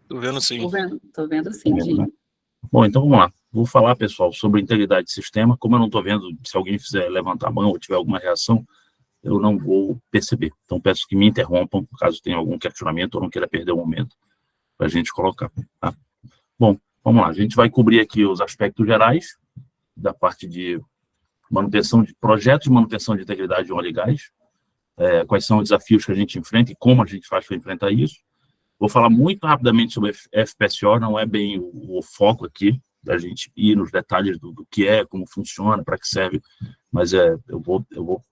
Tô vendo sim. Tô vendo sim, Gi. Né? Bom, então vamos lá. Vou falar, pessoal, sobre integridade de sistema. Como eu não estou vendo, se alguém fizer levantar a mão ou tiver alguma reação, eu não vou perceber. Então, peço que me interrompam, caso tenha algum questionamento ou não queira perder o momento para a gente colocar. Tá? Bom, vamos lá. A gente vai cobrir aqui os aspectos gerais da parte de manutenção de projetos de manutenção de integridade de óleo e gás, quais são os desafios que a gente enfrenta e como a gente faz para enfrentar isso. Vou falar muito rapidamente sobre FPSO, não é bem o foco aqui, da gente ir nos detalhes do que é, como funciona, para que serve, mas eu vou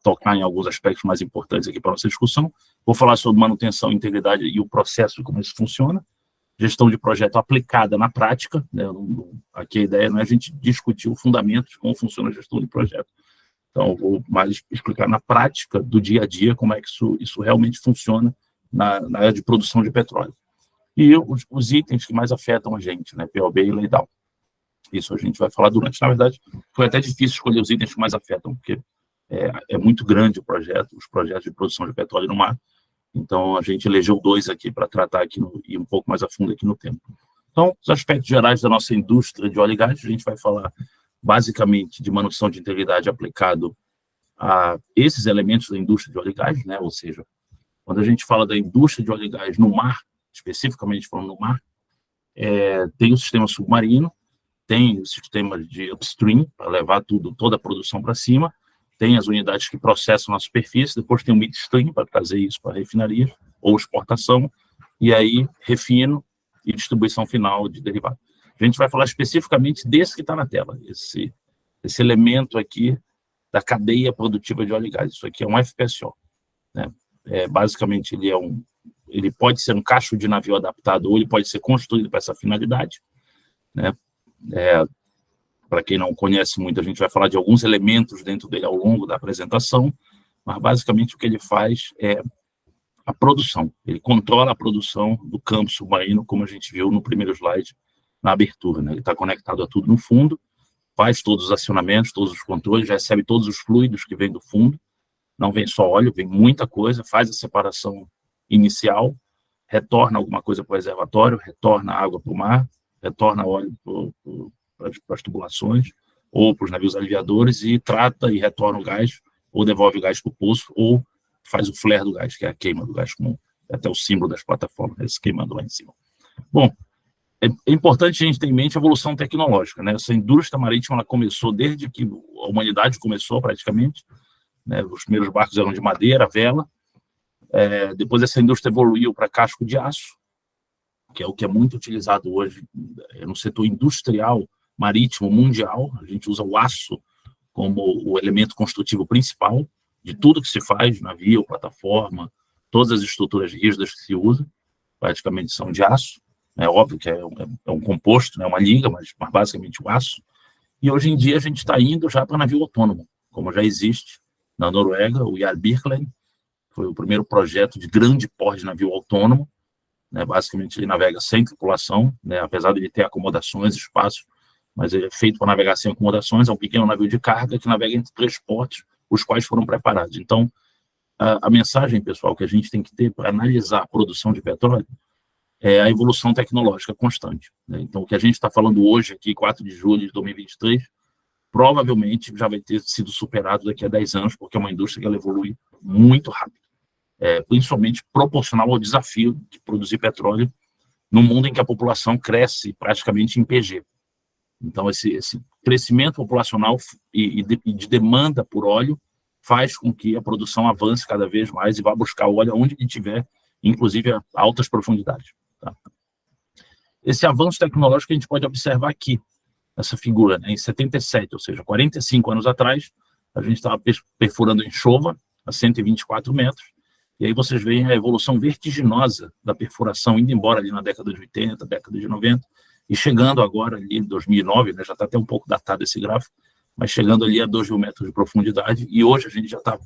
tocar em alguns aspectos mais importantes aqui para a nossa discussão. Vou falar sobre manutenção, integridade e o processo, como isso funciona, gestão de projeto aplicada na prática, né? Aqui a ideia não é a gente discutir o fundamento de como funciona a gestão de projeto. Então, eu vou mais explicar na prática do dia a dia como é que isso realmente funciona na área de produção de petróleo. E os itens que mais afetam a gente, né? POB e lay-down. Isso a gente vai falar durante. Na verdade, foi até difícil escolher os itens que mais afetam, porque é muito grande o projeto, os projetos de produção de petróleo no mar. Então, a gente elegeu 2 aqui para tratar aqui e um pouco mais a fundo aqui no tempo. Então, os aspectos gerais da nossa indústria de óleo e gás, a gente vai falar basicamente de manutenção de integridade aplicado a esses elementos da indústria de óleo e gás, né? Ou seja, quando a gente fala da indústria de óleo e gás no mar, especificamente falando no mar, tem o sistema submarino, tem o sistema de upstream, para levar toda a produção para cima, tem as unidades que processam na superfície, depois tem o midstream, para trazer isso para a refinaria, ou exportação, e aí refino e distribuição final de derivado. A gente vai falar especificamente desse que está na tela, esse elemento aqui da cadeia produtiva de óleo e gás. Isso aqui é um FPSO, né? Basicamente, ele pode ser um cacho de navio adaptado ou ele pode ser construído para essa finalidade, né? Para quem não conhece muito, a gente vai falar de alguns elementos dentro dele ao longo da apresentação, mas basicamente o que ele faz é a produção. Ele controla a produção do campo submarino, como a gente viu no primeiro slide, na abertura, né? Ele está conectado a tudo no fundo, faz todos os acionamentos, todos os controles, recebe todos os fluidos que vêm do fundo, não vem só óleo, vem muita coisa, faz a separação inicial, retorna alguma coisa para o reservatório, retorna água para o mar, retorna óleo para as tubulações ou para os navios aliviadores e trata e retorna o gás, ou devolve o gás para o poço, ou faz o flare do gás, que é a queima do gás comum, até o símbolo das plataformas, eles queimando lá em cima. Bom, é importante a gente ter em mente a evolução tecnológica, né? Essa indústria marítima ela começou desde que a humanidade começou, praticamente, né? Os primeiros barcos eram de madeira, vela, depois essa indústria evoluiu para casco de aço, que é o que é muito utilizado hoje no setor industrial marítimo mundial. A gente usa o aço como o elemento construtivo principal de tudo que se faz, navio, plataforma, todas as estruturas rígidas que se usam, praticamente são de aço. É óbvio que é um composto, né, uma liga, mas basicamente o aço. E hoje em dia a gente está indo já para navio autônomo, como já existe na Noruega, o Yara Birkeland, foi o primeiro projeto de grande porte de navio autônomo, né? Basicamente ele navega sem tripulação, né? Apesar de ele ter acomodações, espaço, mas ele é feito para navegar sem acomodações, é um pequeno navio de carga que navega entre 3 portos, os quais foram preparados. Então, a mensagem, pessoal, que a gente tem que ter para analisar a produção de petróleo é a evolução tecnológica constante, né? Então, o que a gente está falando hoje, aqui, 4 de julho de 2023, provavelmente já vai ter sido superado daqui a 10 anos, porque é uma indústria que ela evolui muito rápido, principalmente proporcional ao desafio de produzir petróleo num mundo em que a população cresce praticamente em PG. Então, esse crescimento populacional e de demanda por óleo faz com que a produção avance cada vez mais e vá buscar óleo onde ele tiver, inclusive a altas profundidades. Tá? Esse avanço tecnológico a gente pode observar aqui, nessa figura, né? Em 77, ou seja, 45 anos atrás, a gente estava perfurando enxova a 124 metros, e aí vocês veem a evolução vertiginosa da perfuração, indo embora ali na década de 80, década de 90, e chegando agora ali em 2009, né, já está até um pouco datado esse gráfico, mas chegando ali a 2.000 metros de profundidade, e hoje a gente já está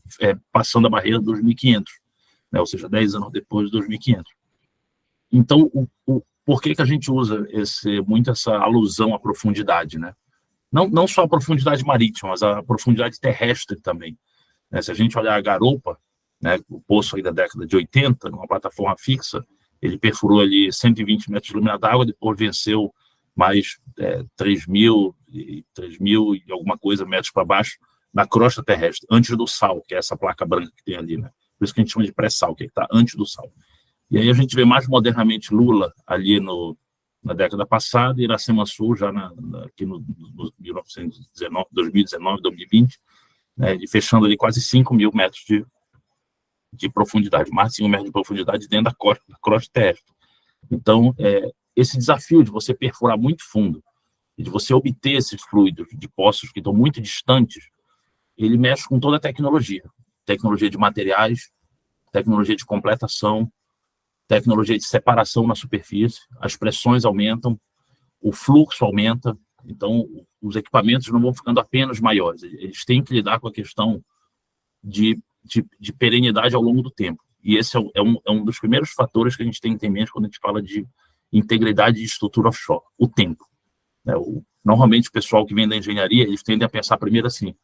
passando a barreira dos 2.500, né, ou seja, 10 anos depois de 2.500. Então, por que a gente usa muito essa alusão à profundidade, né? Não só a profundidade marítima, mas a profundidade terrestre também, né? Se a gente olhar a garupa, né, o poço aí da década de 80, numa plataforma fixa, ele perfurou ali 120 metros de lâmina d'água, depois venceu mais 3.000 e alguma coisa metros para baixo na crosta terrestre, antes do sal, que é essa placa branca que tem ali, né? Por isso que a gente chama de pré-sal, que está antes do sal. E aí a gente vê mais modernamente Lula ali na década passada, e Iracema Sul já aqui no 1919, 2019, 2020, né, e fechando ali quase 5.000 metros de profundidade, mais de 5 metros de profundidade dentro da crosta terrestre. Então, esse desafio de você perfurar muito fundo, e de você obter esses fluidos de poços que estão muito distantes, ele mexe com toda a tecnologia de materiais, tecnologia de completação, tecnologia de separação na superfície, as pressões aumentam, o fluxo aumenta, então os equipamentos não vão ficando apenas maiores, eles têm que lidar com a questão de perenidade ao longo do tempo. E esse é um dos primeiros fatores que a gente tem que ter em mente quando a gente fala de integridade de estrutura offshore, o tempo. Normalmente o pessoal que vem da engenharia, eles tendem a pensar primeiro assim,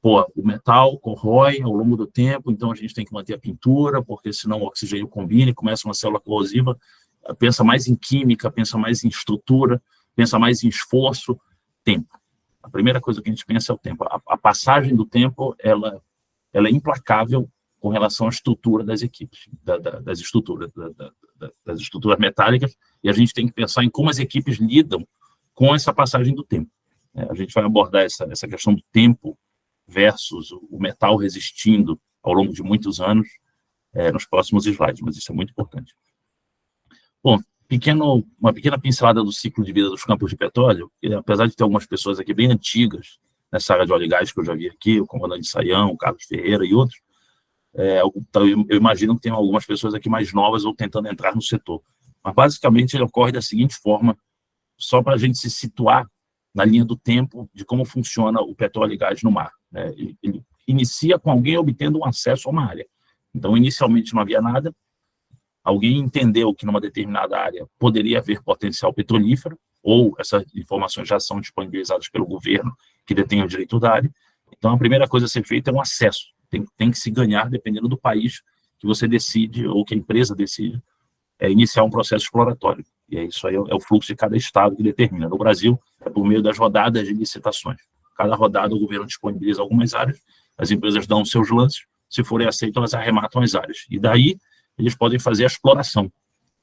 o metal corrói ao longo do tempo, então a gente tem que manter a pintura, porque senão o oxigênio combina e começa uma célula corrosiva. Pensa mais em química, pensa mais em estrutura, pensa mais em esforço, tempo. A primeira coisa que a gente pensa é o tempo. A passagem do tempo, ela é implacável com relação à estrutura das equipes, das estruturas metálicas, e a gente tem que pensar em como as equipes lidam com essa passagem do tempo. A gente vai abordar essa questão do tempo versus o metal resistindo ao longo de muitos anos nos próximos slides, mas isso é muito importante. Bom, uma pequena pincelada do ciclo de vida dos campos de petróleo, apesar de ter algumas pessoas aqui bem antigas nessa área de óleo e gás que eu já vi aqui, o comandante Saião, o Carlos Ferreira e outros, eu imagino que tem algumas pessoas aqui mais novas ou tentando entrar no setor. Mas, basicamente, ele ocorre da seguinte forma, só para a gente se situar na linha do tempo de como funciona o petróleo e gás no mar. Ele inicia com alguém obtendo um acesso a uma área. Então, inicialmente não havia nada, alguém entendeu que numa determinada área poderia haver potencial petrolífero, ou essas informações já são disponibilizadas pelo governo que detém o direito da área. Então, a primeira coisa a ser feita é um acesso. Tem que se ganhar, dependendo do país que você decide, ou que a empresa decide, iniciar um processo exploratório. E isso aí é o fluxo de cada estado que determina. No Brasil, é por meio das rodadas de licitações. Cada rodada, o governo disponibiliza algumas áreas, as empresas dão seus lances, se forem aceitas, elas arrematam as áreas. E daí, eles podem fazer a exploração,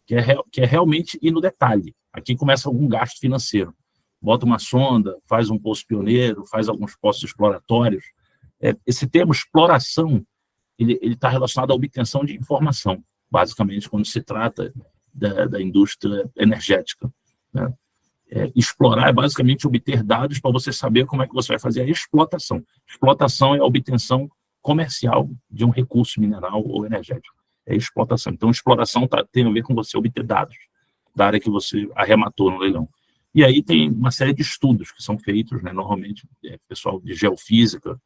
que é realmente ir no detalhe. Aqui começa algum gasto financeiro. Bota uma sonda, faz um poço pioneiro, faz alguns poços exploratórios. Esse termo exploração, ele está relacionado à obtenção de informação, basicamente, quando se trata da indústria energética, né? Explorar é basicamente obter dados para você saber como é que você vai fazer a explotação. Explotação é a obtenção comercial de um recurso mineral ou energético. É explotação. Então, exploração tem a ver com você obter dados da área que você arrematou no leilão. E aí tem uma série de estudos que são feitos, né, normalmente, pessoal de geofísica,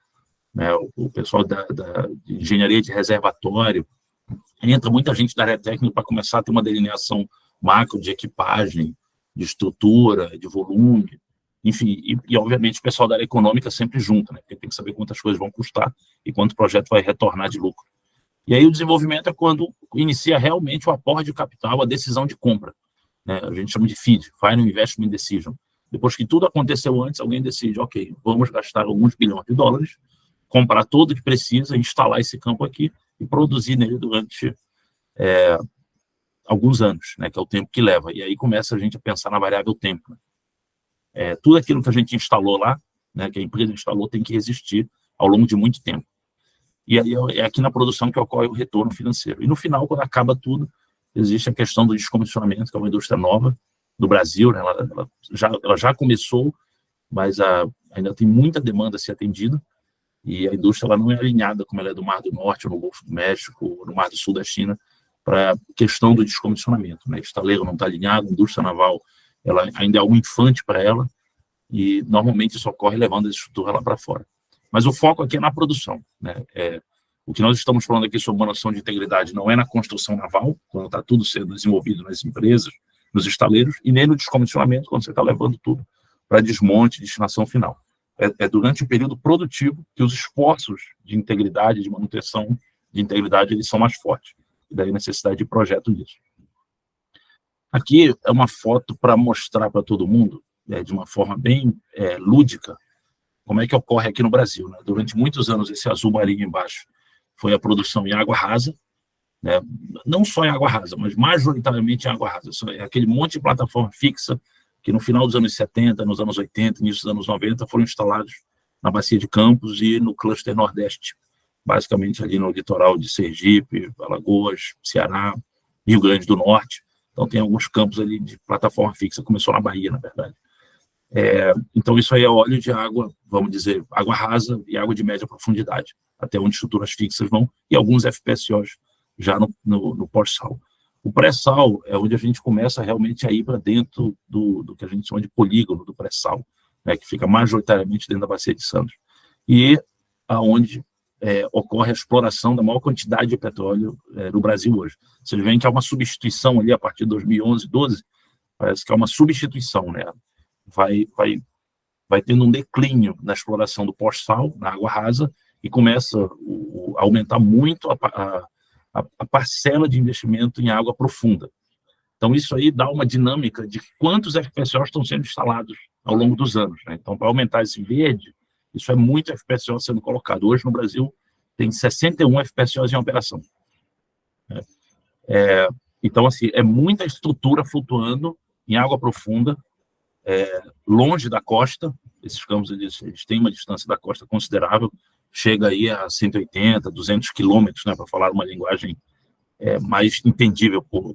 né, o pessoal de engenharia de reservatório, entra muita gente da área técnica para começar a ter uma delineação macro de equipagem, de estrutura, de volume, enfim, e obviamente o pessoal da área econômica sempre junto, né, porque tem que saber quantas coisas vão custar e quanto o projeto vai retornar de lucro. E aí o desenvolvimento é quando inicia realmente o aporte de capital, a decisão de compra, né, a gente chama de FID, Final Investment Decision. Depois que tudo aconteceu antes, alguém decide, ok, vamos gastar alguns bilhões de dólares, comprar tudo que precisa, instalar esse campo aqui e produzir nele durante alguns anos, né, que é o tempo que leva. E aí começa a gente a pensar na variável tempo. Tudo aquilo que a gente instalou lá, né, que a empresa instalou, tem que existir ao longo de muito tempo. E aí é aqui na produção que ocorre o retorno financeiro. E no final, quando acaba tudo, existe a questão do descomissionamento, que é uma indústria nova do Brasil, né, ela já começou, mas ainda tem muita demanda a ser atendida, e a indústria ela não é alinhada, como ela é do Mar do Norte, ou no Golfo do México, ou no Mar do Sul da China, para a questão do descomissionamento, né? Estaleiro não está alinhado, a indústria naval ela ainda é algo infante para ela, e normalmente isso ocorre levando a estrutura lá para fora. Mas o foco aqui é na produção, né? O que nós estamos falando aqui sobre uma noção de integridade não é na construção naval, quando está tudo sendo desenvolvido nas empresas, nos estaleiros, e nem no descomissionamento, quando você está levando tudo para desmonte e destinação final. Durante o período produtivo que os esforços de integridade, de manutenção de integridade, eles são mais fortes. E daí a necessidade de projeto disso. Aqui é uma foto para mostrar para todo mundo, de uma forma bem lúdica, como é que ocorre aqui no Brasil, né? Durante muitos anos, esse azul marinho embaixo foi a produção em água rasa, né? Não só em água rasa, mas majoritariamente em água rasa. É aquele monte de plataforma fixa que no final dos anos 70, nos anos 80, início dos anos 90, foram instalados na Bacia de Campos e no cluster Nordeste, basicamente ali no litoral de Sergipe, Alagoas, Ceará, Rio Grande do Norte. Então, tem alguns campos ali de plataforma fixa, começou na Bahia, na verdade. Então, isso aí é óleo de água, vamos dizer, água rasa e água de média profundidade, até onde estruturas fixas vão, e alguns FPSOs já no pós-sal. O pré-sal é onde a gente começa realmente a ir para dentro do que a gente chama de polígono do pré-sal, né, que fica majoritariamente dentro da Bacia de Santos, e aonde ocorre a exploração da maior quantidade de petróleo no Brasil hoje. Vocês veem que há uma substituição ali a partir de 2011, 12, parece que há uma substituição, né? Vai tendo um declínio na exploração do pós-sal, na água rasa, e começa a aumentar muito a parcela de investimento em água profunda. Então, isso aí dá uma dinâmica de quantos FPSOs estão sendo instalados ao longo dos anos, né? Então, para aumentar esse verde, isso é muito FPSO sendo colocado. Hoje, no Brasil, tem 61 FPSOs em operação. Então, assim, é muita estrutura flutuando em água profunda, longe da costa. Esses campos eles têm uma distância da costa considerável, chega aí a 180, 200 quilômetros, né, para falar uma linguagem mais entendível por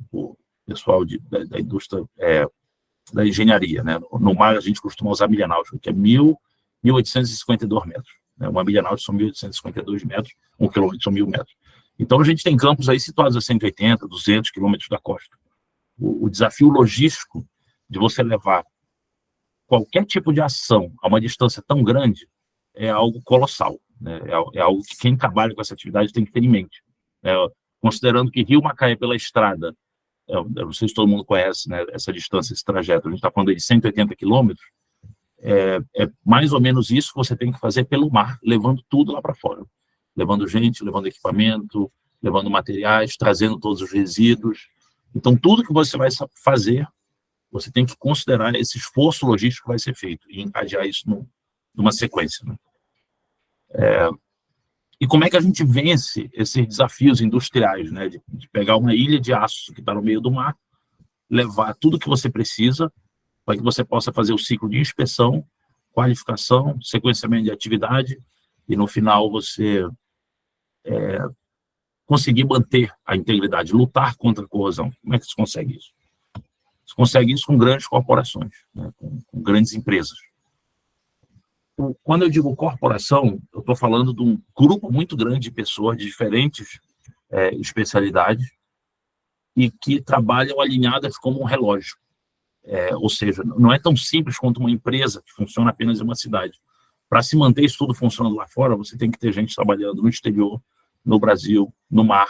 pessoal da indústria da engenharia, né? No mar, a gente costuma usar milha náutica, que é 1.852 metros. Né? Uma milha náutica são 1.852 metros, 1 quilômetro são 1.000 metros. Então, a gente tem campos aí situados a 180, 200 quilômetros da costa. O desafio logístico de você levar qualquer tipo de ação a uma distância tão grande é algo colossal, né? É algo que quem trabalha com essa atividade tem que ter em mente. Considerando que Rio Macaé pela estrada, eu não sei se todo mundo conhece, né, essa distância, esse trajeto, a gente está falando de 180 quilômetros, é mais ou menos isso que você tem que fazer pelo mar, levando tudo lá para fora. Levando gente, levando equipamento, levando materiais, trazendo todos os resíduos. Então, tudo que você vai fazer, você tem que considerar esse esforço logístico que vai ser feito e encadear isso numa sequência, né? E como é que a gente vence esses desafios industriais, né? De pegar uma ilha de aço que está no meio do mar, levar tudo que você precisa para que você possa fazer o ciclo de inspeção, qualificação, sequenciamento de atividade e, no final, você conseguir manter a integridade, lutar contra a corrosão. Como é que se consegue isso? Se consegue isso com grandes corporações, né? com grandes empresas. Quando eu digo corporação, eu estou falando de um grupo muito grande de pessoas de diferentes especialidades e que trabalham alinhadas como um relógio. Ou seja, não é tão simples quanto uma empresa que funciona apenas em uma cidade. Para se manter isso tudo funcionando lá fora, você tem que ter gente trabalhando no exterior, no Brasil, no mar.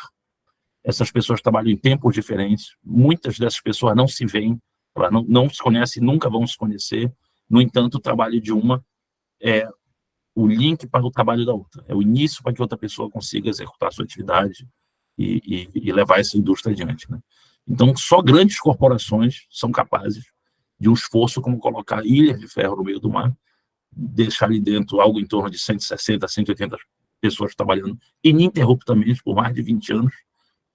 Essas pessoas trabalham em tempos diferentes. Muitas dessas pessoas não se veem, elas não se conhecem, nunca vão se conhecer. No entanto, o trabalho de uma é o link para o trabalho da outra. É o início para que outra pessoa consiga executar a sua atividade e levar essa indústria adiante, né? Então, só grandes corporações são capazes de um esforço como colocar ilhas de ferro no meio do mar, deixar ali dentro algo em torno de 160, 180 pessoas trabalhando ininterruptamente por mais de 20 anos,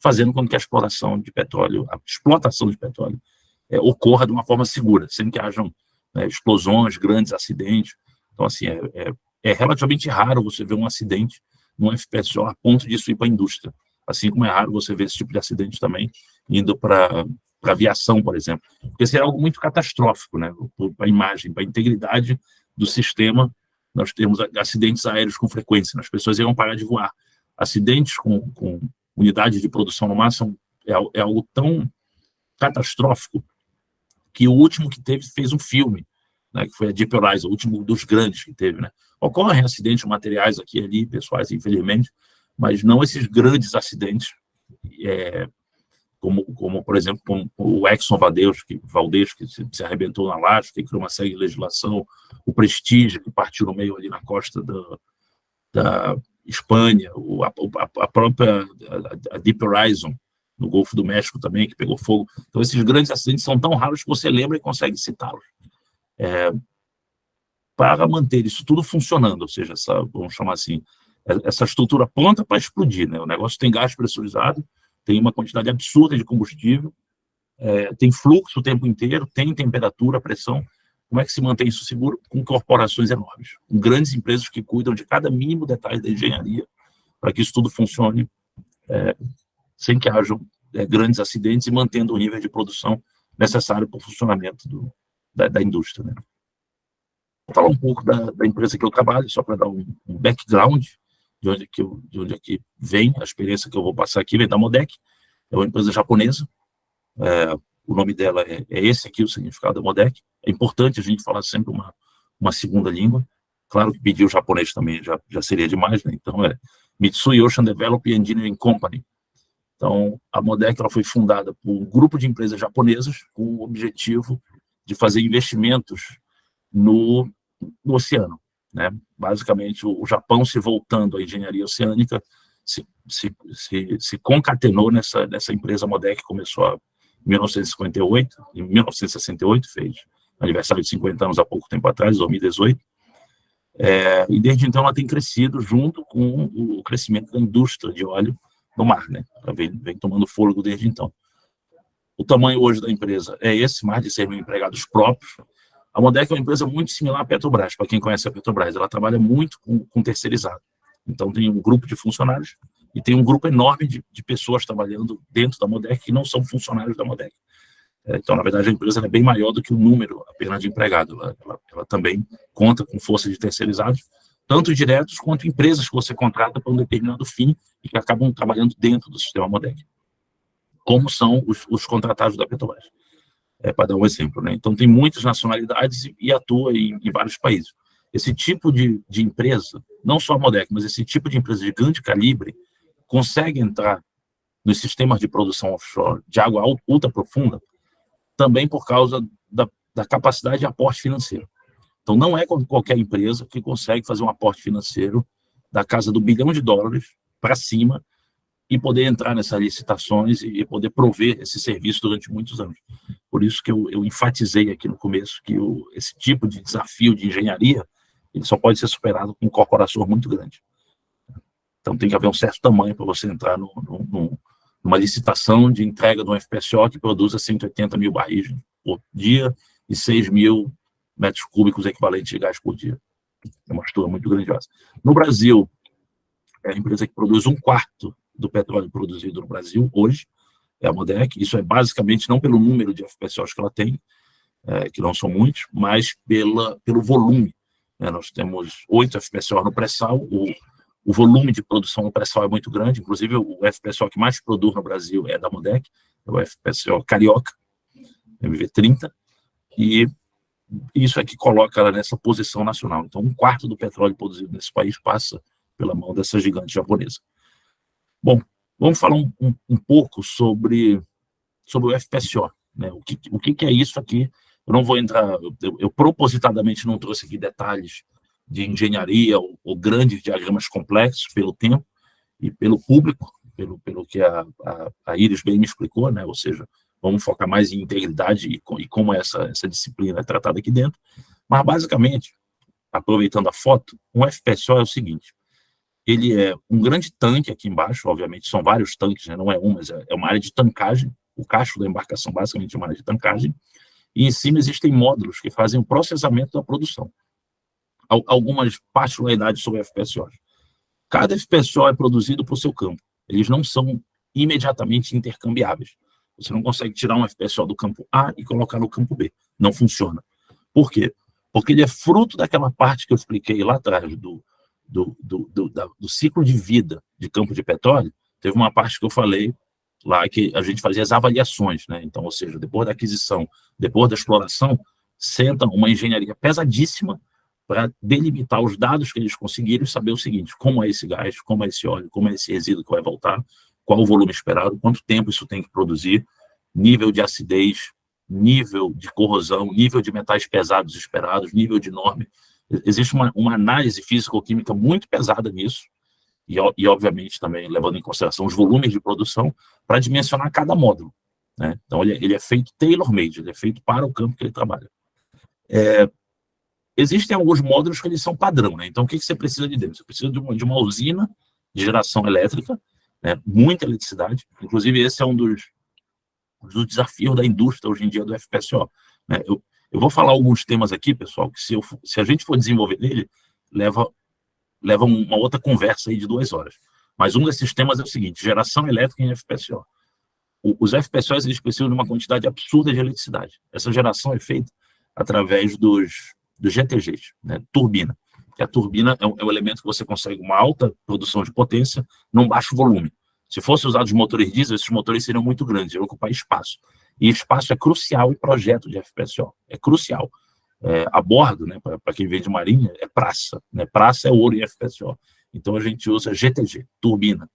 fazendo com que a exploração de petróleo, a explotação de petróleo, ocorra de uma forma segura, sem que hajam explosões, grandes acidentes. Então, assim, é relativamente raro você ver um acidente num FPSO a ponto disso ir para a indústria. Assim como é raro você ver esse tipo de acidente também indo para a aviação, por exemplo. Porque seria algo muito catastrófico, né? Para a imagem, para a integridade do sistema. Nós temos acidentes aéreos com frequência, as pessoas iam parar de voar. Acidentes com unidades de produção no mar é algo tão catastrófico que o último que teve fez um filme, né, que foi a Deep Horizon, o último dos grandes que teve, né? Ocorrem acidentes materiais aqui e ali, pessoais, infelizmente, mas não esses grandes acidentes, como por exemplo, como o Exxon Valdez, que se arrebentou na Alasca e criou uma série de legislação, o Prestige, que partiu no meio ali na costa da Espanha, a própria Deep Horizon, no Golfo do México também, que pegou fogo. Então, esses grandes acidentes são tão raros que você lembra e consegue citá-los. Para manter isso tudo funcionando, ou seja, vamos chamar assim, essa estrutura pronta para explodir, né? O negócio tem gás pressurizado, tem uma quantidade absurda de combustível, tem fluxo o tempo inteiro, tem temperatura, pressão. Como é que se mantém isso seguro? Com corporações enormes, com grandes empresas que cuidam de cada mínimo detalhe da engenharia, para que isso tudo funcione sem que hajam grandes acidentes e mantendo o nível de produção necessário para o funcionamento da indústria, né? Vou falar um pouco da empresa que eu trabalho, só para dar um background de onde é que vem a experiência que eu vou passar aqui, vem da Modec, é uma empresa japonesa, o nome dela é esse aqui, o significado da Modec. É importante a gente falar sempre uma segunda língua, claro que pedir o japonês também já seria demais, né? Então Mitsui Ocean Development Engineering Company. Então, a Modec ela foi fundada por um grupo de empresas japonesas com o objetivo de fazer investimentos no oceano, né? Basicamente, o Japão se voltando à engenharia oceânica se concatenou nessa empresa Modec, que começou em 1958, em 1968, fez aniversário de 50 anos há pouco tempo atrás, 2018, e desde então ela tem crescido junto com o crescimento da indústria de óleo no mar, né? Ela vem tomando fôlego desde então. O tamanho hoje da empresa é esse, mais de 100 mil empregados próprios. A Modec é uma empresa muito similar à Petrobras, para quem conhece a Petrobras. Ela trabalha muito com terceirizado. Então, tem um grupo de funcionários e tem um grupo enorme de pessoas trabalhando dentro da Modec que não são funcionários da Modec. Então, na verdade, a empresa é bem maior do que o número apenas de empregados. Ela também conta com força de terceirizados, tanto diretos quanto empresas que você contrata para um determinado fim e que acabam trabalhando dentro do sistema Modec, como são os contratados da Petrobras. Para dar um exemplo, né? Então, tem muitas nacionalidades e atua em vários países. Esse tipo de empresa, não só a Modec, mas esse tipo de empresa de grande calibre, consegue entrar nos sistemas de produção offshore de água ultra profunda também por causa da capacidade de aporte financeiro. Então, não é qualquer empresa que consegue fazer um aporte financeiro da casa do $1 bilhão para cima e poder entrar nessas licitações e poder prover esse serviço durante muitos anos. Por isso que eu enfatizei aqui no começo que esse tipo de desafio de engenharia ele só pode ser superado com corporações muito grandes. Então, tem que haver um certo tamanho para você entrar numa licitação de entrega de um FPSO que produza 180 mil barris por dia e 6 mil metros cúbicos equivalentes de gás por dia. É uma estrutura muito grandiosa. No Brasil, é a empresa que produz 1/4 do petróleo produzido no Brasil hoje, é a Modec. Isso é basicamente não pelo número de FPSOs que ela tem, que não são muitos, mas pelo volume. Nós temos 8 FPSOs no pré-sal, o volume de produção no pré-sal é muito grande, inclusive o FPSO que mais produz no Brasil é da Modec, é o FPSO Carioca, MV30, e isso é que coloca ela nessa posição nacional. Então, 1/4 do petróleo produzido nesse país passa pela mão dessa gigante japonesa. Bom, vamos falar um pouco sobre o FPSO, né? O que é isso aqui? Eu não vou entrar, eu propositadamente não trouxe aqui detalhes de engenharia ou grandes diagramas complexos pelo tempo e pelo público, pelo que a Iris bem me explicou, né? Ou seja, vamos focar mais em integridade e como essa disciplina é tratada aqui dentro. Mas, basicamente, aproveitando a foto, um FPSO é o seguinte: ele é um grande tanque aqui embaixo, obviamente são vários tanques, né? Não é mas é uma área de tancagem, o casco da embarcação basicamente é uma área de tancagem, e em cima existem módulos que fazem o processamento da produção. Algumas particularidades sobre FPSOs. Cada FPSO é produzido para o seu campo, eles não são imediatamente intercambiáveis. Você não consegue tirar um FPSO do campo A e colocar no campo B, não funciona. Por quê? Porque ele é fruto daquela parte que eu expliquei lá atrás do ciclo de vida de campo de petróleo. Teve uma parte que eu falei lá que a gente fazia as avaliações, né? Então, ou seja, depois da aquisição, depois da exploração, senta uma engenharia pesadíssima para delimitar os dados que eles conseguiram e saber o seguinte: como é esse gás, como é esse óleo, como é esse resíduo que vai voltar, qual o volume esperado, quanto tempo isso tem que produzir, nível de acidez, nível de corrosão, nível de metais pesados esperados, nível de norma. Existe uma análise físico-química muito pesada nisso, e obviamente, também levando em consideração os volumes de produção para dimensionar cada módulo, né? Então, ele é feito tailor-made, ele é feito para o campo que ele trabalha. Existem alguns módulos que eles são padrão, né? Então, o que você precisa de dentro? Você precisa de uma usina de geração elétrica, né? Muita eletricidade. Inclusive, esse é um dos desafios da indústria hoje em dia do FPSO, né? Eu vou falar alguns temas aqui, pessoal, que se a gente for desenvolver nele, leva uma outra conversa aí de 2 horas. Mas um desses temas é o seguinte: geração elétrica em FPSO. Os FPSOs, eles precisam de uma quantidade absurda de eletricidade. Essa geração é feita através dos GTGs, né? Turbina. Que a turbina é um elemento que você consegue uma alta produção de potência num baixo volume. Se fossem usados motores diesel, esses motores seriam muito grandes, iriam ocupar espaço. E espaço é crucial em projeto de FPSO. É crucial. A bordo, né, para quem vem de marinha, é praça, né? Praça é ouro em FPSO. Então, a gente usa GTG, turbina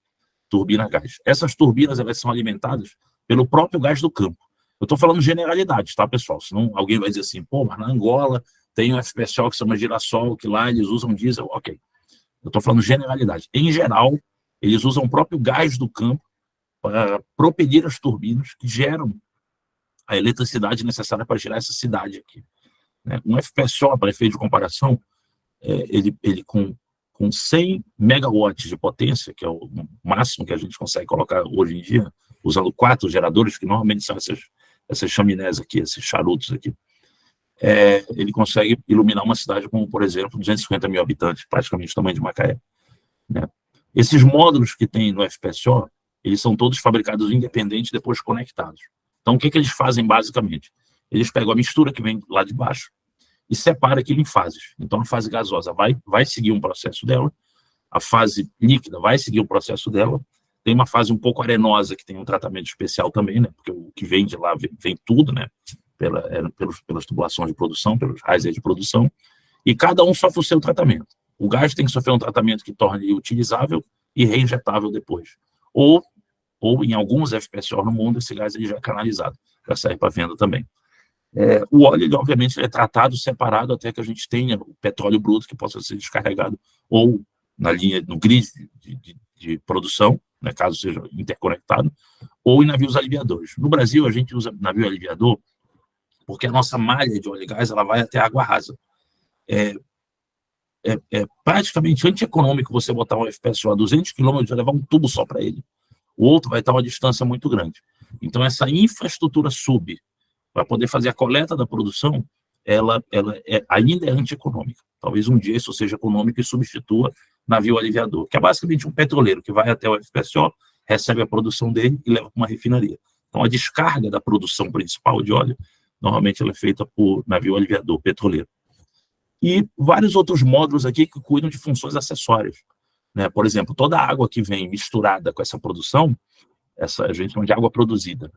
gás. Essas turbinas, elas são alimentadas pelo próprio gás do campo. Eu estou falando generalidades, tá, pessoal? Senão alguém vai dizer assim, pô, mas na Angola tem um FPSO que se chama Girassol, que lá eles usam diesel. Ok. Eu estou falando generalidade. Em geral, eles usam o próprio gás do campo para propelir as turbinas que geram a eletricidade necessária para girar essa cidade aqui, né? Um FPSO, para efeito de comparação, ele com 100 megawatts de potência, que é o máximo que a gente consegue colocar hoje em dia, usando 4 geradores, que normalmente são essas chaminés aqui, esses charutos aqui, ele consegue iluminar uma cidade como, por exemplo, 250 mil habitantes, praticamente o tamanho de Macaé, né? Esses módulos que tem no FPSO, eles são todos fabricados independentes, depois conectados. Então, o que eles fazem basicamente? Eles pegam a mistura que vem lá de baixo e separa aquilo em fases. Então, a fase gasosa vai seguir um processo dela, a fase líquida vai seguir um processo dela, tem uma fase um pouco arenosa que tem um tratamento especial também, né? Porque o que vem de lá vem tudo, né? Pelas tubulações de produção, pelos raios de produção, e cada um sofre o seu tratamento. O gás tem que sofrer um tratamento que torne utilizável e reinjetável depois. Ou em alguns FPSO no mundo, esse gás ele já é canalizado, já serve para venda também. O óleo, ele, obviamente, ele é tratado separado até que a gente tenha o petróleo bruto que possa ser descarregado ou no grid de produção, né, caso seja interconectado, ou em navios aliviadores. No Brasil, a gente usa navio aliviador porque a nossa malha de óleo e gás ela vai até água rasa. É praticamente antieconômico você botar um FPSO a 200 km e levar um tubo só para ele. O outro vai estar a uma distância muito grande. Então, essa infraestrutura para poder fazer a coleta da produção, ela ainda é antieconômica. Talvez um dia isso seja econômico e substitua navio aliviador, que é basicamente um petroleiro que vai até o FPSO, recebe a produção dele e leva para uma refinaria. Então, a descarga da produção principal de óleo, normalmente ela é feita por navio aliviador, petroleiro. E vários outros módulos aqui que cuidam de funções acessórias, né? Por exemplo, toda a água que vem misturada com essa produção, a gente chama de água produzida.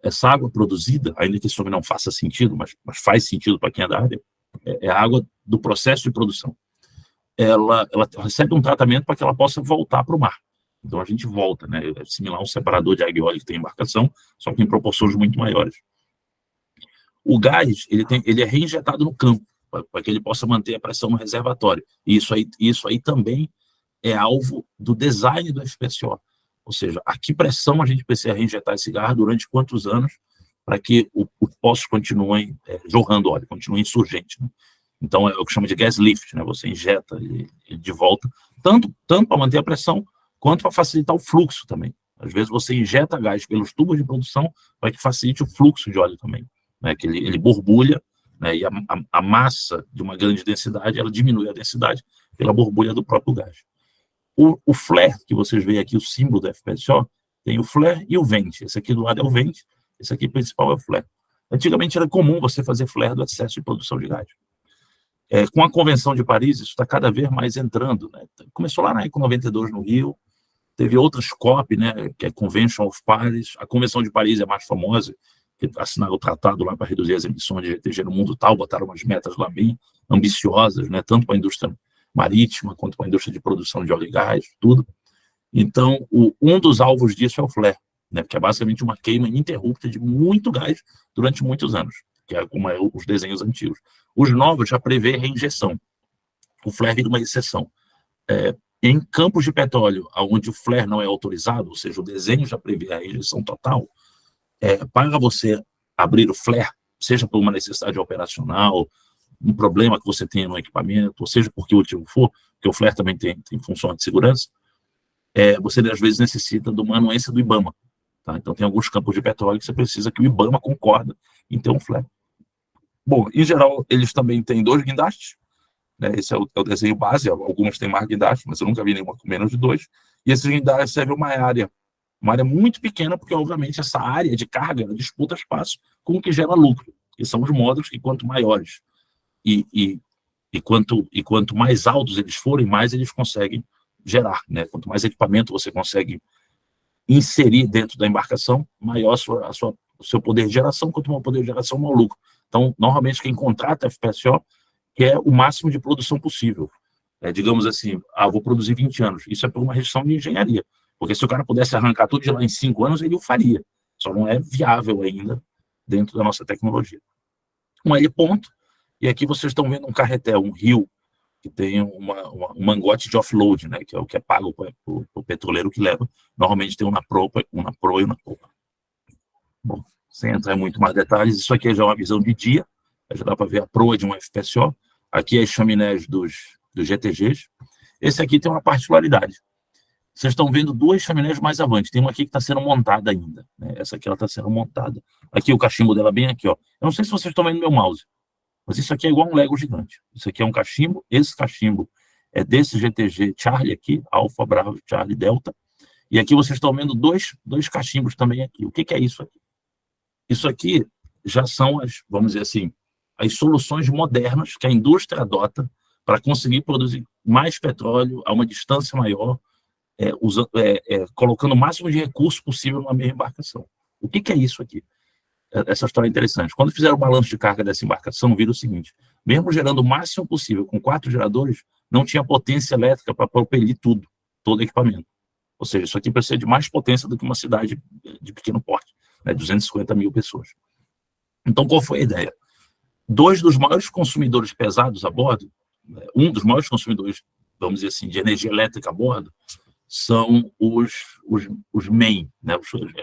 Essa água produzida, ainda que isso não faça sentido, mas faz sentido para quem é da área, é a água do processo de produção. Ela recebe um tratamento para que ela possa voltar para o mar. Então, a gente volta, né? É similar a um separador de água e óleo que tem embarcação, só que em proporções muito maiores. O gás, ele é reinjetado no campo, para que ele possa manter a pressão no reservatório. E isso aí também é alvo do design do FPSO. Ou seja, a que pressão a gente precisa reinjetar esse gás durante quantos anos para que os poços continuem jorrando óleo, continuem insurgentes, né? Então, é o que chama de gas lift, né? Você injeta ele de volta, tanto para manter a pressão, quanto para facilitar o fluxo também. Às vezes, você injeta gás pelos tubos de produção para que facilite o fluxo de óleo também, né? Que ele borbulha, né? E a massa de uma grande densidade, ela diminui a densidade pela borbulha do próprio gás. O flare, que vocês veem aqui, o símbolo da FPSO, tem o flare e o vente. Esse aqui do lado é o vente, esse aqui principal é o flare. Antigamente era comum você fazer flare do excesso de produção de gás. Com a Convenção de Paris, isso está cada vez mais entrando, né? Começou lá na ECO 92 no Rio, teve outras COP, né, que é Convention of Paris. A Convenção de Paris é mais famosa, que assinaram o tratado lá para reduzir as emissões de GTG no mundo tal, botaram umas metas lá bem ambiciosas, né, tanto para a indústria marítima, quanto para a indústria de produção de óleo e gás, tudo. Então, um dos alvos disso é o flare, né, que é basicamente uma queima ininterrupta de muito gás durante muitos anos, que é como os desenhos antigos. Os novos já prevê reinjeção. O flare vira uma exceção. Em campos de petróleo, onde o flare não é autorizado, ou seja, o desenho já prevê a rejeição total, para você abrir o flare, seja por uma necessidade operacional, um problema que você tenha no equipamento, ou seja por que motivo for, porque o flare também tem função de segurança, você às vezes necessita de uma anuência do IBAMA. Tá? Então tem alguns campos de petróleo que você precisa que o IBAMA concorda em ter um flare. Bom, em geral, eles também têm 2 guindastes, né? Esse é o desenho base, algumas têm mais guindastes, mas eu nunca vi nenhuma com menos de 2, e esses guindastes servem uma área muito pequena, porque obviamente essa área de carga disputa espaço com o que gera lucro, que são os módulos que quanto maiores e quanto mais altos eles forem, mais eles conseguem gerar, né? Quanto mais equipamento você consegue inserir dentro da embarcação, maior o seu poder de geração, quanto maior o poder de geração, maior o lucro. Então, normalmente, quem contrata FPSO quer o máximo de produção possível. Digamos assim, vou produzir 20 anos. Isso é por uma restrição de engenharia. Porque se o cara pudesse arrancar tudo de lá em 5 anos, ele o faria. Só não é viável ainda dentro da nossa tecnologia. Um L-ponto, e aqui vocês estão vendo um carretel, um rio, que tem um mangote de offload, né, que é o que é pago para o petroleiro que leva. Normalmente tem um na proa e um na popa. Bom, sem entrar em muito mais detalhes, isso aqui já é uma visão de dia, já dá para ver a proa de um FPSO. Aqui é as chaminés dos GTGs. Esse aqui tem uma particularidade. Vocês estão vendo 2 chaminés mais avante. Tem uma aqui que está sendo montada ainda, né? Essa aqui ela está sendo montada. Aqui o cachimbo dela bem aqui, ó. Eu não sei se vocês estão vendo meu mouse, mas isso aqui é igual um Lego gigante. Isso aqui é um cachimbo. Esse cachimbo é desse GTG Charlie aqui, Alfa, Bravo, Charlie, Delta. E aqui vocês estão vendo dois cachimbos também aqui. O que é isso aqui? Isso aqui já são vamos dizer assim, as soluções modernas que a indústria adota para conseguir produzir mais petróleo a uma distância maior, colocando o máximo de recursos possível numa mesma embarcação. O que é isso aqui? Essa história é interessante. Quando fizeram o balanço de carga dessa embarcação, viram o seguinte: mesmo gerando o máximo possível com 4 geradores, não tinha potência elétrica para propelir todo o equipamento. Ou seja, isso aqui precisa de mais potência do que uma cidade de pequeno porte, né, 250 mil pessoas. Então, qual foi a ideia? 2 dos maiores consumidores pesados a bordo, um dos maiores consumidores, vamos dizer assim, de energia elétrica a bordo, são os main, né,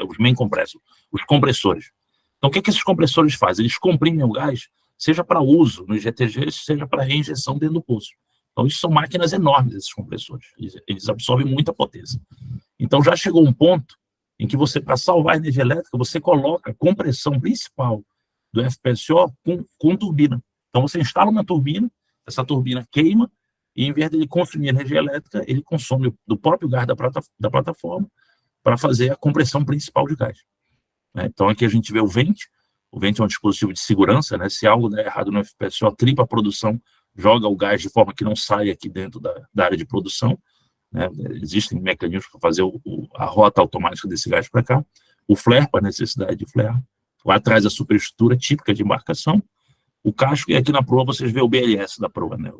os main compressors, os compressores. Então, o que esses compressores fazem? Eles comprimem o gás, seja para uso nos GTGs, seja para reinjeção dentro do poço. Então, isso são máquinas enormes, esses compressores. Eles absorvem muita potência. Então, já chegou um ponto em que você, para salvar a energia elétrica, você coloca a compressão principal do FPSO com turbina. Então, você instala uma turbina, essa turbina queima, e em vez de ele consumir energia elétrica, ele consome do próprio gás da plataforma para fazer a compressão principal de gás. Então, aqui a gente vê o vent. O vent é um dispositivo de segurança, né? Se algo der errado no FPSO, tripa a produção, joga o gás de forma que não saia aqui dentro da área de produção, né? Existem mecanismos para fazer a rota automática desse gás para cá. O flare, para a necessidade de flare. Lá atrás, a superestrutura típica de embarcação. O casco, e aqui na proa vocês vê o BLS da proa, né?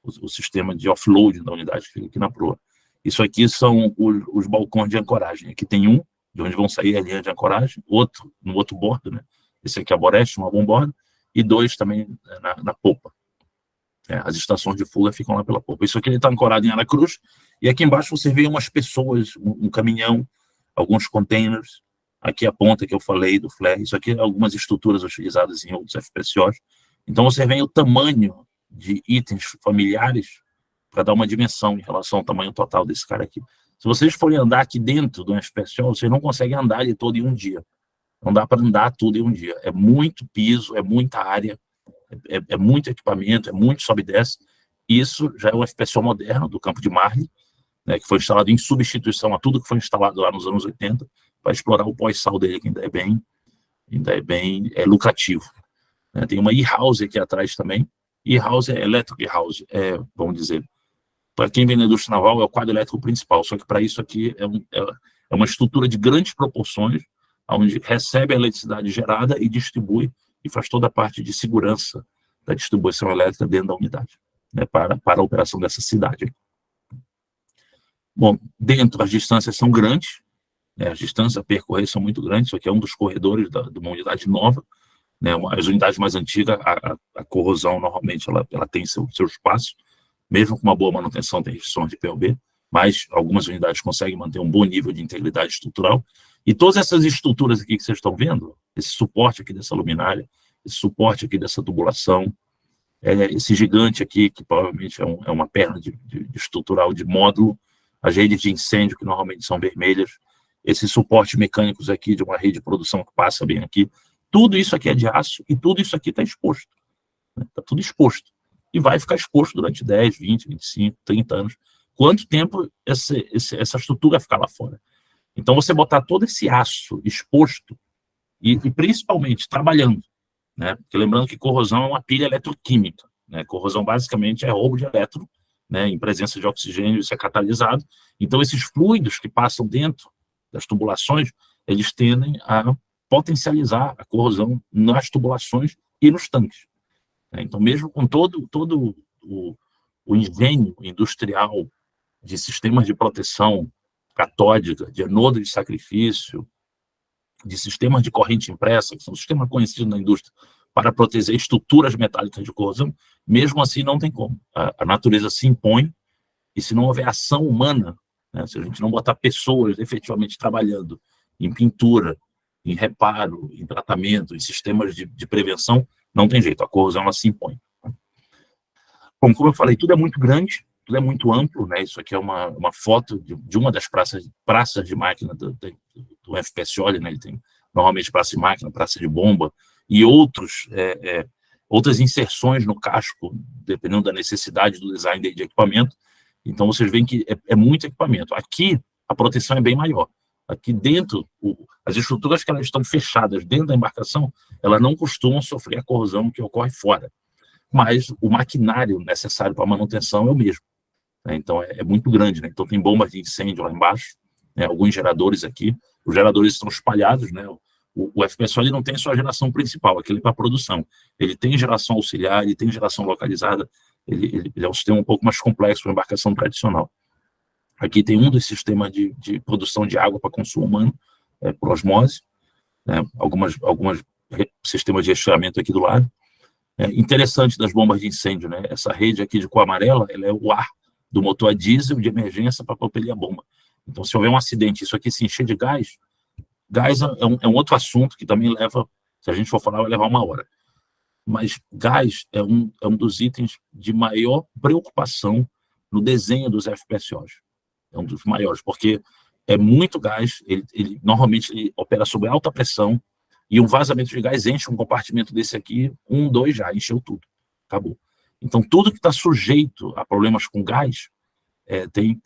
O sistema de offload da unidade que fica aqui na proa. Isso aqui são os balcões de ancoragem. Aqui tem um, de onde vão sair a linha de ancoragem, outro no outro bordo, né? Esse aqui é a Boreste, uma bomborda, e 2 também na popa. As estações de fuga ficam lá pela popa. Isso aqui ele está ancorado em Aracruz, e aqui embaixo você vê umas pessoas, um caminhão, alguns containers, aqui a ponta que eu falei do flare, isso aqui é algumas estruturas utilizadas em outros FPSOs. Então você vê o tamanho de itens familiares para dar uma dimensão em relação ao tamanho total desse cara aqui. Se vocês forem andar aqui dentro do FPSO, vocês não conseguem andar ele todo em um dia. Não dá para andar tudo em um dia. É muito piso, é muita área, é muito equipamento, é muito sobe e desce. Isso já é um FPSO moderno do campo de Marley, né, que foi instalado em substituição a tudo que foi instalado lá nos anos 80, para explorar o pós-sal dele, que ainda é bem lucrativo. Tem uma E-House aqui atrás também. E-House é Electric House, vamos dizer, para quem vem na indústria naval, é o quadro elétrico principal, só que para isso aqui é uma estrutura de grandes proporções, onde recebe a eletricidade gerada e distribui, e faz toda a parte de segurança da distribuição elétrica dentro da unidade, né, para a operação dessa cidade. Bom, dentro as distâncias são grandes, né, as distâncias a percorrer são muito grandes, isso aqui é um dos corredores de uma unidade nova, né, as unidades mais antigas, a corrosão normalmente ela tem seu espaço, mesmo com uma boa manutenção, tem restrições de PLB, mas algumas unidades conseguem manter um bom nível de integridade estrutural. E todas essas estruturas aqui que vocês estão vendo, esse suporte aqui dessa luminária, esse suporte aqui dessa tubulação, esse gigante aqui, que provavelmente é uma perna de estrutural de módulo, as redes de incêndio, que normalmente são vermelhas, esses suportes mecânicos aqui de uma rede de produção que passa bem aqui, tudo isso aqui é de aço e tudo isso aqui está exposto. Está tudo exposto. E vai ficar exposto durante 10, 20, 25, 30 anos. Quanto tempo essa estrutura vai ficar lá fora? Então, você botar todo esse aço exposto e principalmente trabalhando, né? Porque lembrando que corrosão é uma pilha eletroquímica, né? Corrosão basicamente é roubo de elétron, né? Em presença de oxigênio, isso é catalisado. Então, esses fluidos que passam dentro das tubulações, eles tendem a potencializar a corrosão nas tubulações e nos tanques. Então, mesmo com todo o engenho industrial de sistemas de proteção catódica, de anodo de sacrifício, de sistemas de corrente impressa, que são sistemas conhecidos na indústria, para proteger estruturas metálicas de corrosão, mesmo assim não tem como. A natureza se impõe, e se não houver ação humana, né, se a gente não botar pessoas efetivamente trabalhando em pintura, em reparo, em tratamento, em sistemas de prevenção, não tem jeito, a corrosão ela se impõe. Bom, como eu falei, tudo é muito grande, tudo é muito amplo, né? Isso aqui é uma foto de uma das praças de máquina do FPSO, né? Ele tem normalmente praça de máquina, praça de bomba e outras inserções no casco, dependendo da necessidade do design de equipamento. Então, vocês veem que é muito equipamento. Aqui, a proteção é bem maior. Aqui dentro, as estruturas que elas estão fechadas dentro da embarcação, elas não costumam sofrer a corrosão que ocorre fora. Mas o maquinário necessário para a manutenção é o mesmo. Né? Então, é muito grande. Né? Então, tem bombas de incêndio lá embaixo, né? Alguns geradores aqui. Os geradores estão espalhados. Né? O FPSO ele não tem só a geração principal, aquele para produção. Ele tem geração auxiliar, ele tem geração localizada. Ele é um sistema um pouco mais complexo para uma embarcação tradicional. Aqui tem um dos sistemas de produção de água para consumo humano, por osmose. Né? Algumas sistemas de resfriamento aqui do lado. Interessante das bombas de incêndio, né? Essa rede aqui de cor amarela, ela é o ar do motor a diesel de emergência para propelir a bomba. Então, se houver um acidente, isso aqui se encher de gás é um outro assunto que também leva, se a gente for falar, vai levar uma hora. Mas gás é um dos itens de maior preocupação no desenho dos FPSOs. É um dos maiores, porque é muito gás, normalmente ele opera sob alta pressão, e um vazamento de gás enche um compartimento desse aqui, 1, 2 já, encheu tudo, acabou. Então, tudo que está sujeito a problemas com gás tem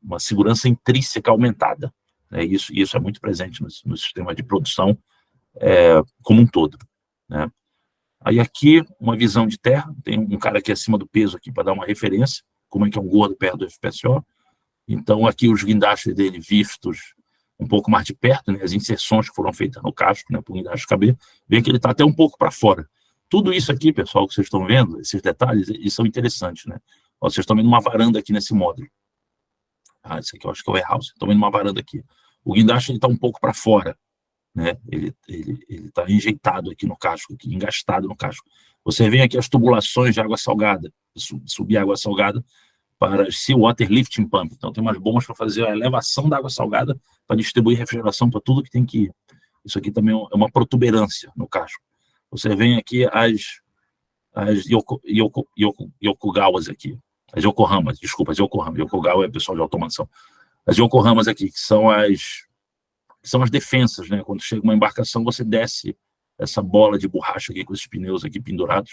uma segurança intrínseca aumentada. Né? Isso é muito presente no sistema de produção como um todo. Né? Aí aqui, uma visão de terra, tem um cara aqui acima do peso aqui para dar uma referência, como é que é um gordo perto do FPSO. Então, aqui os guindastes dele vistos um pouco mais de perto, né, as inserções que foram feitas no casco, né, para o guindaste caber, vê que ele está até um pouco para fora. Tudo isso aqui, pessoal, que vocês estão vendo, esses detalhes, eles são interessantes, né? Ó, vocês estão vendo uma varanda aqui nesse módulo. Esse aqui eu acho que é o warehouse. Estão vendo uma varanda aqui. O guindaste está um pouco para fora, né? Ele está enjeitado aqui no casco, aqui, engastado no casco. Você vê aqui as tubulações de água salgada, subir água salgada para Seawater Lifting Pump. Então, tem umas bombas para fazer a elevação da água salgada para distribuir refrigeração para tudo que tem que ir. Isso aqui também é uma protuberância no casco. Você vê aqui as Yokogawas aqui. As Yokohamas, desculpa, as Yokohama. Yokogawa é pessoal de automação. As Yokohamas aqui, que são as defensas, né? Quando chega uma embarcação, você desce essa bola de borracha aqui com esses pneus aqui pendurados,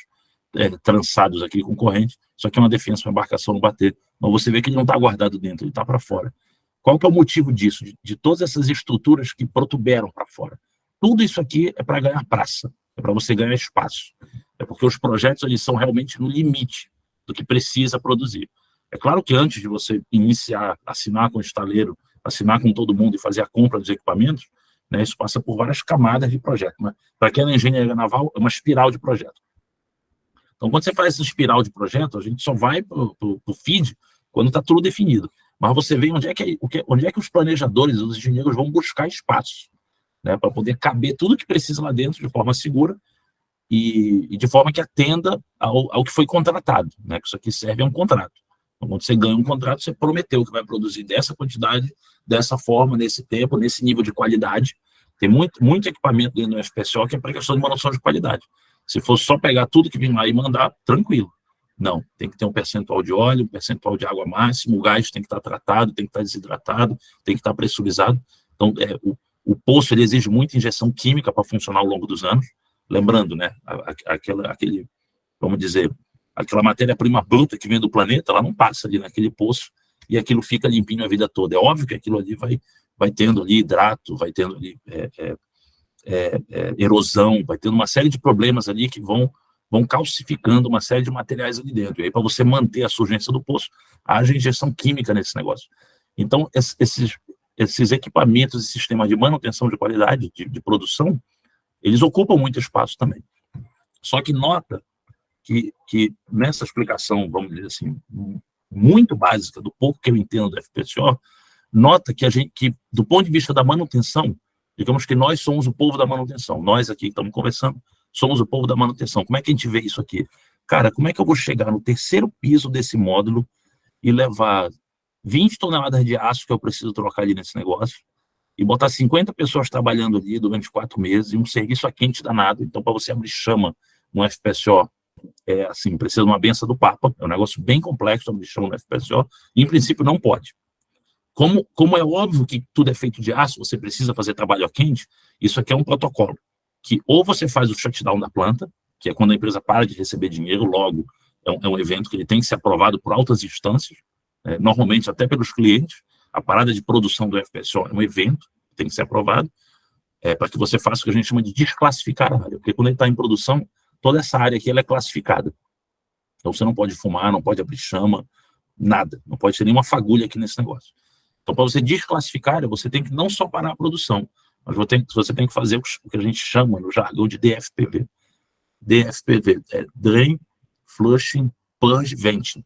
trançados aqui com corrente. Isso aqui é uma defesa para a embarcação não bater. Mas você vê que ele não está guardado dentro, ele está para fora. Qual que é o motivo disso? De todas essas estruturas que protuberam para fora. Tudo isso aqui é para ganhar praça, é para você ganhar espaço. É porque os projetos eles são realmente no limite do que precisa produzir. É claro que antes de você iniciar, assinar com o estaleiro, assinar com todo mundo e fazer a compra dos equipamentos, né, isso passa por várias camadas de projeto. Mas para quem é na engenharia naval, é uma espiral de projeto. Então, quando você faz essa espiral de projeto, a gente só vai para o FEED quando está tudo definido. Mas você vê onde é que os planejadores, os engenheiros vão buscar espaço, né, para poder caber tudo que precisa lá dentro de forma segura e de forma que atenda ao que foi contratado, né? Que isso aqui serve a um contrato. Então, quando você ganha um contrato, você prometeu que vai produzir dessa quantidade, dessa forma, nesse tempo, nesse nível de qualidade. Tem muito equipamento dentro do FPSO que é para questão de manutenção de qualidade. Se fosse só pegar tudo que vem lá e mandar, tranquilo. Não, tem que ter um percentual de óleo, um percentual de água máximo, o gás tem que estar tratado, tem que estar desidratado, tem que estar pressurizado. Então, o poço ele exige muita injeção química para funcionar ao longo dos anos. Lembrando, né, vamos dizer, aquela matéria-prima bruta que vem do planeta, ela não passa ali naquele poço e aquilo fica limpinho a vida toda. É óbvio que aquilo ali vai tendo ali hidrato, vai tendo ali erosão, vai tendo uma série de problemas ali que vão calcificando uma série de materiais ali dentro. E aí, para você manter a surgência do poço, haja injeção química nesse negócio. Então, esses equipamentos e sistemas de manutenção de qualidade, de produção, eles ocupam muito espaço também. Só que nota que nessa explicação, vamos dizer assim, muito básica, do pouco que eu entendo do FPSO, nota que do ponto de vista da manutenção, digamos que nós somos o povo da manutenção. Nós aqui que estamos conversando, somos o povo da manutenção. Como é que a gente vê isso aqui? Cara, como é que eu vou chegar no terceiro piso desse módulo e levar 20 toneladas de aço que eu preciso trocar ali nesse negócio e botar 50 pessoas trabalhando ali durante 4 meses e um serviço a quente danado? Então, para você abrir chama no FPSO, assim, precisa de uma benção do Papa. É um negócio bem complexo abrir chama no FPSO e, em princípio, não pode. Como é óbvio que tudo é feito de aço, você precisa fazer trabalho a quente, isso aqui é um protocolo que ou você faz o shutdown da planta, que é quando a empresa para de receber dinheiro, logo é um evento que ele tem que ser aprovado por altas instâncias, normalmente até pelos clientes. A parada de produção do FPSO é um evento que tem que ser aprovado, para que você faça o que a gente chama de desclassificar a área, porque quando ele está em produção, toda essa área aqui ela é classificada. Então você não pode fumar, não pode abrir chama, nada, não pode ter nenhuma fagulha aqui nesse negócio. Então, para você desclassificar, você tem que não só parar a produção, mas você tem que fazer o que a gente chama no jargão de DFPV. DFPV é Drain, Flushing, Purge, Venting.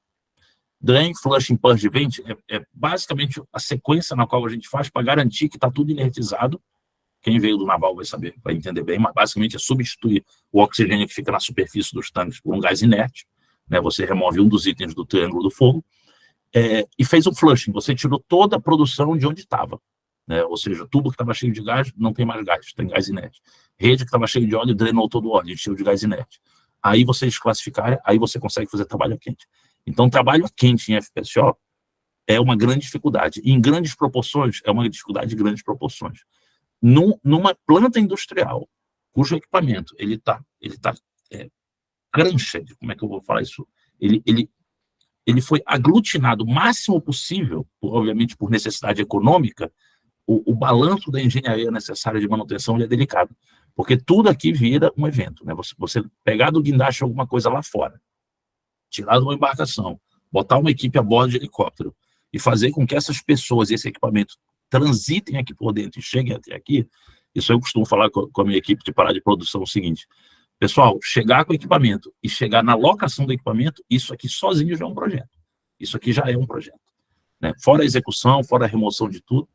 Drain, Flushing, Purge, Venting é basicamente a sequência na qual a gente faz para garantir que está tudo inertizado. Quem veio do naval vai saber, vai entender bem, mas basicamente é substituir o oxigênio que fica na superfície dos tanques por um gás inerte, né? Você remove um dos itens do triângulo do fogo, e fez o flushing, você tirou toda a produção de onde estava, né? Ou seja, o tubo que estava cheio de gás, não tem mais gás, tem gás inerte. Rede que estava cheio de óleo, drenou todo o óleo, encheu de gás inerte. Aí você desclassificar, aí você consegue fazer trabalho quente. Então, trabalho quente em FPSO é uma grande dificuldade. Em grandes proporções, é uma dificuldade de grandes proporções. Numa planta industrial, cujo equipamento ele tá cranched, como é que eu vou falar isso? Ele foi aglutinado o máximo possível, obviamente por necessidade econômica. O balanço da engenharia necessária de manutenção é delicado, porque tudo aqui vira um evento, né? Você pegar do guindaste alguma coisa lá fora, tirar de uma embarcação, botar uma equipe a bordo de helicóptero e fazer com que essas pessoas e esse equipamento transitem aqui por dentro e cheguem até aqui. Isso eu costumo falar com a minha equipe de parada de produção, o seguinte: pessoal, chegar com o equipamento e chegar na locação do equipamento, isso aqui sozinho já é um projeto. Isso aqui já é um projeto, né? Fora a execução, fora a remoção de tudo,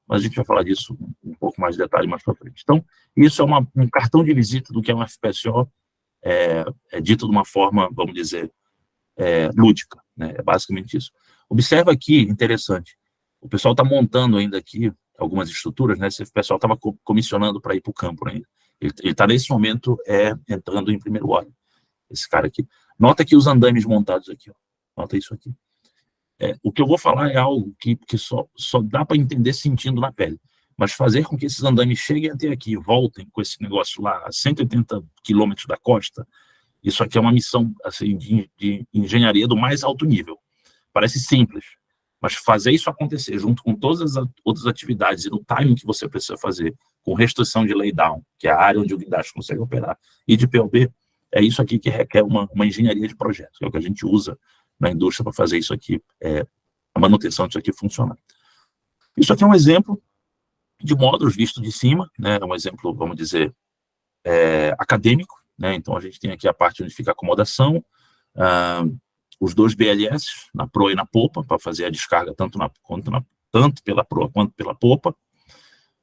mas a gente vai falar disso um pouco mais de detalhe mais para frente. Então, isso é um cartão de visita do que é um FPSO, dito de uma forma, vamos dizer, lúdica, né? É basicamente isso. Observa aqui, interessante, o pessoal está montando ainda aqui algumas estruturas, né? Esse pessoal estava comissionando para ir para o campo ainda. Ele está, nesse momento, entrando em primeiro óleo, esse cara aqui. Nota aqui os andames montados aqui, ó. Nota isso aqui. O que eu vou falar é algo que só dá para entender sentindo na pele. Mas fazer com que esses andames cheguem até aqui e voltem com esse negócio lá a 180 quilômetros da costa, isso aqui é uma missão assim, de engenharia do mais alto nível. Parece simples, mas fazer isso acontecer junto com todas as outras atividades e no timing que você precisa fazer, com restrição de laydown, que é a área onde o guindaste consegue operar, e de POB, é isso aqui que requer uma engenharia de projeto, que é o que a gente usa na indústria para fazer isso aqui, a manutenção disso aqui funcionar. Isso aqui é um exemplo de módulos visto de cima, né? É um exemplo, vamos dizer, acadêmico, né? Então a gente tem aqui a parte onde fica a acomodação, os dois BLS, na proa e na popa, para fazer a descarga tanto pela proa quanto pela popa.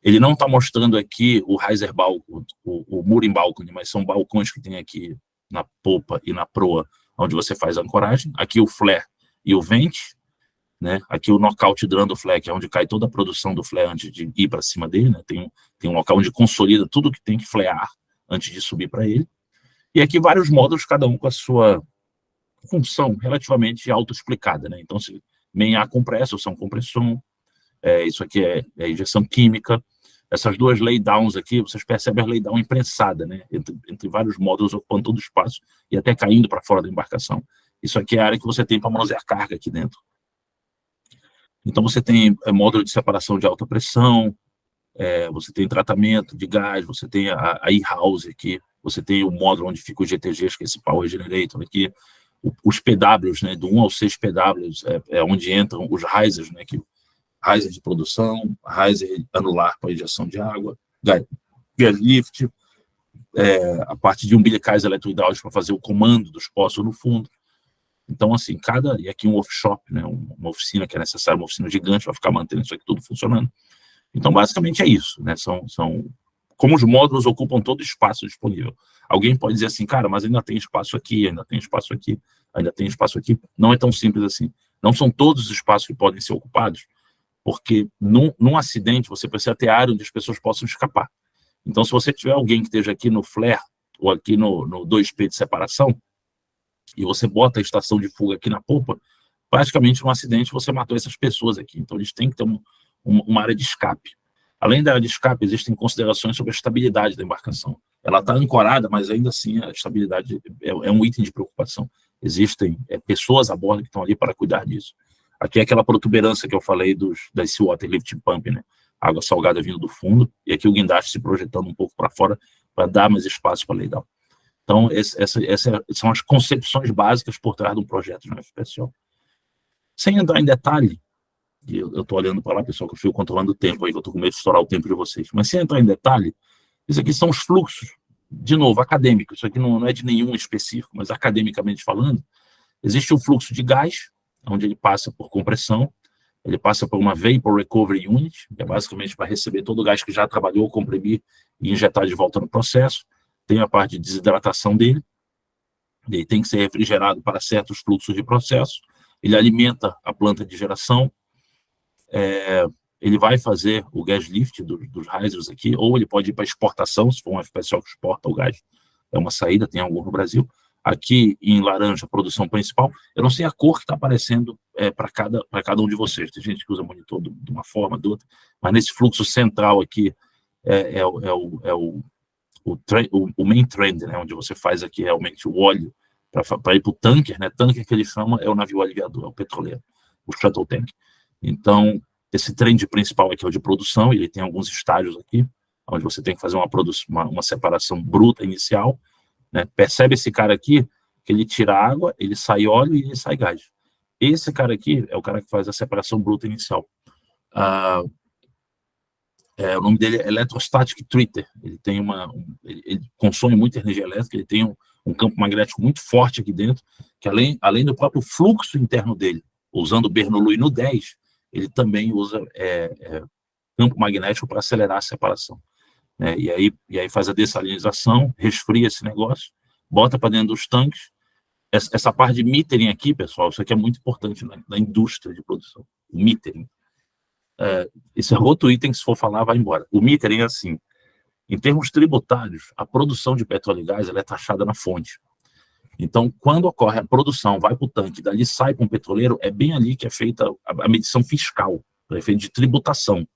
Ele não está mostrando aqui o riser balcão, o mooring balcony, mas são balcões que tem aqui na polpa e na proa, onde você faz a ancoragem. Aqui o flare e o vent, né? Aqui o knockout drum do flare, que é onde cai toda a produção do flare antes de ir para cima dele, né? Tem um local onde consolida tudo que tem que flarear antes de subir para ele. E aqui vários módulos, cada um com a sua função relativamente autoexplicada, né? Então, main A compressor, são compressão, isso aqui é injeção química. Essas duas laydowns aqui, vocês percebem a laydown imprensada, né? Entre vários módulos ocupando todo o espaço e até caindo para fora da embarcação. Isso aqui é a área que você tem para manusear carga aqui dentro. Então, você tem módulo de separação de alta pressão, você tem tratamento de gás, você tem a e-house aqui, você tem o módulo onde fica o GTGs, que é esse Power Generator aqui, os PWs, né, do 1 ao 6 PWs, é onde entram os risers, né, que riser de produção, riser anular para injeção de água, gas lift, a parte de umbilicais eletrohidráulicos para fazer o comando dos poços no fundo. Então, assim, e aqui um workshop, né, uma oficina que é necessária, uma oficina gigante para ficar mantendo isso aqui tudo funcionando. Então, basicamente é isso, né, como os módulos ocupam todo o espaço disponível. Alguém pode dizer assim, cara, mas ainda tem espaço aqui, ainda tem espaço aqui, ainda tem espaço aqui. Não é tão simples assim. Não são todos os espaços que podem ser ocupados, porque num acidente você precisa ter área onde as pessoas possam escapar. Então, se você tiver alguém que esteja aqui no flare ou aqui no 2P de separação, e você bota a estação de fuga aqui na polpa, praticamente num acidente você matou essas pessoas aqui. Então, eles têm que ter uma área de escape. Além da área de escape, existem considerações sobre a estabilidade da embarcação. Ela está ancorada, mas ainda assim a estabilidade é um item de preocupação. Existem pessoas a bordo que estão ali para cuidar disso. Aqui é aquela protuberância que eu falei das Seawater Lifting Pump, né? Água salgada vindo do fundo, e aqui o guindaste se projetando um pouco para fora para dar mais espaço para a legal. Então, essas são as concepções básicas por trás de um projeto de FPSO. Sem entrar em detalhe, e eu estou olhando para lá, pessoal, que eu fico controlando o tempo aí, que eu estou com medo de estourar o tempo de vocês, mas sem entrar em detalhe, isso aqui são os fluxos, de novo, acadêmicos, isso aqui não é de nenhum específico, mas academicamente falando, existe um fluxo de gás, onde ele passa por compressão, ele passa por uma Vapor Recovery Unit, que é basicamente para receber todo o gás que já trabalhou, comprimir e injetar de volta no processo. Tem a parte de desidratação dele, ele tem que ser refrigerado para certos fluxos de processo, ele alimenta a planta de geração, ele vai fazer o gas lift dos risers aqui, ou ele pode ir para exportação, se for um FPSO que exporta o gás, é uma saída, tem algum no Brasil. Aqui em laranja, a produção principal, eu não sei a cor que está aparecendo para cada um de vocês, tem gente que usa monitor de uma forma, de outra, mas nesse fluxo central aqui o main trend, né, onde você faz aqui realmente o óleo para ir para o tanker, né, tanker que ele chama é o navio aliviador, é o petroleiro, o shuttle tank. Então, esse trend principal aqui é o de produção, ele tem alguns estágios aqui, onde você tem que fazer uma separação bruta inicial, né? Percebe esse cara aqui, que ele tira água, ele sai óleo e ele sai gás. Esse cara aqui é o cara que faz a separação bruta inicial. O nome dele é Electrostatic Treater, ele tem ele consome muita energia elétrica, ele tem um campo magnético muito forte aqui dentro, que além do próprio fluxo interno dele, usando o Bernoulli no 10, ele também usa campo magnético para acelerar a separação. E aí faz a dessalinização, resfria esse negócio, bota para dentro dos tanques. Essa parte de metering aqui, pessoal, isso aqui é muito importante na indústria de produção. O metering. Esse é outro item que, se for falar, vai embora. O metering é assim, em termos tributários, a produção de petróleo e gás ela é taxada na fonte. Então, quando ocorre a produção, vai para o tanque, dali sai para um petroleiro, é bem ali que é feita a medição fiscal, para efeito de tributação,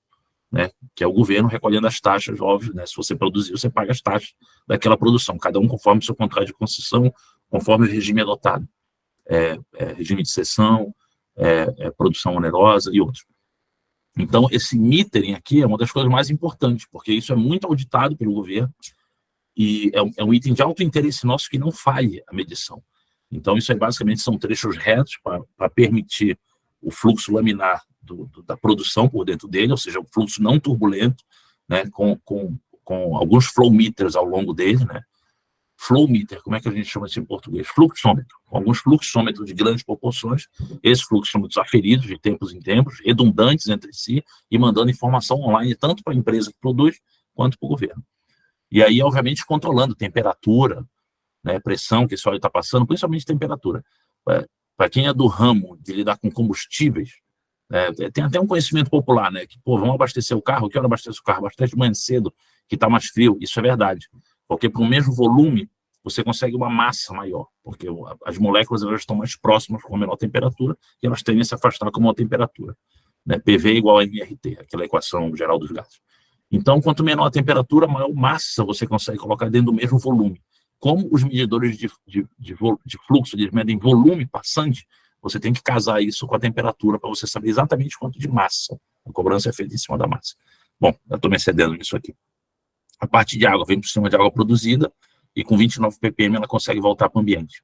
né, que é o governo recolhendo as taxas, óbvio, né, se você produzir, você paga as taxas daquela produção, cada um conforme o seu contrato de concessão, conforme o regime adotado, regime de cessão, produção onerosa e outros. Então, esse metering aqui é uma das coisas mais importantes, porque isso é muito auditado pelo governo e é um item de alto interesse nosso que não falhe a medição. Então, isso aí basicamente são trechos retos para permitir o fluxo laminar da produção por dentro dele, ou seja, o fluxo não turbulento, né, com alguns flow meters ao longo dele, né, flow meter, como é que a gente chama isso em português? Fluxômetro, com alguns fluxômetros de grandes proporções, esses fluxômetros aferidos de tempos em tempos, redundantes entre si, e mandando informação online tanto para a empresa que produz, quanto para o governo. E aí, obviamente, controlando temperatura, né, pressão que esse óleo está passando, principalmente temperatura. Para quem é do ramo de lidar com combustíveis, tem até um conhecimento popular, né, que, vamos abastecer o carro, que hora abastece o carro? Abastece de manhã cedo, que está mais frio. Isso é verdade, porque para o mesmo volume, você consegue uma massa maior, porque as moléculas elas estão mais próximas com a menor temperatura e elas tendem a se afastar com a maior temperatura. Né? PV igual a MRT, aquela equação geral dos gases. Então, quanto menor a temperatura, maior massa você consegue colocar dentro do mesmo volume. Como os medidores de fluxo, eles medem volume passante, você tem que casar isso com a temperatura para você saber exatamente quanto de massa. A cobrança é feita em cima da massa. Bom, eu estou me excedendo nisso aqui. A parte de água vem para o sistema de água produzida e com 29 ppm ela consegue voltar para o ambiente.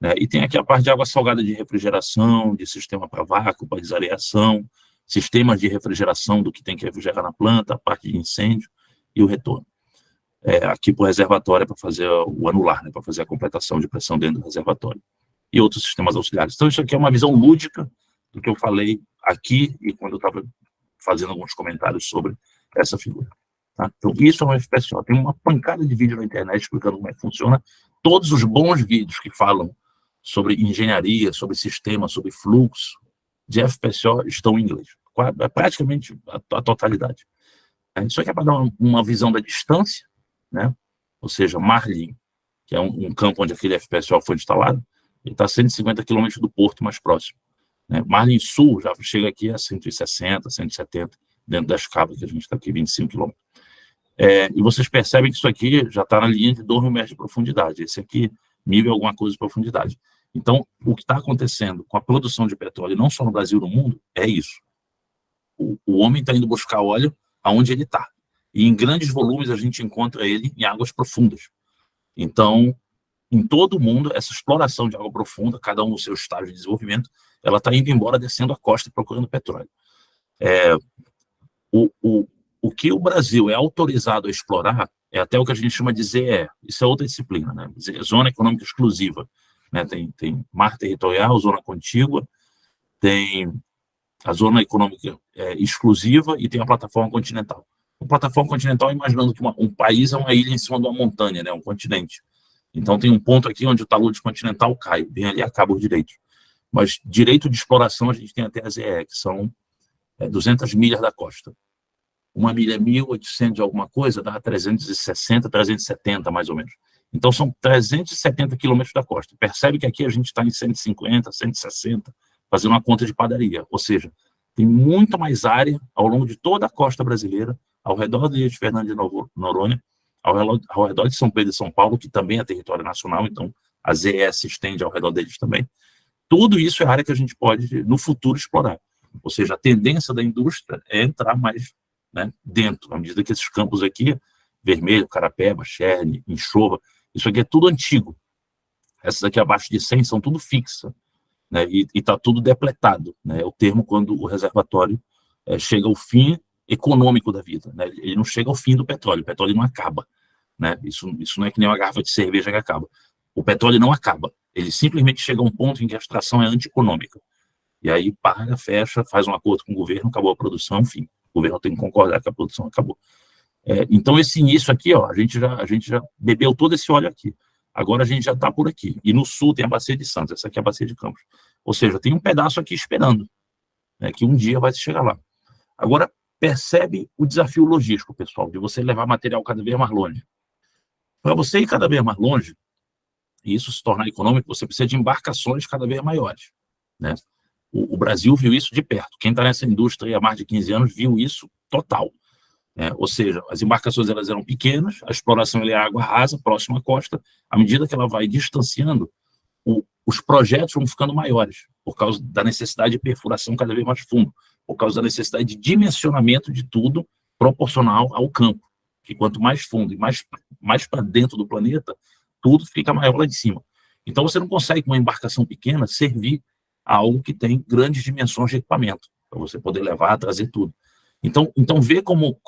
Né? E tem aqui a parte de água salgada de refrigeração, de sistema para vácuo, para desareação, sistemas de refrigeração do que tem que refrigerar na planta, a parte de incêndio e o retorno. Aqui para o reservatório é para fazer o anular, né? Para fazer a completação de pressão dentro do reservatório. E outros sistemas auxiliares. Então, isso aqui é uma visão lúdica do que eu falei aqui e quando eu estava fazendo alguns comentários sobre essa figura. Tá? Então, isso é um FPSO. Tem uma pancada de vídeo na internet explicando como é que funciona. Todos os bons vídeos que falam sobre engenharia, sobre sistema, sobre fluxo de FPSO estão em inglês. Praticamente a totalidade. Isso aqui é para dar uma visão da distância, né? Ou seja, Marlim, que é um campo onde aquele FPSO foi instalado, ele está a 150 km do porto mais próximo. Né? Marlim Sul já chega aqui a 160, 170, dentro das cabas, que a gente está aqui, 25 km. E vocês percebem que isso aqui já está na linha de 2 mil metros de profundidade. Esse aqui, 1.000 e alguma coisa de profundidade. Então, o que está acontecendo com a produção de petróleo, não só no Brasil, no mundo, é isso. O homem está indo buscar óleo aonde ele está. E em grandes volumes a gente encontra ele em águas profundas. Então, em todo o mundo, essa exploração de água profunda, cada um no seu estágio de desenvolvimento, ela está indo embora, descendo a costa e procurando petróleo. O que o Brasil é autorizado a explorar é até o que a gente chama de ZE. Isso é outra disciplina, né? Zona Econômica Exclusiva. Né? Tem mar territorial, zona contígua, tem a zona econômica exclusiva e tem a plataforma continental. A plataforma continental, imaginando que um país é uma ilha em cima de uma montanha, né? Um continente. Então tem um ponto aqui onde o talude continental cai, bem ali acaba os direitos. Mas direito de exploração a gente tem até a ZE, que são 200 milhas da costa. Uma milha é 1.800 de alguma coisa, dá 360, 370 mais ou menos. Então são 370 quilômetros da costa. Percebe que aqui a gente está em 150, 160, fazendo uma conta de padaria. Ou seja, tem muito mais área ao longo de toda a costa brasileira, ao redor de Fernando de Noronha, ao redor de São Pedro e São Paulo, que também é território nacional, então a ZE se estende ao redor deles também. Tudo isso é área que a gente pode, no futuro, explorar. Ou seja, a tendência da indústria é entrar mais, né, dentro, à medida que esses campos aqui, Vermelho, Carapeba, Cherne, Enxova, isso aqui é tudo antigo. Essas aqui abaixo de 100 são tudo fixa, né, e está tudo depletado. Né, é o termo quando o reservatório chega ao fim econômico da vida. Né, ele não chega ao fim do petróleo, o petróleo não acaba. Né, isso não é que nem uma garrafa de cerveja que acaba. O petróleo não acaba, ele simplesmente chega a um ponto em que a extração é antieconômica. E aí paga, fecha, faz um acordo com o governo, acabou a produção, enfim, o governo tem que concordar que a produção acabou. Então esse início aqui, ó, a gente já bebeu todo esse óleo aqui. Agora a gente já está por aqui. E no sul tem a Bacia de Santos, essa aqui é a Bacia de Campos. Ou seja, tem um pedaço aqui esperando, né, que um dia vai chegar lá. Agora, percebe o desafio logístico, pessoal, de você levar material cada vez mais longe. Para você ir cada vez mais longe, e isso se tornar econômico, você precisa de embarcações cada vez maiores. Né? O Brasil viu isso de perto. Quem está nessa indústria há mais de 15 anos viu isso total. Ou seja, as embarcações elas eram pequenas, a exploração é água rasa, próxima à costa. À medida que ela vai distanciando, os projetos vão ficando maiores, por causa da necessidade de perfuração cada vez mais fundo, por causa da necessidade de dimensionamento de tudo proporcional ao campo. Que quanto mais fundo e mais para dentro do planeta, tudo fica maior lá de cima. Então você não consegue, com uma embarcação pequena, servir a algo que tem grandes dimensões de equipamento, para você poder levar, trazer tudo. Então vê como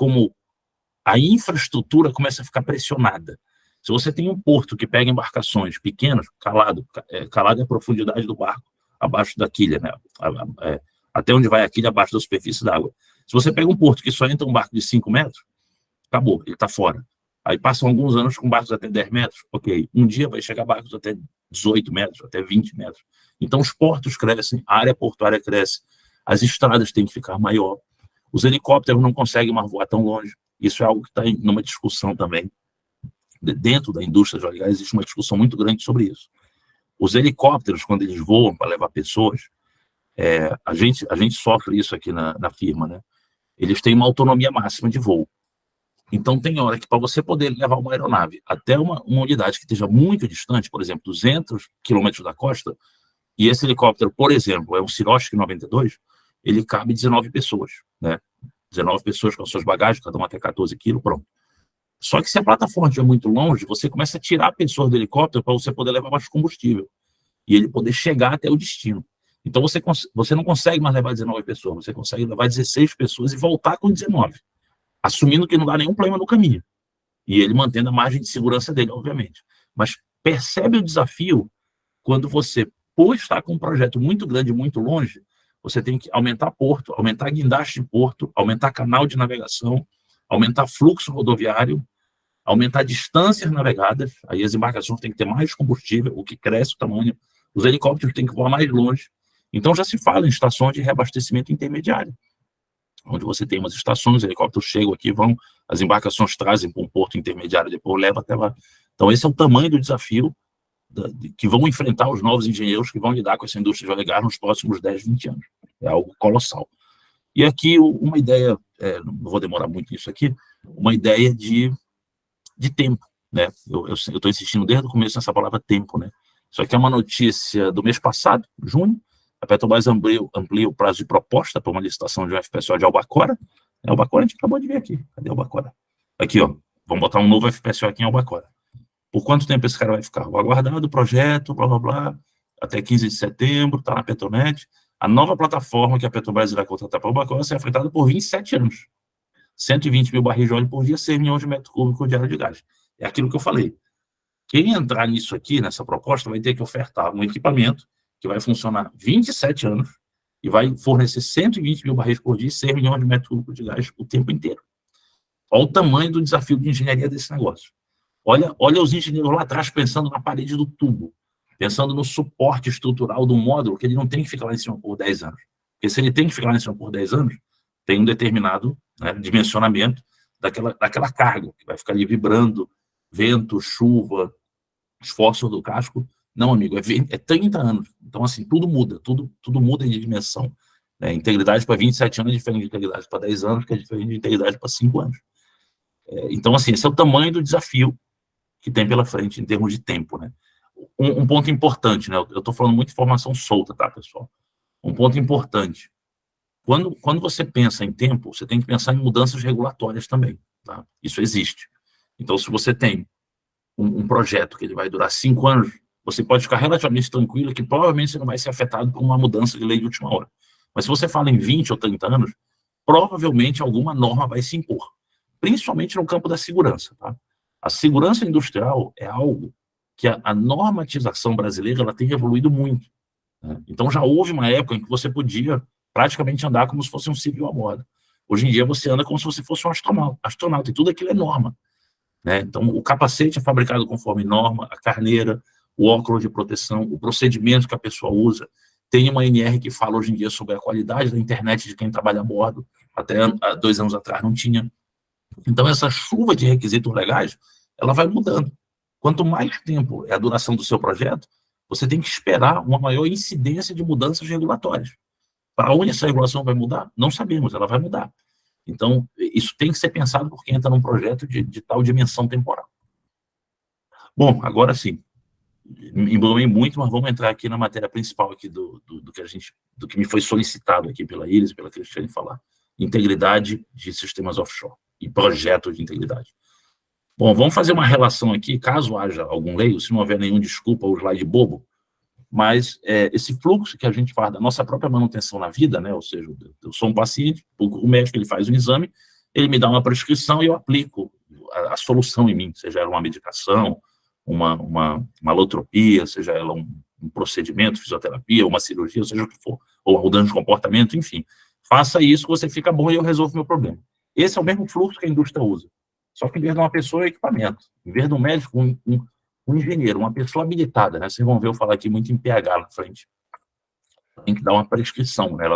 a infraestrutura começa a ficar pressionada. Se você tem um porto que pega embarcações pequenas, calado é a profundidade do barco, abaixo da quilha, né? Até onde vai a quilha, abaixo da superfície d'água. Se você pega um porto que só entra um barco de 5 metros, acabou, ele está fora. Aí passam alguns anos com barcos até 10 metros, ok. Um dia vai chegar barcos até 18 metros, até 20 metros. Então os portos crescem, a área portuária cresce, as estradas têm que ficar maior, os helicópteros não conseguem mais voar tão longe. Isso é algo que está numa discussão também. Dentro da indústria de óleo e gás existe uma discussão muito grande sobre isso. Os helicópteros, quando eles voam para levar pessoas, a gente sofre isso aqui na firma, né? Eles têm uma autonomia máxima de voo. Então, tem hora que para você poder levar uma aeronave até uma unidade que esteja muito distante, por exemplo, 200 quilômetros da costa, e esse helicóptero, por exemplo, é um Sikorsky 92, ele cabe 19 pessoas, né? 19 pessoas com as suas bagagens, cada uma até 14 quilos, pronto. Só que se a plataforma estiver muito longe, você começa a tirar a pessoa do helicóptero para você poder levar mais combustível e ele poder chegar até o destino. Então, você não consegue mais levar 19 pessoas, você consegue levar 16 pessoas e voltar com 19, assumindo que não dá nenhum problema no caminho. E ele mantendo a margem de segurança dele, obviamente. Mas percebe o desafio quando você, por estar com um projeto muito grande, muito longe, você tem que aumentar porto, aumentar guindaste de porto, aumentar canal de navegação, aumentar fluxo rodoviário, aumentar distâncias navegadas, aí as embarcações têm que ter mais combustível, o que cresce o tamanho, os helicópteros têm que voar mais longe. Então já se fala em estações de reabastecimento intermediário, onde você tem umas estações, os helicópteros chegam aqui, as embarcações trazem para um porto intermediário, depois levam até lá. Então esse é o tamanho do desafio que vão enfrentar os novos engenheiros que vão lidar com essa indústria de óleo e gás nos próximos 10, 20 anos. É algo colossal. E aqui uma ideia, não vou demorar muito nisso aqui, uma ideia de tempo, né? Eu estou insistindo desde o começo nessa palavra tempo, né? Isso aqui é uma notícia do mês passado, junho. A Petrobras amplia o prazo de proposta para uma licitação de um FPSO de Albacora. Albacora a gente acabou de ver aqui. Cadê Albacora? Aqui, ó. Vamos botar um novo FPSO aqui em Albacora. Por quanto tempo esse cara vai ficar? Vou aguardar o projeto, blá, blá, blá, até 15 de setembro, está na Petronet. A nova plataforma que a Petrobras irá contratar para Albacora será afetada por 27 anos. 120 mil barris de óleo por dia, 6 milhões de metros cúbicos diário de gás. É aquilo que eu falei. Quem entrar nisso aqui, nessa proposta, vai ter que ofertar um equipamento que vai funcionar 27 anos e vai fornecer 120 mil barris por dia e 6 milhões de metros cúbicos de gás o tempo inteiro. Olha o tamanho do desafio de engenharia desse negócio. Olha os engenheiros lá atrás pensando na parede do tubo, pensando no suporte estrutural do módulo, que ele não tem que ficar lá em cima por 10 anos. Porque se ele tem que ficar lá em cima por 10 anos, tem um determinado, né, dimensionamento daquela carga, que vai ficar ali vibrando, vento, chuva, esforço do casco. Não, amigo, é 30 anos. Então, assim, tudo muda, tudo muda de dimensão. Né? Integridade para 27 anos é diferente de integridade para 10 anos, que é diferente de integridade para 5 anos. Então, assim, esse é o tamanho do desafio que tem pela frente em termos de tempo, né? Um ponto importante, né? Eu estou falando muito de informação solta, tá, pessoal? Um ponto importante. Quando você pensa em tempo, você tem que pensar em mudanças regulatórias também, tá? Isso existe. Então, se você tem um projeto que ele vai durar 5 anos, você pode ficar relativamente tranquilo que provavelmente você não vai ser afetado por uma mudança de lei de última hora. Mas se você fala em 20 ou 30 anos, provavelmente alguma norma vai se impor, principalmente no campo da segurança, tá? A segurança industrial é algo que a normatização brasileira ela tem evoluído muito. Né? Então, já houve uma época em que você podia praticamente andar como se fosse um civil a bordo. Hoje em dia, você anda como se você fosse um astronauta, e tudo aquilo é norma. Né? Então, o capacete é fabricado conforme norma, a carneira, o óculos de proteção, o procedimento que a pessoa usa. Tem uma NR que fala hoje em dia sobre a qualidade da internet de quem trabalha a bordo. Até 2 anos atrás não tinha. Então, essa chuva de requisitos legais, ela vai mudando. Quanto mais tempo é a duração do seu projeto, você tem que esperar uma maior incidência de mudanças regulatórias. Para onde essa regulação vai mudar? Não sabemos, ela vai mudar. Então, isso tem que ser pensado por quem entra num projeto de tal dimensão temporal. Bom, agora sim, embolei muito, mas vamos entrar aqui na matéria principal aqui do que me foi solicitado aqui pela Iris, pela Cristiane falar. Integridade de sistemas offshore e projetos de integridade. Bom, vamos fazer uma relação aqui, caso haja algum leigo, se não houver nenhum, desculpa o slide bobo, mas esse fluxo que a gente faz da nossa própria manutenção na vida, né, ou seja, eu sou um paciente, o médico ele faz um exame, ele me dá uma prescrição e eu aplico a solução em mim, seja ela uma medicação, uma alotropia, seja ela um procedimento, fisioterapia, uma cirurgia, seja o que for, ou uma mudança de comportamento, enfim. Faça isso, você fica bom e eu resolvo o meu problema. Esse é o mesmo fluxo que a indústria usa. Só que em vez de uma pessoa, é equipamento. Em vez de um médico, um engenheiro, uma pessoa habilitada, né? Vocês vão ver eu falar aqui muito em pH na frente. Tem que dar uma prescrição, né?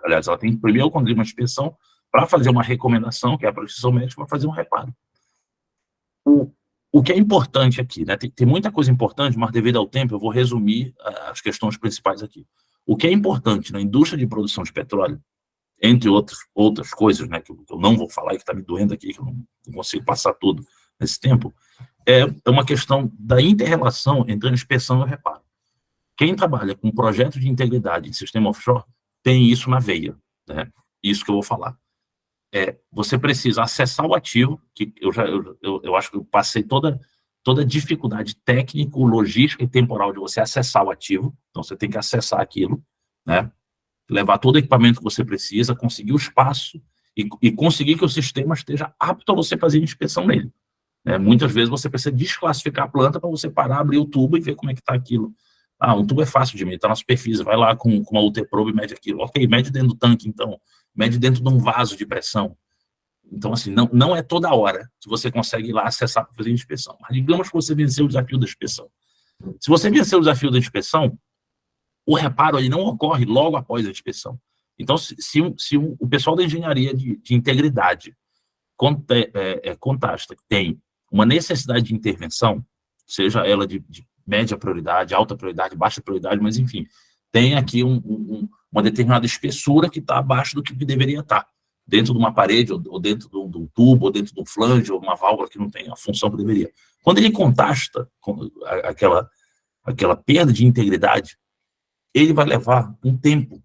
Aliás, ela tem que primeiro conduzir uma inspeção para fazer uma recomendação, que é a prescrição médica, para fazer um reparo. O que é importante aqui, né? Tem muita coisa importante, mas devido ao tempo eu vou resumir as questões principais aqui. O que é importante na indústria de produção de petróleo, entre outras coisas, né, que eu não vou falar e que está me doendo aqui, que eu não consigo passar tudo nesse tempo, é uma questão da inter-relação entre a inspeção e o reparo. Quem trabalha com projeto de integridade em sistema offshore tem isso na veia, né? Isso que eu vou falar. Você precisa acessar o ativo, que eu acho que eu passei toda a dificuldade técnica, logística e temporal de você acessar o ativo, então você tem que acessar aquilo, né? Levar todo o equipamento que você precisa, conseguir o espaço e conseguir que o sistema esteja apto a você fazer a inspeção nele. Muitas vezes você precisa desclassificar a planta para você parar, abrir o tubo e ver como é que está aquilo. Um tubo é fácil de medir, está na superfície, vai lá com uma UT-probe e mede aquilo. Ok, mede dentro do tanque, então. Mede dentro de um vaso de pressão. Então, assim, não é toda hora que você consegue ir lá acessar para fazer a inspeção. Mas digamos que você venceu o desafio da inspeção. Se você venceu o desafio da inspeção, o reparo ele não ocorre logo após a inspeção. Então, se o pessoal da engenharia de integridade contasta que tem uma necessidade de intervenção, seja ela de média prioridade, alta prioridade, baixa prioridade, mas enfim, tem aqui uma determinada espessura que está abaixo do que deveria estar, dentro de uma parede, ou dentro de um tubo, ou dentro de um flange, ou uma válvula que não tem a função que deveria. Quando ele contasta aquela perda de integridade, ele vai levar um tempo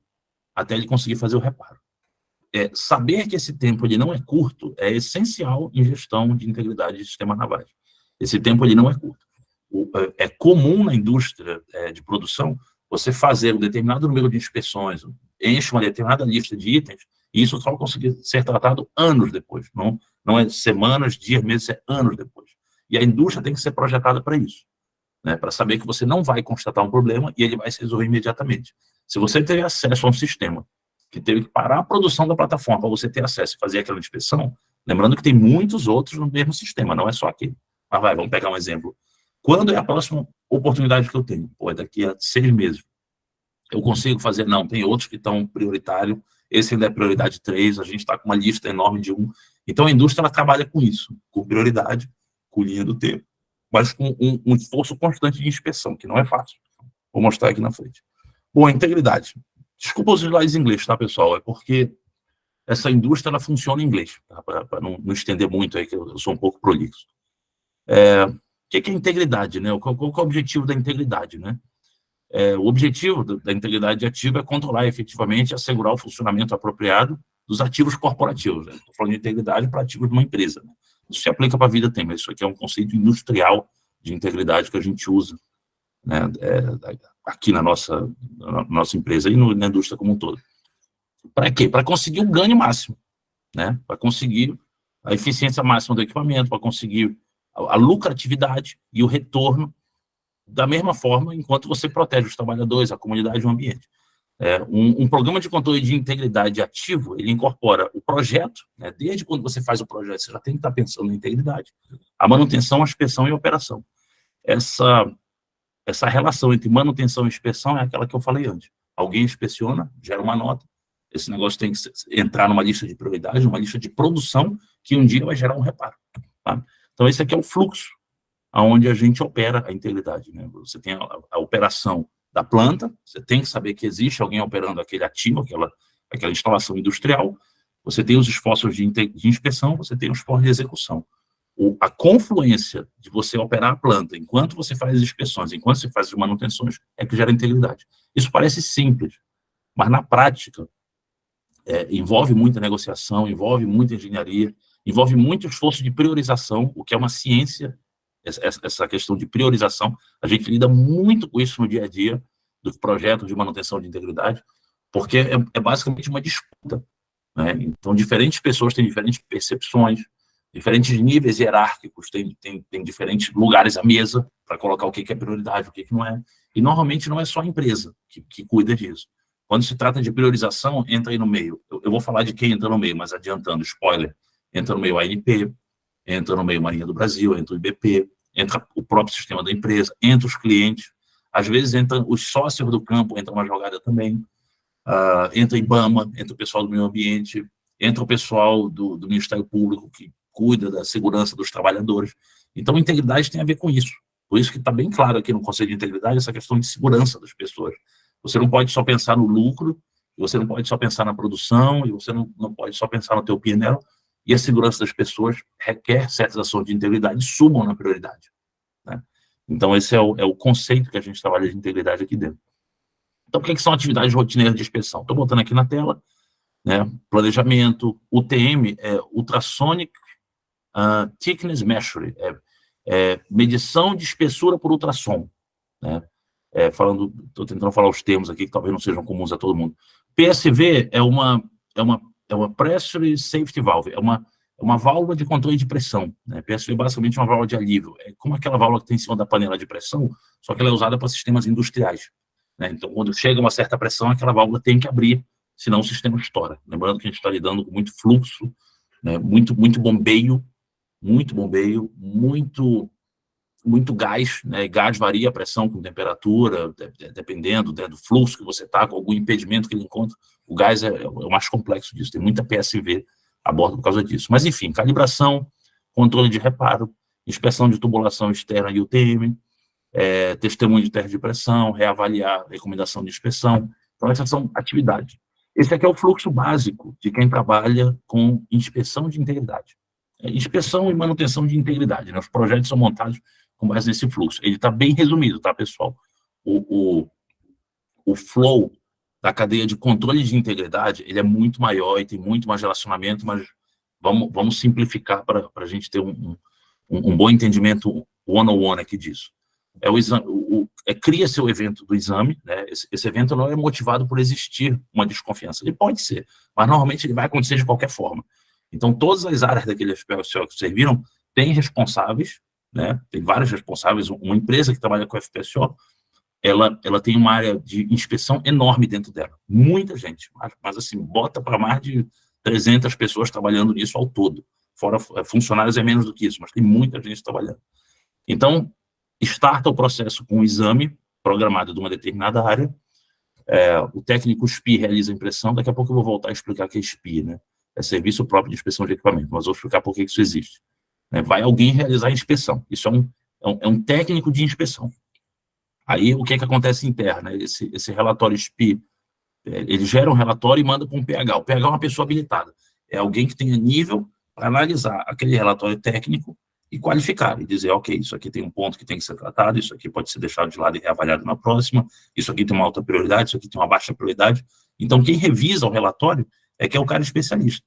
até ele conseguir fazer o reparo. Saber que esse tempo ele não é curto é essencial em gestão de integridade de sistemas navais. Esse tempo ele não é curto. É comum na indústria de produção você fazer um determinado número de inspeções, enche uma determinada lista de itens, e isso só vai conseguir ser tratado anos depois. Não é semanas, dias, meses, é anos depois. E a indústria tem que ser projetada para isso, né, para saber que você não vai constatar um problema e ele vai se resolver imediatamente. Se você teve acesso a um sistema que teve que parar a produção da plataforma para você ter acesso e fazer aquela inspeção, lembrando que tem muitos outros no mesmo sistema, não é só aquele. Mas vamos pegar um exemplo. Quando é a próxima oportunidade que eu tenho? É daqui a 6 meses. Eu consigo fazer? Não, tem outros que estão prioritário, esse ainda é prioridade 3, a gente está com uma lista enorme de 1. Então, a indústria ela trabalha com isso, com prioridade, com linha do tempo, mas com um esforço constante de inspeção, que não é fácil. Vou mostrar aqui na frente. Bom, integridade. Desculpa os slides em inglês, tá, pessoal? É porque essa indústria ela funciona em inglês, tá? Para não estender muito aí, que eu sou um pouco prolixo. O que é integridade, né? Qual é o objetivo da integridade, né? O objetivo da integridade ativa é controlar efetivamente e assegurar o funcionamento apropriado dos ativos corporativos. Estou falando de integridade para ativos de uma empresa, né? Isso se aplica para a vida também, mas isso aqui é um conceito industrial de integridade que a gente usa, né, aqui na nossa empresa e na indústria como um todo. Para quê? Para conseguir o ganho máximo, né? Para conseguir a eficiência máxima do equipamento, para conseguir a lucratividade e o retorno da mesma forma enquanto você protege os trabalhadores, a comunidade e o ambiente. Um programa de controle de integridade ativo, ele incorpora o projeto, né, desde quando você faz o projeto, você já tem que estar pensando na integridade, a manutenção, a inspeção e a operação. Essa relação entre manutenção e inspeção é aquela que eu falei antes. Alguém inspeciona, gera uma nota, esse negócio tem que entrar numa lista de prioridade, numa lista de produção, que um dia vai gerar um reparo. Tá? Então, esse aqui é o fluxo onde a gente opera a integridade, né? Você tem a operação da planta, você tem que saber que existe alguém operando aquele ativo, aquela instalação industrial, você tem os esforços de inspeção, você tem os esforços de execução. A confluência de você operar a planta enquanto você faz as inspeções, enquanto você faz as manutenções, é que gera integridade. Isso parece simples, mas na prática envolve muita negociação, envolve muita engenharia, envolve muito esforço de priorização, o que é uma ciência. Essa questão de priorização, a gente lida muito com isso no dia a dia dos projetos de manutenção de integridade, porque é basicamente uma disputa, né? Então, diferentes pessoas têm diferentes percepções, diferentes níveis hierárquicos, tem diferentes lugares à mesa para colocar o que é prioridade, o que não é. E, normalmente, não é só a empresa que cuida disso. Quando se trata de priorização, entra aí no meio. Eu vou falar de quem entra no meio, mas adiantando, spoiler, entra no meio a ANP, entra no meio Marinha do Brasil, entra o IBP, entra o próprio sistema da empresa, entra os clientes, às vezes entram os sócios do campo, entra uma jogada também, entra IBAMA, entra o pessoal do meio ambiente, entra o pessoal do Ministério Público, que cuida da segurança dos trabalhadores. Então, integridade tem a ver com isso. Por isso que está bem claro aqui no Conselho de Integridade essa questão de segurança das pessoas. Você não pode só pensar no lucro, você não pode só pensar na produção, e você não pode só pensar no teu P&L, e a segurança das pessoas requer certas ações de integridade e subam na prioridade, né? Então, esse é o conceito que a gente trabalha de integridade aqui dentro. Então, o que são atividades rotineiras de inspeção? Estou botando aqui na tela, né? Planejamento, UTM, Ultrasonic Thickness Measuring, medição de espessura por ultrassom, né? Estou tentando falar os termos aqui que talvez não sejam comuns a todo mundo. PSV é uma Pressure Safety Valve, é uma válvula de controle de pressão, né? PSV basicamente é uma válvula de alívio, é como aquela válvula que tem em cima da panela de pressão, só que ela é usada para sistemas industriais, né? Então, quando chega uma certa pressão, aquela válvula tem que abrir, senão o sistema estoura. Lembrando que a gente está lidando com muito fluxo, né? muito bombeio, muito gás, né? Gás varia a pressão com temperatura, dependendo do fluxo que você está, com algum impedimento que ele encontra. O gás é o mais complexo disso, tem muita PSV a bordo por causa disso. Mas, enfim, calibração, controle de reparo, inspeção de tubulação externa e UTM, testemunho de teste de pressão, reavaliar recomendação de inspeção. Então, essas são atividades. Esse aqui é o fluxo básico de quem trabalha com inspeção de integridade. Inspeção e manutenção de integridade, né? Os projetos são montados com base nesse fluxo. Ele está bem resumido, tá, pessoal? O flow da cadeia de controle de integridade, ele é muito maior e tem muito mais relacionamento, mas vamos simplificar para a gente ter um bom entendimento one-on-one aqui disso. Cria-se o evento do exame, né? Esse evento não é motivado por existir uma desconfiança. Ele pode ser, mas normalmente ele vai acontecer de qualquer forma. Então, todas as áreas daquele FPSO que vocês viram têm responsáveis, né? Tem vários responsáveis. Uma empresa que trabalha com FPSO, ela tem uma área de inspeção enorme dentro dela. Muita gente, mas assim, bota para mais de 300 pessoas trabalhando nisso ao todo. Fora funcionários é menos do que isso, mas tem muita gente trabalhando. Então, starta o processo com um exame programado de uma determinada área. O técnico SPI realiza a impressão. Daqui a pouco eu vou voltar a explicar o que é SPI, né? É serviço próprio de inspeção de equipamento, mas vou explicar por que isso existe. Vai alguém realizar a inspeção. Isso é um técnico de inspeção. Aí, o que acontece em terra, né? Esse relatório SPI, ele gera um relatório e manda para um PH. O PH é uma pessoa habilitada. É alguém que tenha nível para analisar aquele relatório técnico e qualificar, e dizer, ok, isso aqui tem um ponto que tem que ser tratado, isso aqui pode ser deixado de lado e reavaliado na próxima, isso aqui tem uma alta prioridade, isso aqui tem uma baixa prioridade. Então, quem revisa o relatório é o cara especialista.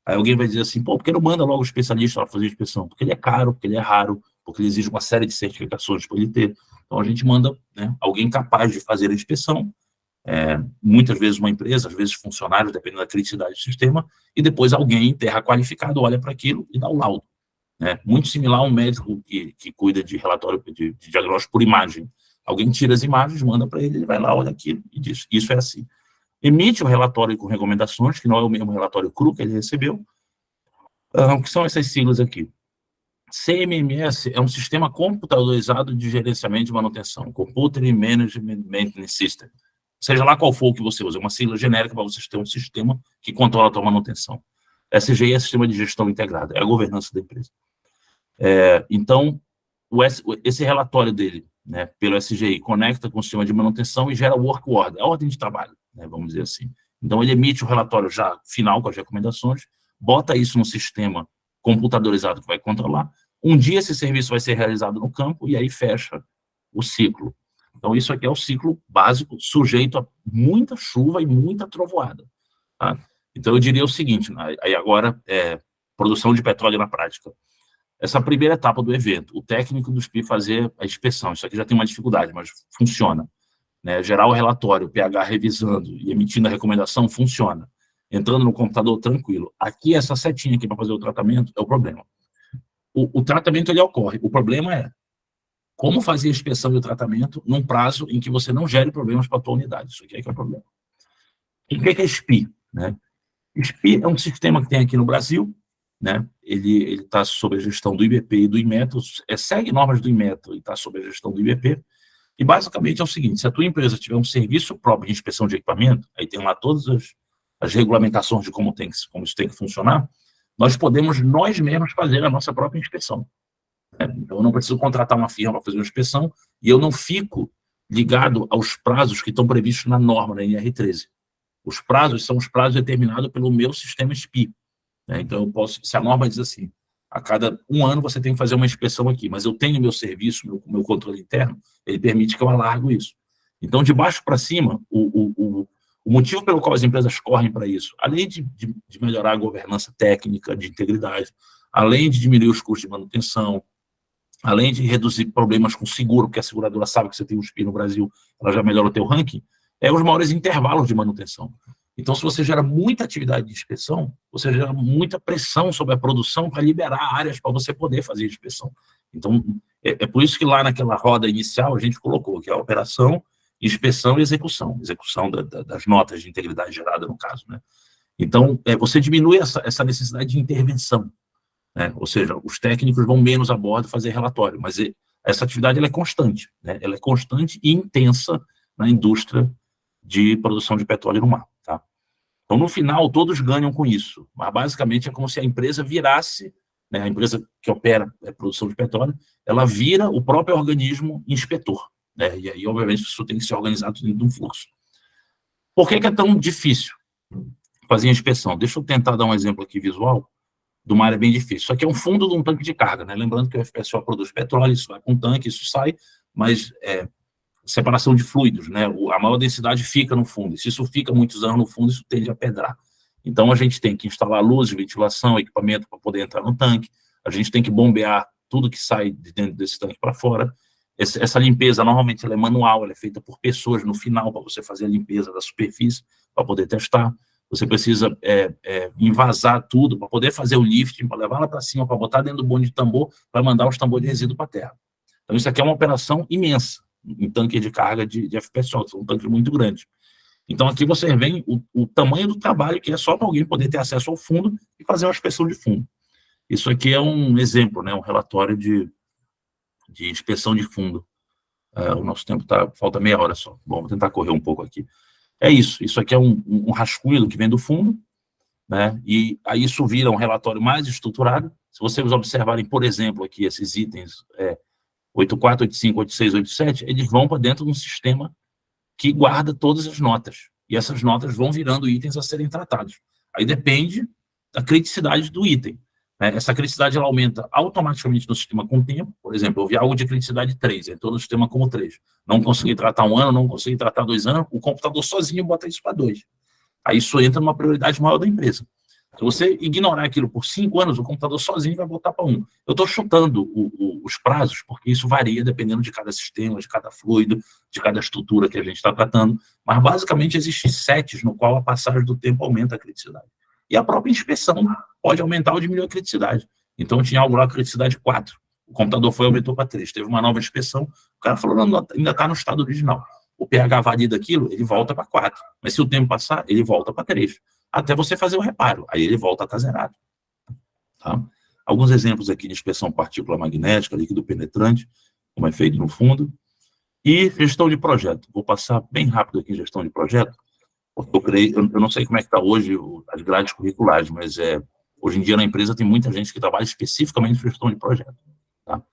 Aí alguém vai dizer assim, por que não manda logo o especialista para fazer a inspeção? Porque ele é caro, porque ele é raro, porque ele exige uma série de certificações para ele ter. Então, a gente manda, né, alguém capaz de fazer a inspeção, muitas vezes uma empresa, às vezes funcionários, dependendo da criticidade do sistema, e depois alguém em terra qualificado olha para aquilo e dá o laudo. Né? Muito similar a um médico que cuida de relatório de diagnóstico por imagem. Alguém tira as imagens, manda para ele, ele vai lá, olha aquilo e diz, isso é assim. Emite o relatório com recomendações, que não é o mesmo relatório cru que ele recebeu, que são essas siglas aqui. CMMS é um sistema computadorizado de gerenciamento de manutenção, Computer Management Maintenance System. Seja lá qual for o que você usa, é uma sigla genérica para você ter um sistema que controla a tua manutenção. SGI é Sistema de Gestão Integrada, é a governança da empresa. Então, esse relatório dele, né, pelo SGI, conecta com o sistema de manutenção e gera work order, a ordem de trabalho, né, vamos dizer assim. Então, ele emite o relatório já final com as recomendações, bota isso no sistema computadorizado que vai controlar. Um dia esse serviço vai ser realizado no campo e aí fecha o ciclo. Então, isso aqui é o ciclo básico, sujeito a muita chuva e muita trovoada. Tá? Então, eu diria o seguinte, né, aí agora, produção de petróleo na prática. Essa primeira etapa do evento, o técnico do SPI fazer a inspeção, isso aqui já tem uma dificuldade, mas funciona. Né? Gerar o relatório, o PH revisando e emitindo a recomendação, funciona. Entrando no computador, tranquilo. Aqui, essa setinha aqui para fazer o tratamento é o problema. o tratamento ele ocorre. O problema é como fazer a inspeção e o tratamento num prazo em que você não gere problemas para a tua unidade. Isso aqui é que é o problema. E o que é SPI? Né? SPI é um sistema que tem aqui no Brasil, né? Ele está sob a gestão do IBP e do Inmetro, segue normas do Inmetro e está sob a gestão do IBP, e basicamente é o seguinte: se a tua empresa tiver um serviço próprio de inspeção de equipamento, aí tem lá todas as regulamentações de como isso tem que funcionar, nós podemos nós mesmos fazer a nossa própria inspeção. Então, eu não preciso contratar uma firma para fazer uma inspeção e eu não fico ligado aos prazos que estão previstos na norma, na NR13. Os prazos são os prazos determinados pelo meu sistema SPI. Né? Então, eu posso, se a norma diz assim, a cada 1 ano você tem que fazer uma inspeção aqui, mas eu tenho meu serviço, meu controle interno, ele permite que eu alargo isso. Então, de baixo para cima, o motivo pelo qual as empresas correm para isso, além de melhorar a governança técnica, de integridade, além de diminuir os custos de manutenção, além de reduzir problemas com seguro, porque a seguradora sabe que você tem um SPI no Brasil, ela já melhora o teu ranking, é os maiores intervalos de manutenção. Então, se você gera muita atividade de inspeção, você gera muita pressão sobre a produção para liberar áreas para você poder fazer inspeção. Então, é por isso que lá naquela roda inicial a gente colocou que é a operação, inspeção e execução das notas de integridade gerada no caso. Né? Então, você diminui essa necessidade de intervenção. Né? Ou seja, os técnicos vão menos a bordo fazer relatório, mas essa atividade ela é constante. Né? Ela é constante e intensa na indústria de produção de petróleo no mar. Tá? Então, no final, todos ganham com isso, mas basicamente é como se a empresa virasse, né, a empresa que opera a produção de petróleo, ela vira o próprio organismo inspetor. Né? E aí, obviamente, isso tem que ser organizado dentro de um fluxo. Por que é tão difícil fazer a inspeção? Deixa eu tentar dar um exemplo aqui visual de uma área bem difícil. Isso aqui é um fundo de um tanque de carga. Né? Lembrando que o FPSO produz petróleo, isso vai para um tanque, isso sai, mas separação de fluidos, né? A maior densidade fica no fundo, e se isso fica muitos anos no fundo, isso tende a pedrar. Então, a gente tem que instalar luz, ventilação, equipamento para poder entrar no tanque, a gente tem que bombear tudo que sai de dentro desse tanque para fora. Essa limpeza, normalmente, ela é manual, ela é feita por pessoas no final, para você fazer a limpeza da superfície, para poder testar. Você precisa envasar tudo, para poder fazer o lifting, para levar lá para cima, para botar dentro do bonde de tambor, para mandar os tambores de resíduo para a terra. Então, isso aqui é uma operação imensa, em tanque de carga de FPSO, são tanques muito grandes. Então, aqui você vê o tamanho do trabalho que é só para alguém poder ter acesso ao fundo e fazer uma inspeção de fundo. Isso aqui é um exemplo, né, um relatório de inspeção de fundo. O nosso tempo falta meia hora só. Bom, vou tentar correr um pouco aqui. É isso aqui é um rascunho que vem do fundo, né, e aí isso vira um relatório mais estruturado. Se vocês observarem, por exemplo, aqui esses itens 84, 85, 86, 87, eles vão para dentro de um sistema que guarda todas as notas. E essas notas vão virando itens a serem tratados. Aí depende da criticidade do item. Né? Essa criticidade ela aumenta automaticamente no sistema com o tempo. Por exemplo, eu vi algo de criticidade 3, entrou no sistema como 3. Não consegui tratar 1 ano, não consegui tratar 2 anos, o computador sozinho bota isso para 2. Aí isso entra numa prioridade maior da empresa. Se você ignorar aquilo por 5 anos, o computador sozinho vai voltar para 1. Eu estou chutando os prazos, porque isso varia dependendo de cada sistema, de cada fluido, de cada estrutura que a gente está tratando, mas basicamente existem sets no qual a passagem do tempo aumenta a criticidade. E a própria inspeção pode aumentar ou diminuir a criticidade. Então, tinha algo lá, criticidade 4. O computador aumentou para 3. Teve uma nova inspeção, o cara falou, não, ainda está no estado original. O pH varia daquilo, ele volta para 4. Mas se o tempo passar, ele volta para 3. Até você fazer o reparo, aí ele volta a estar zerado. Tá? Alguns exemplos aqui de inspeção partícula magnética, líquido penetrante, como é feito no fundo, e gestão de projeto. Vou passar bem rápido aqui em gestão de projeto, porque eu não sei como é que está hoje as grades curriculares, mas hoje em dia na empresa tem muita gente que trabalha especificamente em gestão de projeto. Tá?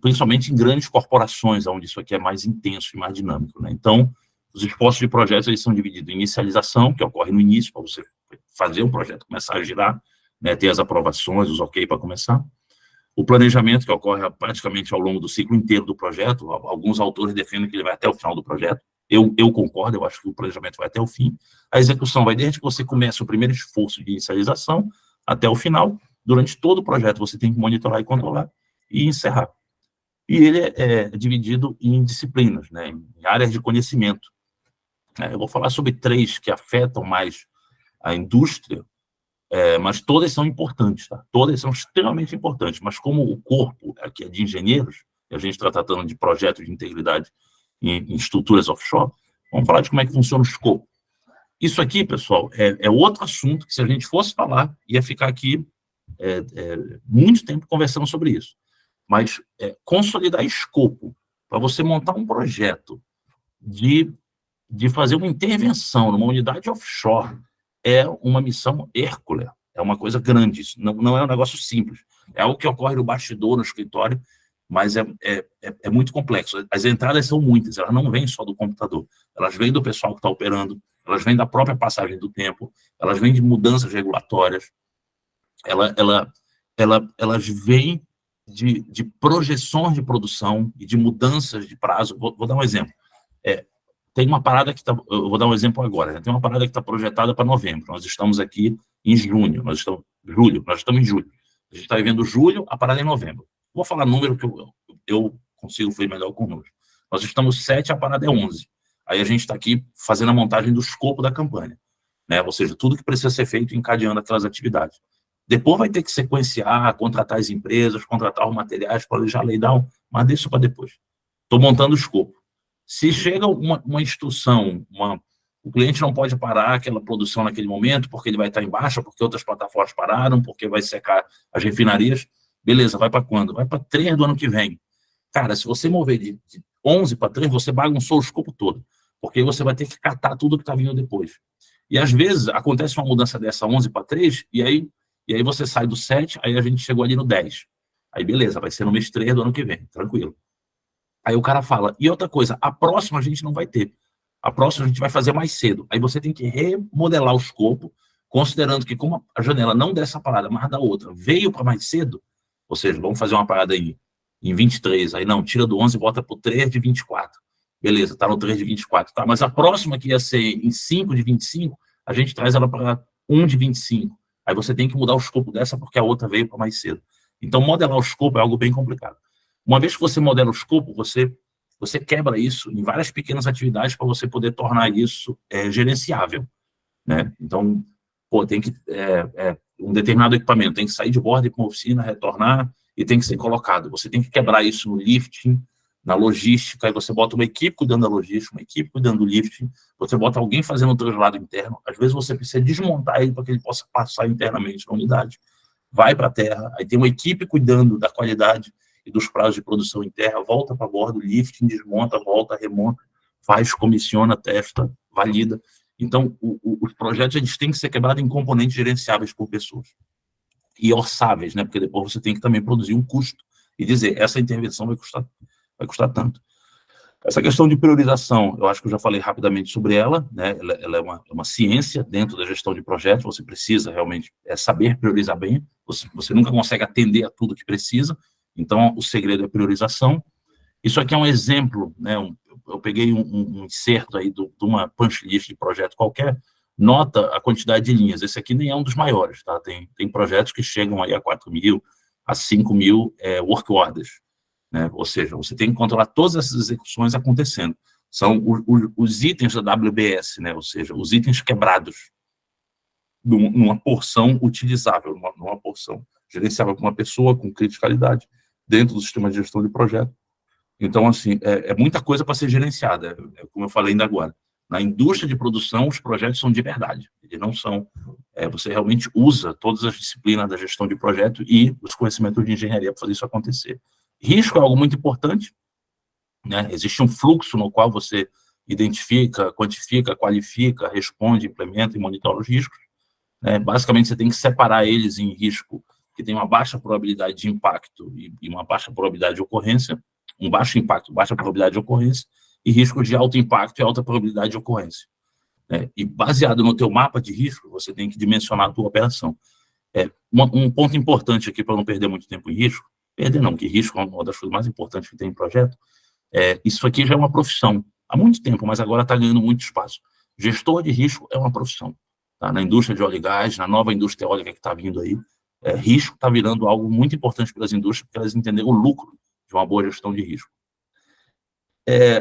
Principalmente em grandes corporações, onde isso aqui é mais intenso e mais dinâmico. Né? Então, os esforços de projetos eles são divididos em inicialização, que ocorre no início, para você fazer o projeto começar a girar, né, ter as aprovações, os ok para começar. O planejamento, que ocorre praticamente ao longo do ciclo inteiro do projeto. Alguns autores defendem que ele vai até o final do projeto. Eu concordo, eu acho que o planejamento vai até o fim. A execução vai desde que você começa o primeiro esforço de inicialização até o final. Durante todo o projeto, você tem que monitorar e controlar e encerrar. E ele é dividido em disciplinas, né, em áreas de conhecimento. Eu vou falar sobre 3 que afetam mais a indústria, mas todas são importantes, tá? Todas são extremamente importantes, mas como o corpo aqui é de engenheiros, e a gente está tratando de projetos de integridade em estruturas offshore, vamos falar de como é que funciona o escopo. Isso aqui, pessoal, é outro assunto que, se a gente fosse falar, ia ficar aqui muito tempo conversando sobre isso. Mas consolidar escopo para você montar um projeto de fazer uma intervenção numa unidade offshore é uma missão Hércules, é uma coisa grande, isso não é um negócio simples, é algo que ocorre no bastidor, no escritório, mas é muito complexo. As entradas são muitas, elas não vêm só do computador, elas vêm do pessoal que está operando, elas vêm da própria passagem do tempo, elas vêm de mudanças regulatórias, elas vêm de projeções de produção e de mudanças de prazo. Vou dar um exemplo. Tem uma parada que está... Eu vou dar um exemplo agora. Tem uma parada que está projetada para novembro. Nós estamos aqui em julho. Nós estamos em julho. A gente está vivendo julho, a parada é em novembro. Vou falar número que eu consigo fluir melhor com números. Nós estamos 7, a parada é 11. Aí a gente está aqui fazendo a montagem do escopo da campanha, né? Ou seja, tudo que precisa ser feito encadeando aquelas atividades. Depois vai ter que sequenciar, contratar as empresas, contratar os materiais, planejar laydown, mas deixa para depois. Estou montando o escopo. Se chega uma instrução, o cliente não pode parar aquela produção naquele momento, porque ele vai estar em baixa, porque outras plataformas pararam, porque vai secar as refinarias, beleza, vai para quando? Vai para 3 do ano que vem. Cara, se você mover de 11 para 3, você bagunçou o escopo todo, porque você vai ter que catar tudo que está vindo depois. E às vezes acontece uma mudança dessa 11 para 3, e aí você sai do 7, aí a gente chegou ali no 10. Aí beleza, vai ser no mês 3 do ano que vem, tranquilo. Aí o cara fala, e outra coisa, a próxima a gente não vai ter. A próxima a gente vai fazer mais cedo. Aí você tem que remodelar o escopo, considerando que como a janela não dessa parada, mas da outra, veio para mais cedo, ou seja, vamos fazer uma parada aí em 23, aí não, tira do 11 e bota para o 3 de 24. Beleza, tá no 3 de 24, tá? Mas a próxima que ia ser em 5 de 25, a gente traz ela para 1 de 25. Aí você tem que mudar o escopo dessa porque a outra veio para mais cedo. Então, modelar o escopo é algo bem complicado. Uma vez que você modela o escopo, você quebra isso em várias pequenas atividades para você poder tornar isso gerenciável, né? Então, tem que um determinado equipamento tem que sair de borda para uma oficina, retornar e tem que ser colocado. Você tem que quebrar isso no lifting, na logística, aí você bota uma equipe cuidando da logística, uma equipe cuidando do lifting, você bota alguém fazendo o translado interno, às vezes você precisa desmontar ele para que ele possa passar internamente na unidade, vai para a terra, aí tem uma equipe cuidando da qualidade e dos prazos de produção em terra, volta para bordo, lifting, desmonta, volta, remonta, faz, comissiona, testa, valida. Então, os projetos eles têm que ser quebrados em componentes gerenciáveis por pessoas e orçáveis, né? Porque depois você tem que também produzir um custo e dizer, essa intervenção vai custar tanto. Essa questão de priorização, eu acho que eu já falei rapidamente sobre ela, né? Ela é uma ciência dentro da gestão de projetos, você precisa realmente saber priorizar bem, você nunca consegue atender a tudo que precisa, então o segredo é a priorização. Isso aqui é um exemplo, né? Eu peguei um inserto aí de uma punch list de projeto qualquer, nota a quantidade de linhas, esse aqui nem é um dos maiores, tá? Tem projetos que chegam aí a 4.000, a 5.000 work orders, né? Ou seja, você tem que controlar todas essas execuções acontecendo. São os itens da WBS, né? Ou seja, os itens quebrados numa porção utilizável, numa porção gerenciável por uma pessoa com criticalidade dentro do sistema de gestão de projeto. Então, assim, é muita coisa para ser gerenciada, como eu falei ainda agora. Na indústria de produção, os projetos são de verdade. Eles não são... você realmente usa todas as disciplinas da gestão de projeto e os conhecimentos de engenharia para fazer isso acontecer. Risco é algo muito importante, né? Existe um fluxo no qual você identifica, quantifica, qualifica, responde, implementa e monitora os riscos, né? Basicamente, você tem que separar eles em risco que tem uma baixa probabilidade de impacto e uma baixa probabilidade de ocorrência, um baixo impacto, baixa probabilidade de ocorrência, e riscos de alto impacto e alta probabilidade de ocorrência. E baseado no teu mapa de risco, você tem que dimensionar a tua operação. Um ponto importante aqui, para não perder muito tempo em risco, perder não, que risco é uma das coisas mais importantes que tem em projeto, isso aqui já é uma profissão, há muito tempo, mas agora está ganhando muito espaço. Gestor de risco é uma profissão. Tá? Na indústria de óleo e gás, na nova indústria eólica que está vindo aí, risco está virando algo muito importante para as indústrias, porque elas entenderam o lucro de uma boa gestão de risco.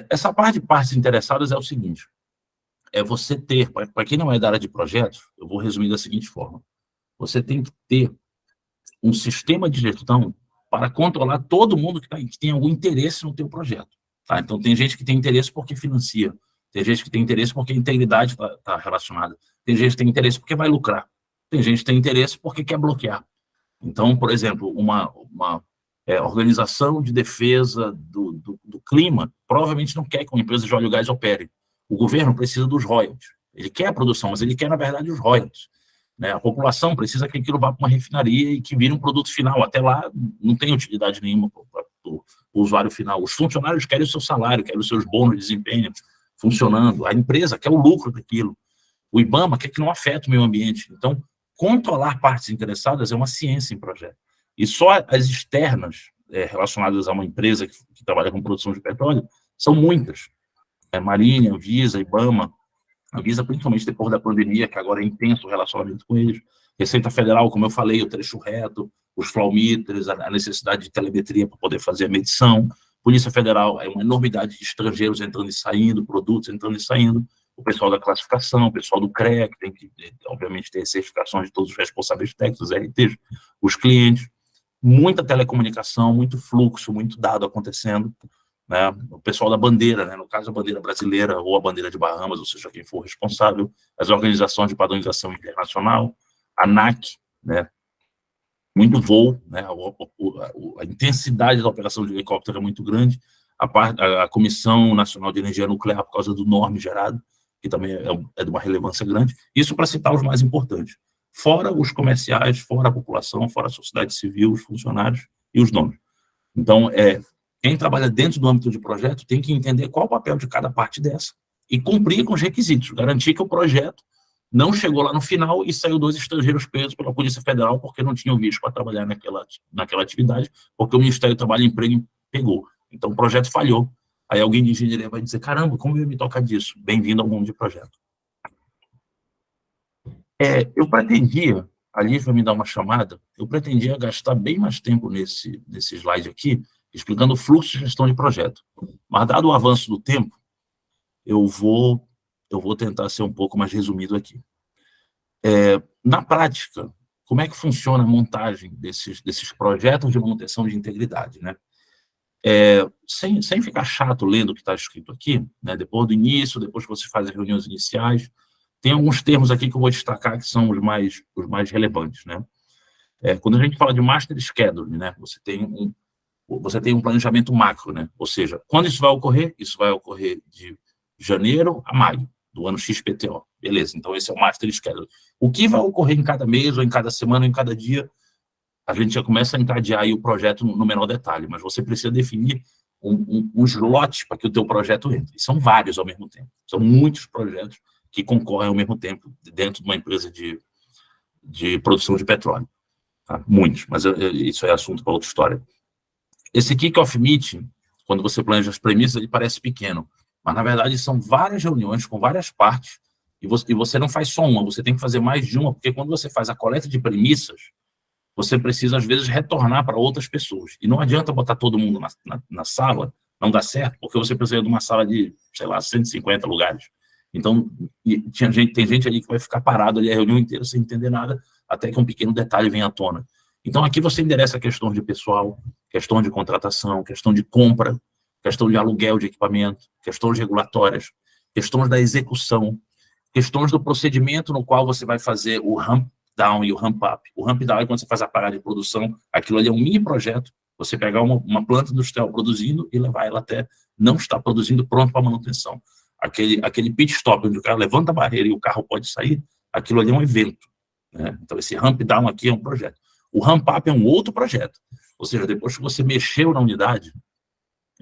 Essa parte de partes interessadas é o seguinte, você ter, para quem não é da área de projetos, eu vou resumir da seguinte forma, você tem que ter um sistema de gestão para controlar todo mundo que tem algum interesse no teu projeto. Tá? Então, tem gente que tem interesse porque financia, tem gente que tem interesse porque a integridade está relacionada, tem gente que tem interesse porque vai lucrar, tem gente que tem interesse porque quer bloquear. Então, por exemplo, uma organização de defesa do clima provavelmente não quer que uma empresa de óleo e gás opere. O governo precisa dos royalties. Ele quer a produção, mas ele quer, na verdade, os royalties. Né? A população precisa que aquilo vá para uma refinaria e que vire um produto final. Até lá, não tem utilidade nenhuma para o usuário final. Os funcionários querem o seu salário, querem os seus bônus de desempenho funcionando. A empresa quer o lucro daquilo. O IBAMA quer que não afete o meio ambiente. Então, controlar partes interessadas é uma ciência em projeto. E só as externas relacionadas a uma empresa que trabalha com produção de petróleo são muitas. Marinha, Anvisa, IBAMA, Anvisa principalmente depois da pandemia, que agora é intenso o relacionamento com eles. Receita Federal, como eu falei, o trecho reto, os flowmeters, a necessidade de telemetria para poder fazer a medição. Polícia Federal, é uma enormidade de estrangeiros entrando e saindo, produtos entrando e saindo. O pessoal da classificação, o pessoal do CREA, que tem que, obviamente, ter certificações de todos os responsáveis técnicos, os RTs, os clientes. Muita telecomunicação, muito fluxo, muito dado acontecendo. Né? O pessoal da bandeira, né? No caso a bandeira brasileira ou a bandeira de Bahamas, ou seja, quem for responsável, as organizações de padronização internacional, a ANAC, né? Muito voo, né? A intensidade da operação de helicóptero é muito grande, a Comissão Nacional de Energia Nuclear, por causa do norme gerado, que também é de uma relevância grande, isso para citar os mais importantes. Fora os comerciais, fora a população, fora a sociedade civil, os funcionários e os donos. Então, quem trabalha dentro do âmbito de projeto tem que entender qual o papel de cada parte dessa e cumprir com os requisitos, garantir que o projeto não chegou lá no final e saiu 2 estrangeiros presos pela Polícia Federal porque não tinham visto para trabalhar naquela atividade, porque o Ministério do Trabalho e Emprego pegou. Então, o projeto falhou. Aí alguém de engenharia vai dizer, caramba, como eu me tocar disso? Bem-vindo ao mundo de projeto. Eu pretendia, a Liz vai me dar uma chamada, eu pretendia gastar bem mais tempo nesse slide aqui, explicando o fluxo de gestão de projeto. Mas, dado o avanço do tempo, eu vou tentar ser um pouco mais resumido aqui. Na prática, como é que funciona a montagem desses projetos de manutenção de integridade, né? Sem ficar chato lendo o que está escrito aqui, né? Depois do início, depois que você faz as reuniões iniciais, tem alguns termos aqui que eu vou destacar que são os mais relevantes, né? Quando a gente fala de master schedule, né? Você tem um planejamento macro, né? Ou seja, quando isso vai ocorrer? Isso vai ocorrer de janeiro a maio do ano XPTO. Beleza, então esse é o master schedule. O que vai ocorrer em cada mês, ou em cada semana, ou em cada dia, a gente já começa a encadear aí o projeto no menor detalhe, mas você precisa definir um slot para que o teu projeto entre. E são vários ao mesmo tempo. São muitos projetos que concorrem ao mesmo tempo dentro de uma empresa de produção de petróleo. Tá? Muitos, mas isso é assunto para outra história. Esse kick-off meeting, quando você planeja as premissas, ele parece pequeno, mas, na verdade, são várias reuniões com várias partes, e você não faz só uma, você tem que fazer mais de uma, porque quando você faz a coleta de premissas, você precisa, às vezes, retornar para outras pessoas. E não adianta botar todo mundo na sala, não dá certo, porque você precisa de uma sala de, sei lá, 150 lugares. Então, tem gente ali que vai ficar parado ali a reunião inteira sem entender nada, até que um pequeno detalhe venha à tona. Então, aqui você endereça a questão de pessoal, questão de contratação, questão de compra, questão de aluguel de equipamento, questões regulatórias, questões da execução, questões do procedimento no qual você vai fazer o ramp down e o ramp up. O ramp down é quando você faz a parada de produção, aquilo ali é um mini projeto, você pegar uma planta industrial produzindo e levar ela até não estar produzindo pronto para manutenção. Aquele pit stop, onde o cara levanta a barreira e o carro pode sair, aquilo ali é um evento. Né? Então, esse ramp down aqui é um projeto. O ramp up é um outro projeto. Ou seja, depois que você mexeu na unidade,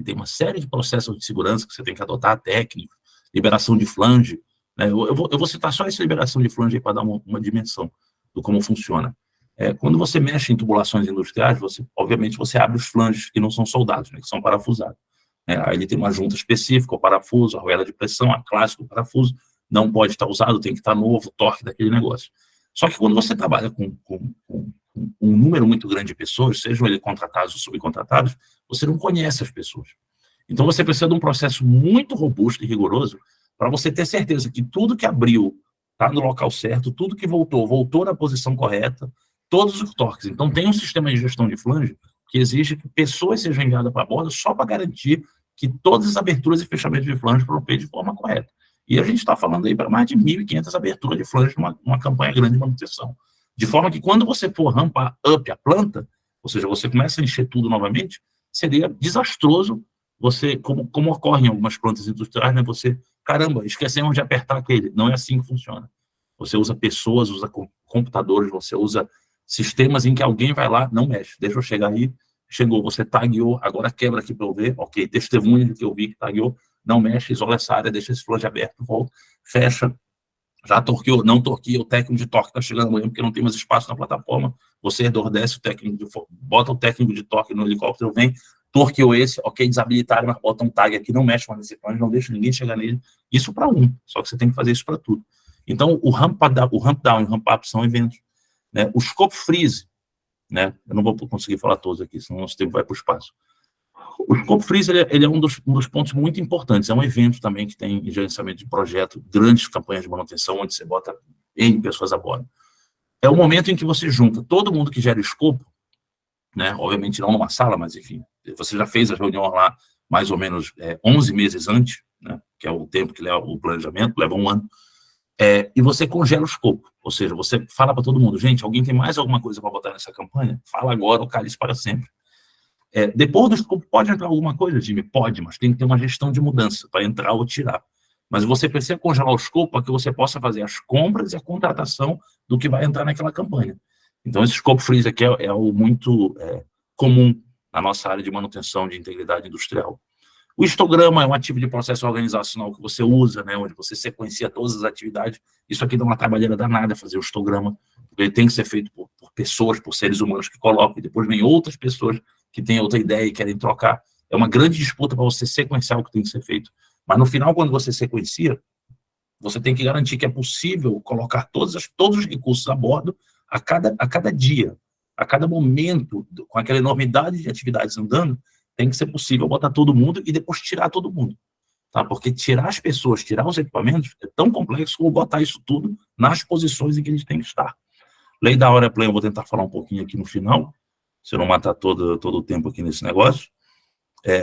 tem uma série de processos de segurança que você tem que adotar, técnico, liberação de flange. Né? Eu vou citar só essa liberação de flange para dar uma dimensão do como funciona. Quando você mexe em tubulações industriais, obviamente você abre os flanges que não são soldados, né, que são parafusados. Aí ele tem uma junta específica, o parafuso, a arruela de pressão, a clássica, o parafuso, não pode estar usado, tem que estar novo, o torque daquele negócio. Só que quando você trabalha com um número muito grande de pessoas, sejam eles contratados ou subcontratados, você não conhece as pessoas. Então você precisa de um processo muito robusto e rigoroso para você ter certeza que tudo que abriu está no local certo, tudo que voltou na posição correta, todos os torques. Então, tem um sistema de gestão de flange que exige que pessoas sejam enviadas para a borda só para garantir que todas as aberturas e fechamentos de flange foram feitos de forma correta. E a gente está falando aí para mais de 1.500 aberturas de flange numa campanha grande de manutenção. De forma que quando você for rampar up a planta, ou seja, você começa a encher tudo novamente, seria desastroso você, como ocorre em algumas plantas industriais, né, você, caramba, esquecemos de apertar aquele. Não é assim que funciona. Você usa pessoas, usa computadores, você usa sistemas em que alguém vai lá, não mexe, deixa eu chegar aí, chegou, você tagueou, agora quebra aqui para eu ver, ok, testemunha de que eu vi que tagueou, não mexe, isola essa área, deixa esse flange aberto, volta, fecha, já torqueou, não torqueia, o técnico de torque está chegando amanhã porque não tem mais espaço na plataforma, você desce o técnico, bota o técnico de torque no helicóptero, vem, torqueou esse, ok, desabilitaram, mas bota um tag aqui, não mexe mais nesse flange, não deixa ninguém chegar nele, isso para só que você tem que fazer isso para tudo. Então, o ramp down e o ramp up são eventos, né? O scope freeze, né? Eu não vou conseguir falar todos aqui, senão o nosso tempo vai para o espaço. O scope freeze ele é um dos pontos muito importantes, é um evento também que tem em gerenciamento de projeto, grandes campanhas de manutenção, onde você bota N pessoas a bordo. É o momento em que você junta todo mundo que gera escopo, né? Obviamente não numa sala, mas enfim, você já fez a reunião lá mais ou menos 11 meses antes, né? Que é o tempo que leva o planejamento, leva um ano. E você congela o escopo, ou seja, você fala para todo mundo, gente, alguém tem mais alguma coisa para botar nessa campanha? Fala agora, ou cala isso para sempre. Depois do escopo, pode entrar alguma coisa, Jimmy? Pode, mas tem que ter uma gestão de mudança para entrar ou tirar. Mas você precisa congelar o escopo para que você possa fazer as compras e a contratação do que vai entrar naquela campanha. Então, esse scope freeze aqui é algo muito comum na nossa área de manutenção de integridade industrial. O histograma é um ativo de processo organizacional que você usa, né, onde você sequencia todas as atividades. Isso aqui dá uma trabalheira danada fazer o histograma, porque ele tem que ser feito por pessoas, por seres humanos que colocam, e depois vem outras pessoas que têm outra ideia e querem trocar. É uma grande disputa para você sequenciar o que tem que ser feito. Mas no final, quando você sequencia, você tem que garantir que é possível colocar todos os recursos a bordo a cada dia, a cada momento, com aquela enormidade de atividades andando, tem que ser possível botar todo mundo e depois tirar todo mundo. Tá? Porque tirar as pessoas, tirar os equipamentos, é tão complexo como botar isso tudo nas posições em que eles têm que estar. Lei da hora play, eu vou tentar falar um pouquinho aqui no final, se eu não matar todo o tempo aqui nesse negócio.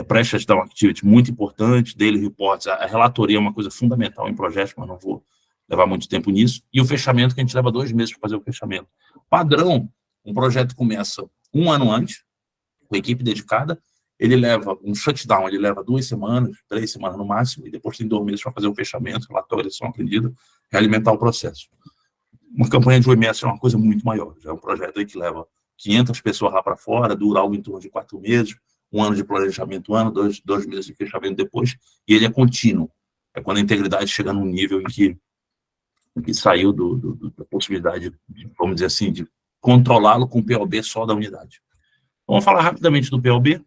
Pré-shutdown activity, muito importante, daily reports, a relatoria é uma coisa fundamental em projetos, mas não vou levar muito tempo nisso. E o fechamento, que a gente leva 2 meses para fazer o fechamento. Padrão, um projeto começa 1 ano antes, com equipe dedicada, ele leva um shutdown, ele leva 2 semanas, 3 semanas no máximo, e depois tem 2 meses para fazer o fechamento, relatório, ação aprendida, realimentar o processo. Uma campanha de OMS é uma coisa muito maior, já é um projeto aí que leva 500 pessoas lá para fora, dura algo em torno de 4 meses, 1 ano de planejamento, 1 ano, 2 meses de fechamento depois, e ele é contínuo. É quando a integridade chega num nível em que saiu da possibilidade, vamos dizer assim, de controlá-lo com o PLB só da unidade. Vamos falar rapidamente do PLB.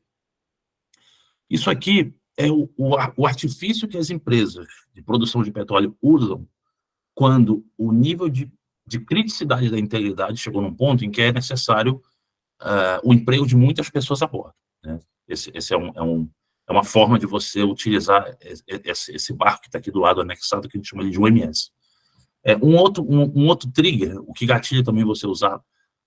Isso aqui é o artifício que as empresas de produção de petróleo usam quando o nível de criticidade da integridade chegou num ponto em que é necessário o emprego de muitas pessoas a bordo. Né? Esse é uma forma de você utilizar esse barco que está aqui do lado anexado, que a gente chama de OMS. Um outro trigger, o que gatilha também você usar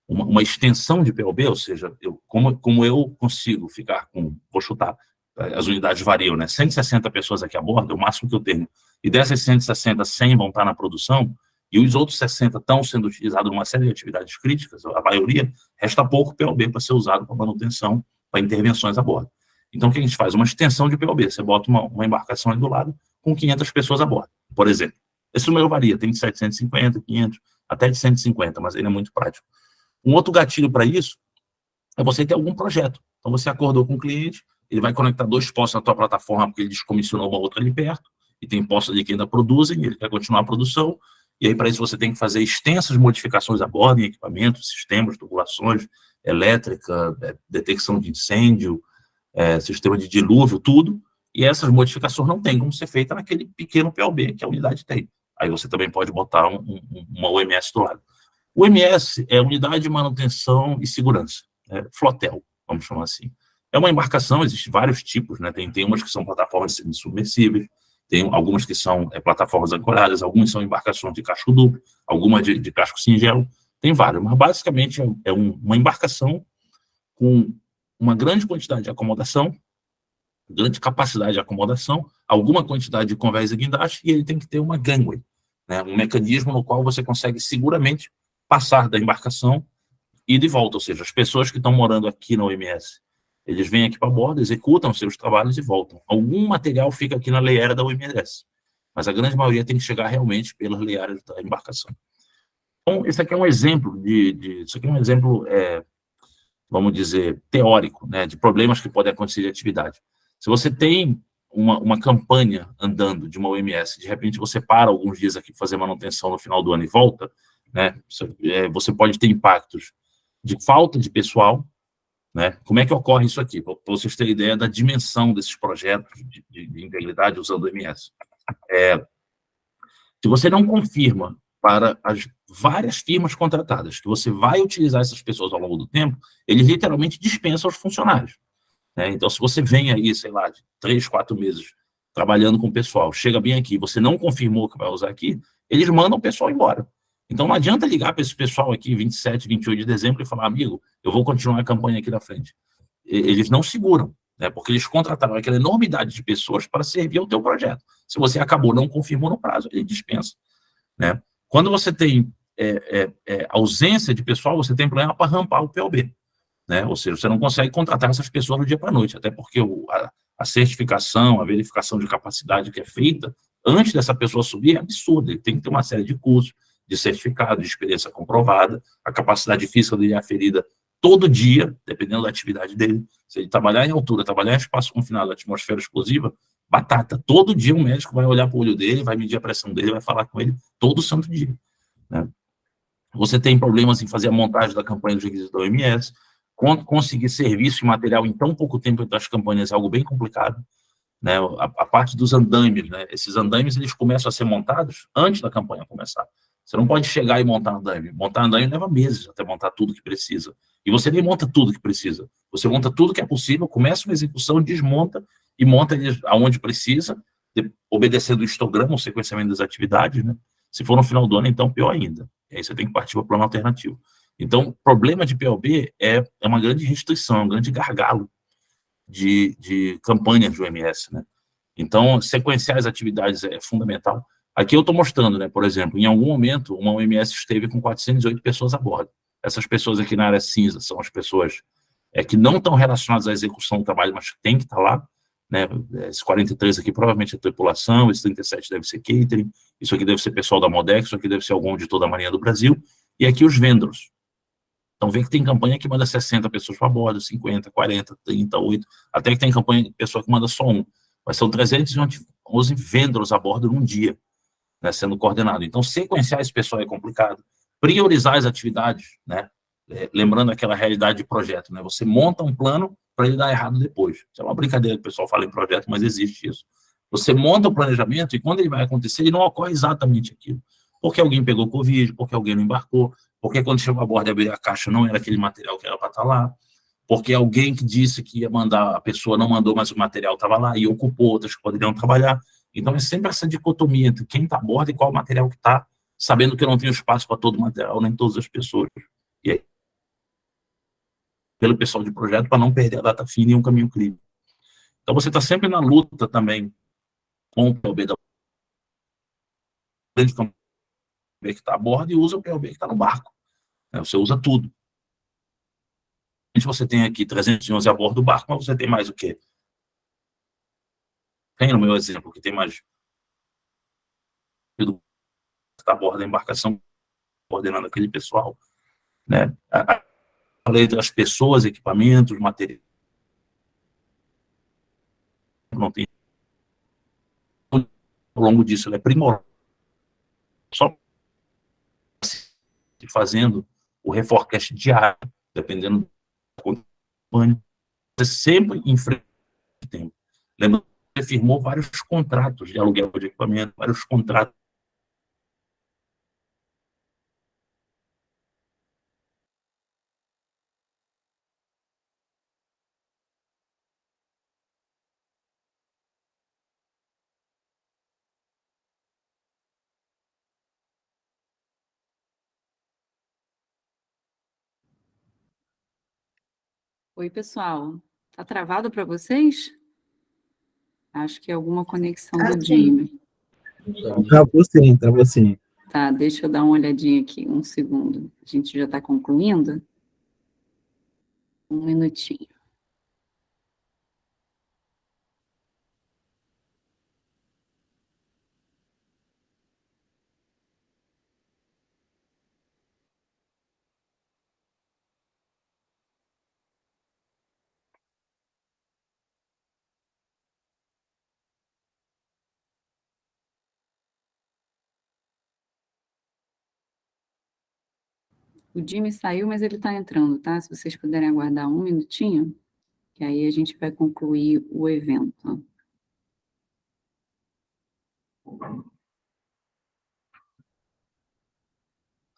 uma extensão de PLB, ou seja, como eu consigo ficar com, vou chutar, as unidades variam, né? 160 pessoas aqui a bordo, é o máximo que eu tenho. E dessas 160, 100 vão estar na produção, e os outros 60 estão sendo utilizados numa série de atividades críticas, a maioria, resta pouco PLB para ser usado para manutenção, para intervenções a bordo. Então, o que a gente faz? Uma extensão de PLB. Você bota uma embarcação ali do lado com 500 pessoas a bordo, por exemplo. Esse número varia, tem de 750, 500, até de 150, mas ele é muito prático. Um outro gatilho para isso é você ter algum projeto. Então, você acordou com o cliente, ele vai conectar 2 postos na tua plataforma porque ele descomissionou uma outra ali perto, e tem postos ali que ainda produzem, e ele quer continuar a produção, e aí para isso você tem que fazer extensas modificações a bordo em equipamentos, sistemas, tubulações, elétrica, detecção de incêndio, sistema de dilúvio, tudo, e essas modificações não tem como ser feita naquele pequeno PLB que a unidade tem. Aí você também pode botar uma OMS do lado. O OMS é Unidade de Manutenção e Segurança, Flotel, vamos chamar assim. É uma embarcação, existem vários tipos, né? Tem umas que são plataformas submersíveis, tem algumas que são plataformas ancoradas, algumas são embarcações de casco duplo, algumas de casco singelo, tem várias, mas basicamente uma embarcação com uma grande quantidade de acomodação, grande capacidade de acomodação, alguma quantidade de convés e guindaste, e ele tem que ter uma gangway, né, um mecanismo no qual você consegue seguramente passar da embarcação e de volta, ou seja, as pessoas que estão morando aqui na OMS, eles vêm aqui para a borda, executam seus trabalhos e voltam. Algum material fica aqui na leira da OMS, mas a grande maioria tem que chegar realmente pelas leiras da embarcação. Então, esse aqui é um exemplo isso aqui é um exemplo, vamos dizer, teórico, né, de problemas que podem acontecer de atividade. Se você tem uma campanha andando de uma OMS, de repente você para alguns dias aqui para fazer manutenção no final do ano e volta, né, você pode ter impactos de falta de pessoal, né? Como é que ocorre isso aqui? Para vocês terem ideia da dimensão desses projetos de integridade usando o MS. Se você não confirma para as várias firmas contratadas que você vai utilizar essas pessoas ao longo do tempo, eles literalmente dispensam os funcionários, né? Então, se você vem aí, sei lá, de 3, 4 meses trabalhando com o pessoal, chega bem aqui, você não confirmou que vai usar aqui, eles mandam o pessoal embora. Então, não adianta ligar para esse pessoal aqui, 27, 28 de dezembro, e falar, amigo, eu vou continuar a campanha aqui na frente. Eles não seguram, né? Porque eles contrataram aquela enormidade de pessoas para servir ao teu projeto. Se você acabou, não confirmou no prazo, ele dispensa, né? Quando você tem ausência de pessoal, você tem problema para rampar o POB, né? Ou seja, você não consegue contratar essas pessoas do dia para a noite, até porque a certificação, a verificação de capacidade que é feita antes dessa pessoa subir é absurda. Ele tem que ter uma série de cursos, de certificado, de experiência comprovada, a capacidade física dele é aferida todo dia, dependendo da atividade dele. Se ele trabalhar em altura, trabalhar em espaço confinado, atmosfera explosiva, batata. Todo dia um médico vai olhar para o olho dele, vai medir a pressão dele, vai falar com ele todo santo dia, né? Você tem problemas em fazer a montagem da campanha dos requisitos da OMS, conseguir serviço e material em tão pouco tempo entre as campanhas é algo bem complicado, né? A parte dos andaimes, né? Esses andaimes, eles começam a ser montados antes da campanha começar. Você não pode chegar e montar andaime. Montar andaime leva meses até montar tudo que precisa. E você nem monta tudo que precisa. Você monta tudo que é possível, começa uma execução, desmonta e monta eles aonde precisa, obedecendo o histograma, o sequenciamento das atividades, né? Se for no final do ano, então pior ainda. E aí você tem que partir para o plano alternativo. Então, problema de POB é uma grande restrição, é um grande gargalo de campanhas do OMS, né? Então, sequenciar as atividades é fundamental. Aqui eu estou mostrando, né, por exemplo, em algum momento, uma OMS esteve com 408 pessoas a bordo. Essas pessoas aqui na área cinza são as pessoas que não estão relacionadas à execução do trabalho, mas tem que estar lá, né? Esses 43 aqui provavelmente é tripulação, esse 37 deve ser catering, isso aqui deve ser pessoal da Modex, isso aqui deve ser algum auditor da Marinha do Brasil, e aqui os vendors. Então, vê que tem campanha que manda 60 pessoas para bordo, 50, 40, 30, 8, até que tem campanha, pessoa que manda só um. Mas são 311 vendors a bordo num dia, né, sendo coordenado. Então, sequenciar esse pessoal é complicado. Priorizar as atividades, né? Lembrando aquela realidade de projeto, né? Você monta um plano para ele dar errado depois. Isso é uma brincadeira que o pessoal fala em projeto, mas existe isso. Você monta o planejamento e quando ele vai acontecer, ele não ocorre exatamente aquilo. Porque alguém pegou Covid, porque alguém não embarcou, porque quando chegou a bordo e abriu a caixa não era aquele material que era para estar lá, porque alguém que disse que ia mandar, a pessoa não mandou, mas o material estava lá e ocupou outras que poderiam trabalhar. Então, é sempre essa dicotomia entre quem está a bordo e qual material que está, sabendo que eu não tenho espaço para todo o material, nem todas as pessoas. E aí, pelo pessoal de projeto, para não perder a data fina e um caminho clínico. Então, você está sempre na luta também com o PLB da grande campanha que está a bordo e usa o PLB que está no barco, né? Você usa tudo. Você tem aqui 311 a bordo do barco, mas você tem mais o quê? Tem no meu exemplo, que tem mais do que está a bordo da embarcação, coordenando aquele pessoal, né? A lei das pessoas, equipamentos, materiais, não tem ao longo disso, ela é primordial, só fazendo o reforecast diário, dependendo da campanha, você sempre enfrenta o tempo. Lembrando que você firmou vários contratos de aluguel de equipamento, vários contratos Oi, pessoal. Tá travado para vocês? Acho que é alguma conexão do Jimmy. Travou sim. Tá, deixa eu dar uma olhadinha aqui, um segundo. A gente já está concluindo? Um minutinho. O Jimmy saiu, mas ele está entrando, tá? Se vocês puderem aguardar um minutinho, que aí a gente vai concluir o evento.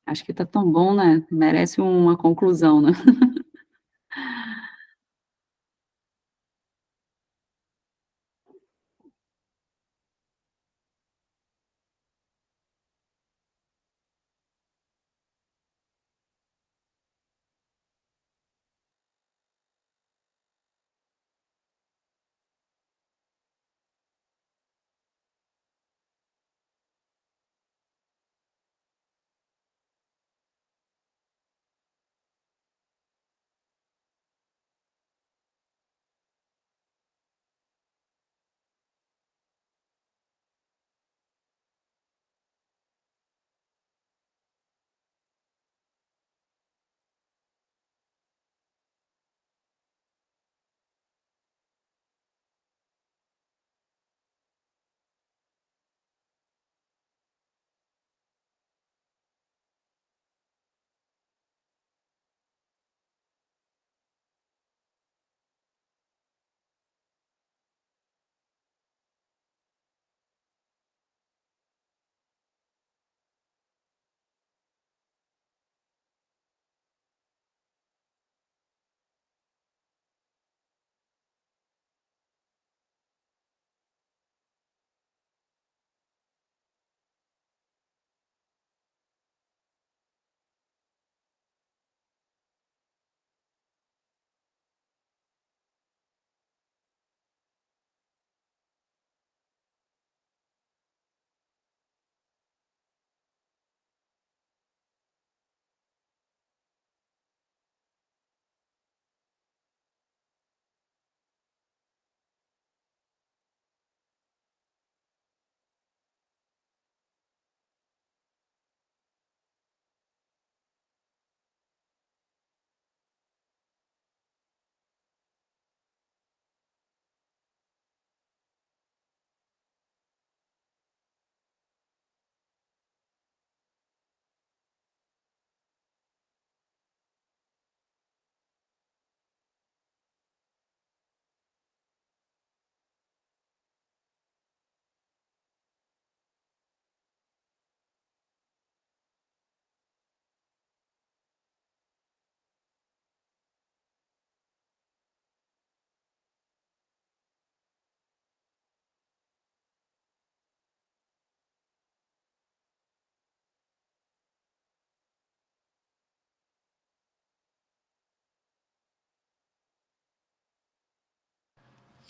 Acho que tá tão bom, né? Merece uma conclusão, né?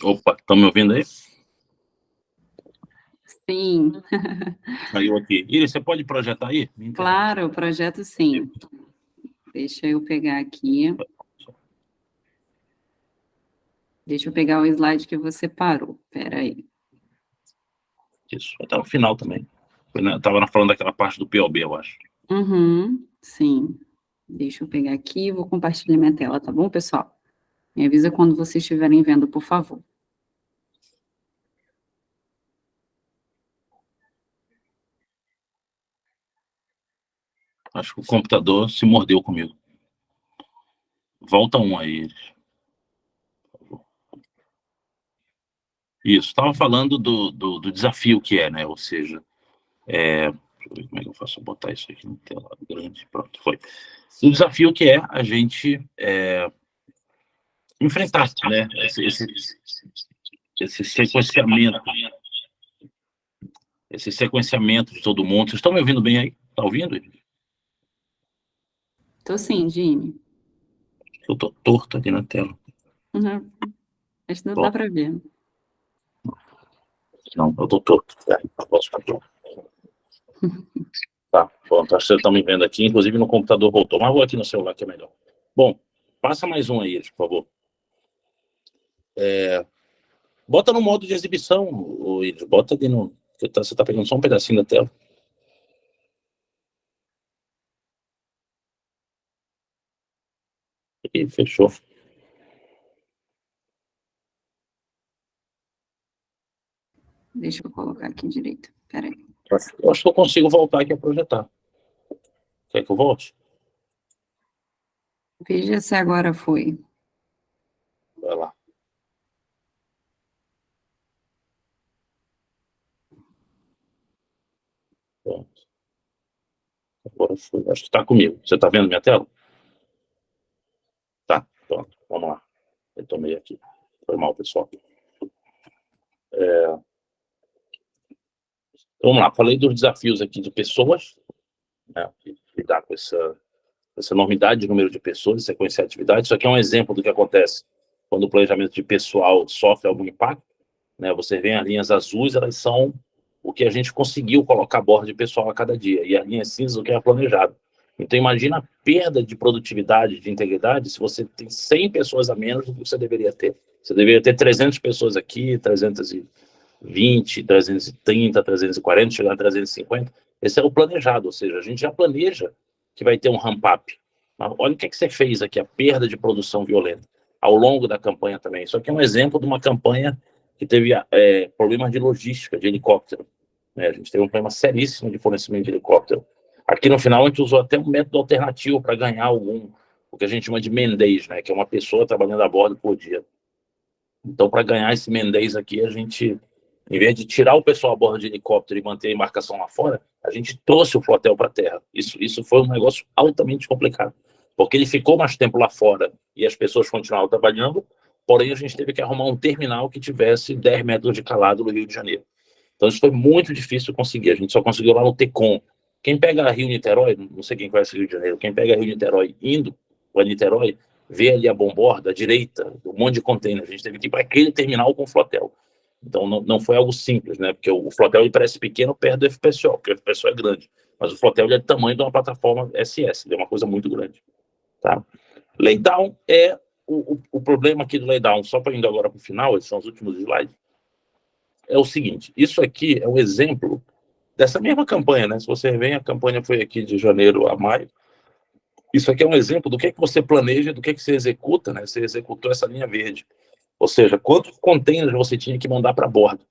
Opa, estão me ouvindo aí? Sim. Saiu aqui. Iris, você pode projetar aí? Claro, o projeto sim. Deixa eu pegar aqui. Deixa eu pegar o slide que você parou. Espera aí. Isso, até o final também. Estava falando daquela parte do POB, eu acho. Sim. Deixa eu pegar aqui e vou compartilhar minha tela, tá bom, pessoal? Me avisa quando vocês estiverem vendo, por favor. Acho que o computador se mordeu comigo. Volta um aí. Isso, estava falando do desafio que é, né? Ou seja, deixa eu ver como é que eu faço botar isso aqui na tela grande. Pronto, foi. O desafio que é a gente enfrentar, né? Esse sequenciamento. Esse sequenciamento de todo mundo. Vocês estão me ouvindo bem aí? Está ouvindo? Tô sim, Jimmy. Eu tô torto aqui na tela. Uhum. Acho que não Bom. dá para ver. Não, eu tô torto. Posso ficar. Tá, pronto. Acho que vocês estão me vendo aqui. Inclusive no computador voltou, mas vou aqui no celular que é melhor. Bom, passa mais um aí, por favor. Bota no modo de exibição, Iris. Bota ali no... Você tá pegando só um pedacinho da tela. E fechou. Deixa eu colocar aqui direito. Espera aí. Eu acho que eu consigo voltar aqui a projetar. Quer que eu volte? Veja se agora foi. Vai lá. Pronto. Agora foi. Acho que está comigo. Você está vendo minha tela? Tá, pronto. Vamos lá. Eu tomei aqui. Foi mal, pessoal. Vamos lá. Falei dos desafios aqui de pessoas, né? Lidar com essa enormidade de número de pessoas, sequência de atividades. Isso aqui é um exemplo do que acontece quando o planejamento de pessoal sofre algum impacto, né? Você vê as linhas azuis, elas são o que a gente conseguiu colocar a bordo de pessoal a cada dia, e as linhas cinzas, o que é planejado. Então, imagina a perda de produtividade, de integridade, se você tem 100 pessoas a menos do que você deveria ter. Você deveria ter 300 pessoas aqui, 320, 330, 340, chegar a 350. Esse é o planejado, ou seja, a gente já planeja que vai ter um ramp-up. Mas olha o que você fez aqui, a perda de produção violenta, ao longo da campanha também. Isso aqui é um exemplo de uma campanha que teve problemas de logística, de helicóptero. Né? A gente teve um problema seríssimo de fornecimento de helicóptero. Aqui no final a gente usou até um método alternativo para ganhar o que a gente chama de man-days, né? Que é uma pessoa trabalhando a bordo por dia. Então, para ganhar esse man-days aqui, a gente, em vez de tirar o pessoal a bordo de helicóptero e manter a embarcação lá fora, a gente trouxe o flotel para a terra. Isso foi um negócio altamente complicado, porque ele ficou mais tempo lá fora e as pessoas continuavam trabalhando, porém a gente teve que arrumar um terminal que tivesse 10 metros de calado no Rio de Janeiro. Então isso foi muito difícil conseguir, a gente só conseguiu lá no TECOM. Quem pega Rio-Niterói, não sei quem conhece Rio de Janeiro, quem pega Rio-Niterói indo para Niterói, vê ali a bomborda, à direita, um monte de container. A gente teve que ir para aquele terminal com flotel. Então não foi algo simples, né? Porque o flotel ele parece pequeno perto do FPSO, porque o FPSO é grande. Mas o flotel ele é do tamanho de uma plataforma SS, ele é uma coisa muito grande. Tá? Laydown é o problema aqui do laydown, só para indo agora para o final, esses são os últimos slides, é o seguinte, isso aqui é um exemplo dessa mesma campanha, né? Se você vê, a campanha foi aqui de janeiro a maio. Isso aqui é um exemplo do que você planeja, do que você executa, né? Você executou essa linha verde. Ou seja, quantos containers você tinha que mandar para bordo.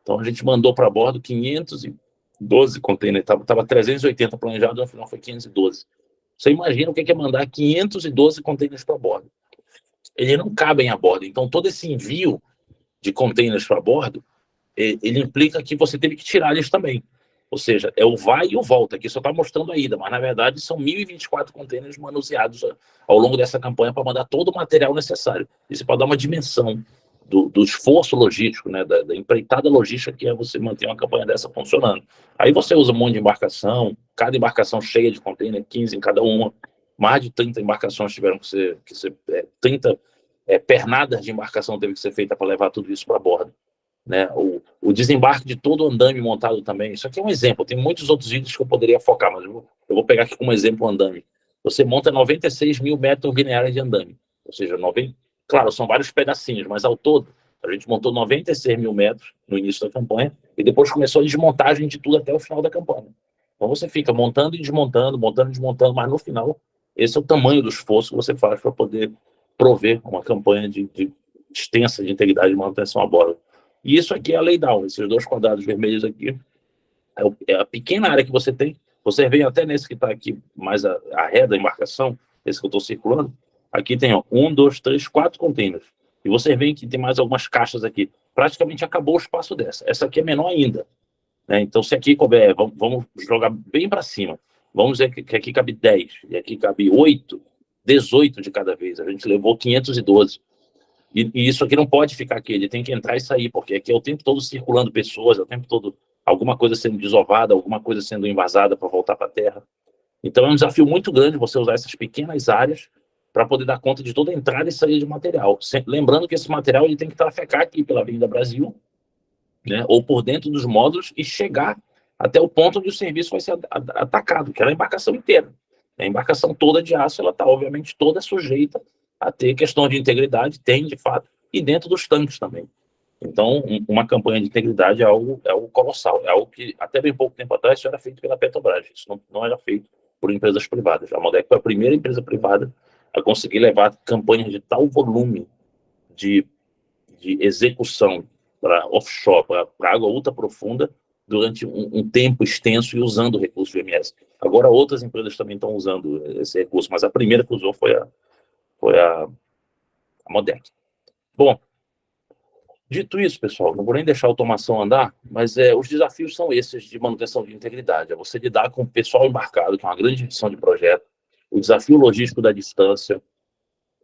Então, a gente mandou para bordo 512 containers. Estava 380 planejado, no final foi 512. Você imagina o que é mandar 512 containers para bordo. Eles não cabem a bordo. Então, todo esse envio de containers para bordo, ele implica que você teve que tirar eles também. Ou seja, é o vai e o volta, que só está mostrando a ida, mas na verdade são 1.024 containers manuseados ao longo dessa campanha para mandar todo o material necessário. Isso pode dar uma dimensão do esforço logístico, né, da empreitada logística que é você manter uma campanha dessa funcionando. Aí você usa um monte de embarcação, cada embarcação cheia de container, 15 em cada uma, mais de 30 embarcações tiveram que ser 30 pernadas de embarcação teve que ser feita para levar tudo isso para bordo. Né? O desembarque de todo o andame montado também. Isso aqui é um exemplo, tem muitos outros vídeos que eu poderia focar, mas eu vou pegar aqui como exemplo o andame. Você monta 96 mil metros lineares de andame, ou seja, claro, são vários pedacinhos, mas ao todo a gente montou 96 mil metros no início da campanha e depois começou a desmontagem de tudo até o final da campanha. Então você fica montando e desmontando, montando e desmontando, mas no final esse é o tamanho do esforço que você faz para poder prover uma campanha de extensa de integridade de manutenção a bordo. E isso aqui é a laydown, esses dois quadrados vermelhos aqui, é a pequena área que você tem. Você vê até nesse que está aqui, mais a ré da embarcação, esse que eu estou circulando, aqui tem 1, 2, 3, 4 containers. E você vê que tem mais algumas caixas aqui. Praticamente acabou o espaço dessa. Essa aqui é menor ainda. Né? Então, se aqui couber, vamos jogar bem para cima. Vamos dizer que aqui cabe 10, e aqui cabe 8, 18 de cada vez. A gente levou 512. E isso aqui não pode ficar aqui, ele tem que entrar e sair, porque aqui é o tempo todo circulando pessoas, é o tempo todo alguma coisa sendo desovada, alguma coisa sendo invasada para voltar para a terra. Então é um desafio muito grande você usar essas pequenas áreas para poder dar conta de toda a entrada e saída de material. Lembrando que esse material ele tem que trafegar aqui pela Avenida Brasil, né, ou por dentro dos módulos e chegar até o ponto onde o serviço vai ser atacado, que é a embarcação inteira. A embarcação toda de aço, ela está, obviamente, toda sujeita a ter questão de integridade, tem, de fato, e dentro dos tanques também. Então, uma campanha de integridade é algo colossal, é algo que, até bem pouco tempo atrás, isso era feito pela Petrobras, isso não era feito por empresas privadas. A Modec foi a primeira empresa privada a conseguir levar campanhas de tal volume de execução para offshore, para água ultra profunda, durante um tempo extenso e usando o recurso do IMS. Agora, outras empresas também estão usando esse recurso, mas a primeira que usou foi a Modec. Bom, dito isso, pessoal, não vou nem deixar a automação andar, mas os desafios são esses de manutenção de integridade. É você lidar com o pessoal embarcado, que é uma grande missão de projeto, o desafio logístico da distância,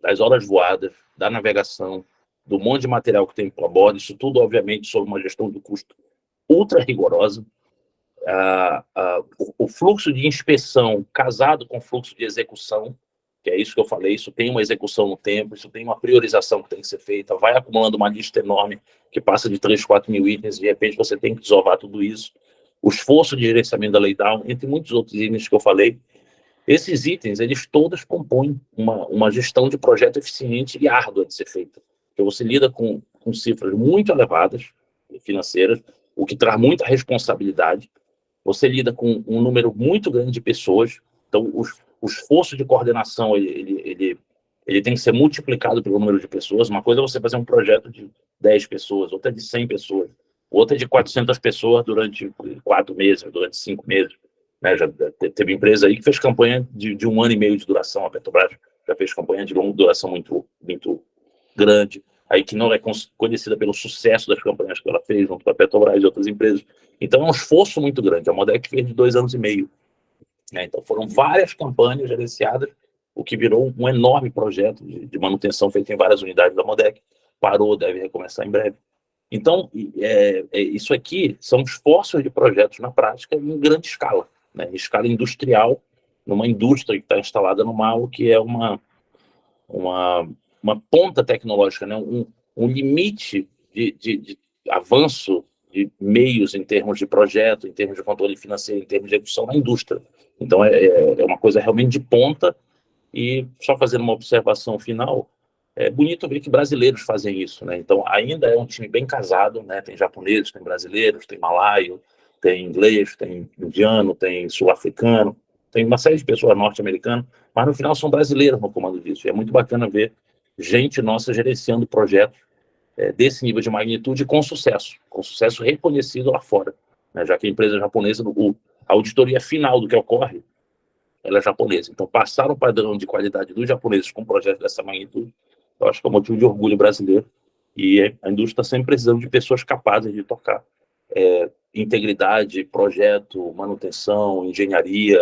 das horas voadas, da navegação, do monte de material que tem para bordo, isso tudo, obviamente, sob uma gestão do custo ultra rigorosa. O fluxo de inspeção casado com o fluxo de execução, que é isso que eu falei, isso tem uma execução no tempo, isso tem uma priorização que tem que ser feita, vai acumulando uma lista enorme que passa de 3, 4 mil itens, de repente você tem que desovar tudo isso. O esforço de gerenciamento da laydown, entre muitos outros itens que eu falei, esses itens, eles todos compõem uma gestão de projeto eficiente e árdua de ser feita. Porque você lida com cifras muito elevadas, financeiras, o que traz muita responsabilidade. Você lida com um número muito grande de pessoas, então o esforço de coordenação ele tem que ser multiplicado pelo número de pessoas. Uma coisa é você fazer um projeto de 10 pessoas, outra é de 100 pessoas, outra é de 400 pessoas durante 4 meses, durante 5 meses. Né? Já teve empresa aí que fez campanha de 1 ano e meio de duração, a Petrobras já fez campanha de longa duração muito, muito grande, aí que não é conhecida pelo sucesso das campanhas que ela fez junto com a Petrobras e outras empresas. Então é um esforço muito grande. A Modec fez de 2 anos e meio. Né? Então foram várias campanhas gerenciadas, o que virou um enorme projeto de manutenção feito em várias unidades da Modec. Parou, deve recomeçar em breve. Então, isso aqui são esforços de projetos na prática em grande escala, né? Em escala industrial, numa indústria que está instalada no mar, que é uma ponta tecnológica, né? Um limite de avanço de meios em termos de projeto, em termos de controle financeiro, em termos de execução na indústria. Então, é uma coisa realmente de ponta. E só fazendo uma observação final, é bonito ver que brasileiros fazem isso, né? Então, ainda é um time bem casado, né? Tem japoneses, tem brasileiros, tem malaio, tem inglês, tem indiano, tem sul-africano, tem uma série de pessoas norte-americanas, mas no final são brasileiros no comando disso. E é muito bacana ver gente nossa gerenciando projetos desse nível de magnitude com sucesso reconhecido lá fora, né? Já que a empresa japonesa, a auditoria final do que ocorre, ela é japonesa. Então, passar o padrão de qualidade dos japoneses com um projeto dessa magnitude, eu acho que é um motivo de orgulho brasileiro. E a indústria está sempre precisando de pessoas capazes de tocar integridade, projeto, manutenção, engenharia,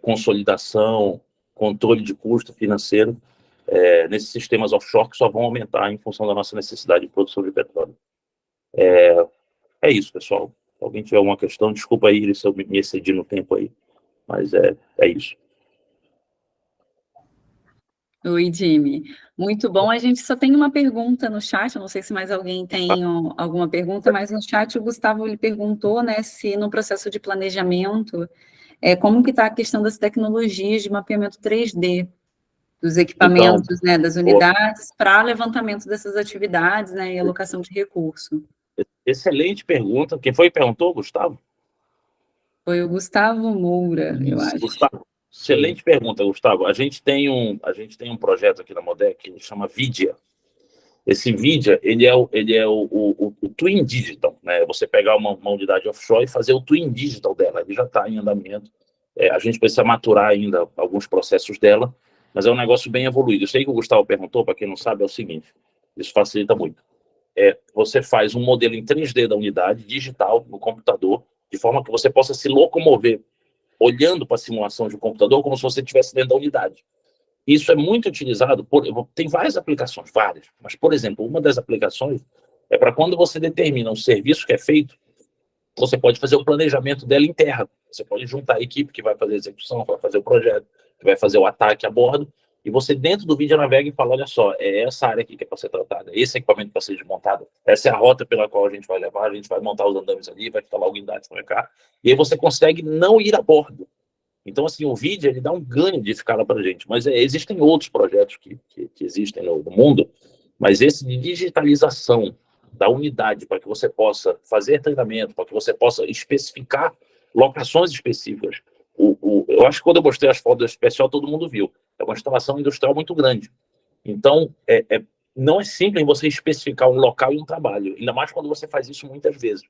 consolidação, controle de custo financeiro, nesses sistemas offshore que só vão aumentar em função da nossa necessidade de produção de petróleo. É isso, pessoal. Se alguém tiver alguma questão, desculpa aí se eu me excedi no tempo aí. Mas é isso. Oi, Jimmy. Muito bom. A gente só tem uma pergunta no chat. Eu não sei se mais alguém tem alguma pergunta, mas no chat o Gustavo lhe perguntou, né, se no processo de planejamento, como que está a questão das tecnologias de mapeamento 3D dos equipamentos, né, das unidades, para levantamento dessas atividades, né, e alocação de recurso. Excelente pergunta. Quem foi que perguntou, Gustavo? Foi o Gustavo Moura, eu acho. Gustavo, excelente pergunta, Gustavo. A gente tem um projeto aqui na Modec que chama Vidia. Esse Vidia, ele é o Twin Digital, né? Você pegar uma unidade offshore e fazer o Twin Digital dela. Ele já está em andamento. A gente precisa maturar ainda alguns processos dela, mas é um negócio bem evoluído. Eu sei que o Gustavo perguntou, para quem não sabe, é o seguinte, isso facilita muito. Você faz um modelo em 3D da unidade, digital, no computador, de forma que você possa se locomover olhando para a simulação de um computador como se você estivesse dentro da unidade. Isso é muito utilizado, tem várias aplicações, várias, mas, por exemplo, uma das aplicações é para quando você determina um serviço que é feito, você pode fazer o planejamento dela em terra. Você pode juntar a equipe que vai fazer a execução, vai fazer o projeto, que vai fazer o ataque a bordo, e você dentro do vídeo navega e fala, olha só, é essa área aqui que é para ser tratada, esse equipamento para ser desmontado, essa é a rota pela qual a gente vai levar, a gente vai montar os andames ali, vai instalar o guindaste para cá, e aí você consegue não ir a bordo. Então, assim, o vídeo, ele dá um ganho de escala para a gente, mas existem outros projetos que existem no mundo, mas esse de digitalização da unidade, para que você possa fazer treinamento, para que você possa especificar locações específicas. Eu acho que quando eu mostrei as fotos do especial, todo mundo viu. É uma instalação industrial muito grande. Então, não é simples você especificar um local e um trabalho, ainda mais quando você faz isso muitas vezes,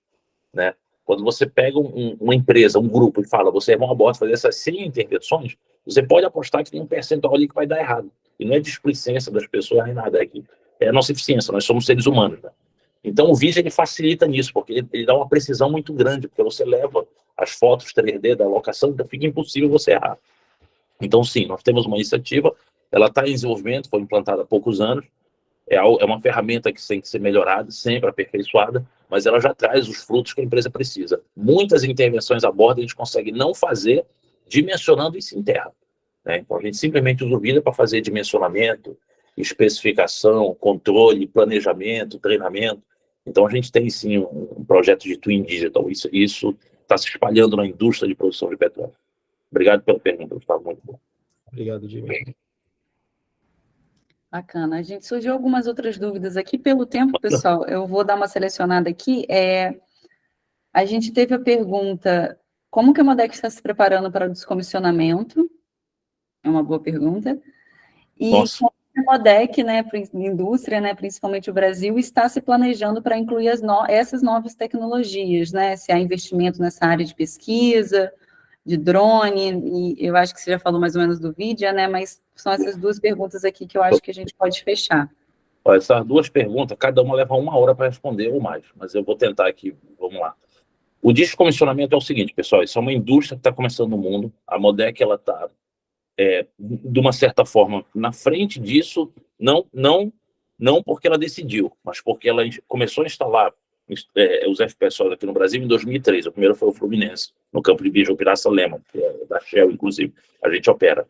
né? Quando você pega uma empresa, um grupo, e fala, vocês vão a bordo fazer essas 100 intervenções, você pode apostar que tem um percentual ali que vai dar errado. E não é displicência das pessoas nem nada, é a nossa eficiência, nós somos seres humanos, né? Então, o vídeo ele facilita nisso, porque ele dá uma precisão muito grande, porque você leva as fotos 3D da locação, então fica impossível você errar. Então, sim, nós temos uma iniciativa, ela está em desenvolvimento, foi implantada há poucos anos, é uma ferramenta que tem que ser melhorada, sempre aperfeiçoada, mas ela já traz os frutos que a empresa precisa. Muitas intervenções a bordo a gente consegue não fazer dimensionando e se enterra, né? Então, a gente simplesmente usa o vídeo para fazer dimensionamento, especificação, controle, planejamento, treinamento. Então, a gente tem, sim, um projeto de Twin Digital. Isso está se espalhando na indústria de produção de petróleo. Obrigado pela pergunta, Gustavo. Muito bom. Obrigado, Jimmy. Bacana. A gente surgiu algumas outras dúvidas aqui. Pelo tempo, pessoal, eu vou dar uma selecionada aqui. A gente teve a pergunta, como que a Modec está se preparando para o descomissionamento? É uma boa pergunta. E Nossa. como a Modec, né, a indústria, né, principalmente o Brasil, está se planejando para incluir essas novas tecnologias, né? Se há investimento nessa área de pesquisa, de drone, e eu acho que você já falou mais ou menos do vídeo, né? Mas são essas duas perguntas aqui que eu acho que a gente pode fechar. Essas duas perguntas, cada uma leva 1 hora para responder ou mais, mas eu vou tentar aqui, vamos lá. O descomissionamento é o seguinte, pessoal, isso é uma indústria que está começando no mundo, a Modec, ela está, de uma certa forma, na frente disso, não porque ela decidiu, mas porque ela começou a instalar os FPSOs aqui no Brasil em 2003, o primeiro foi o Fluminense, no campo de Bijopiraça Lema, que é da Shell, inclusive, a gente opera.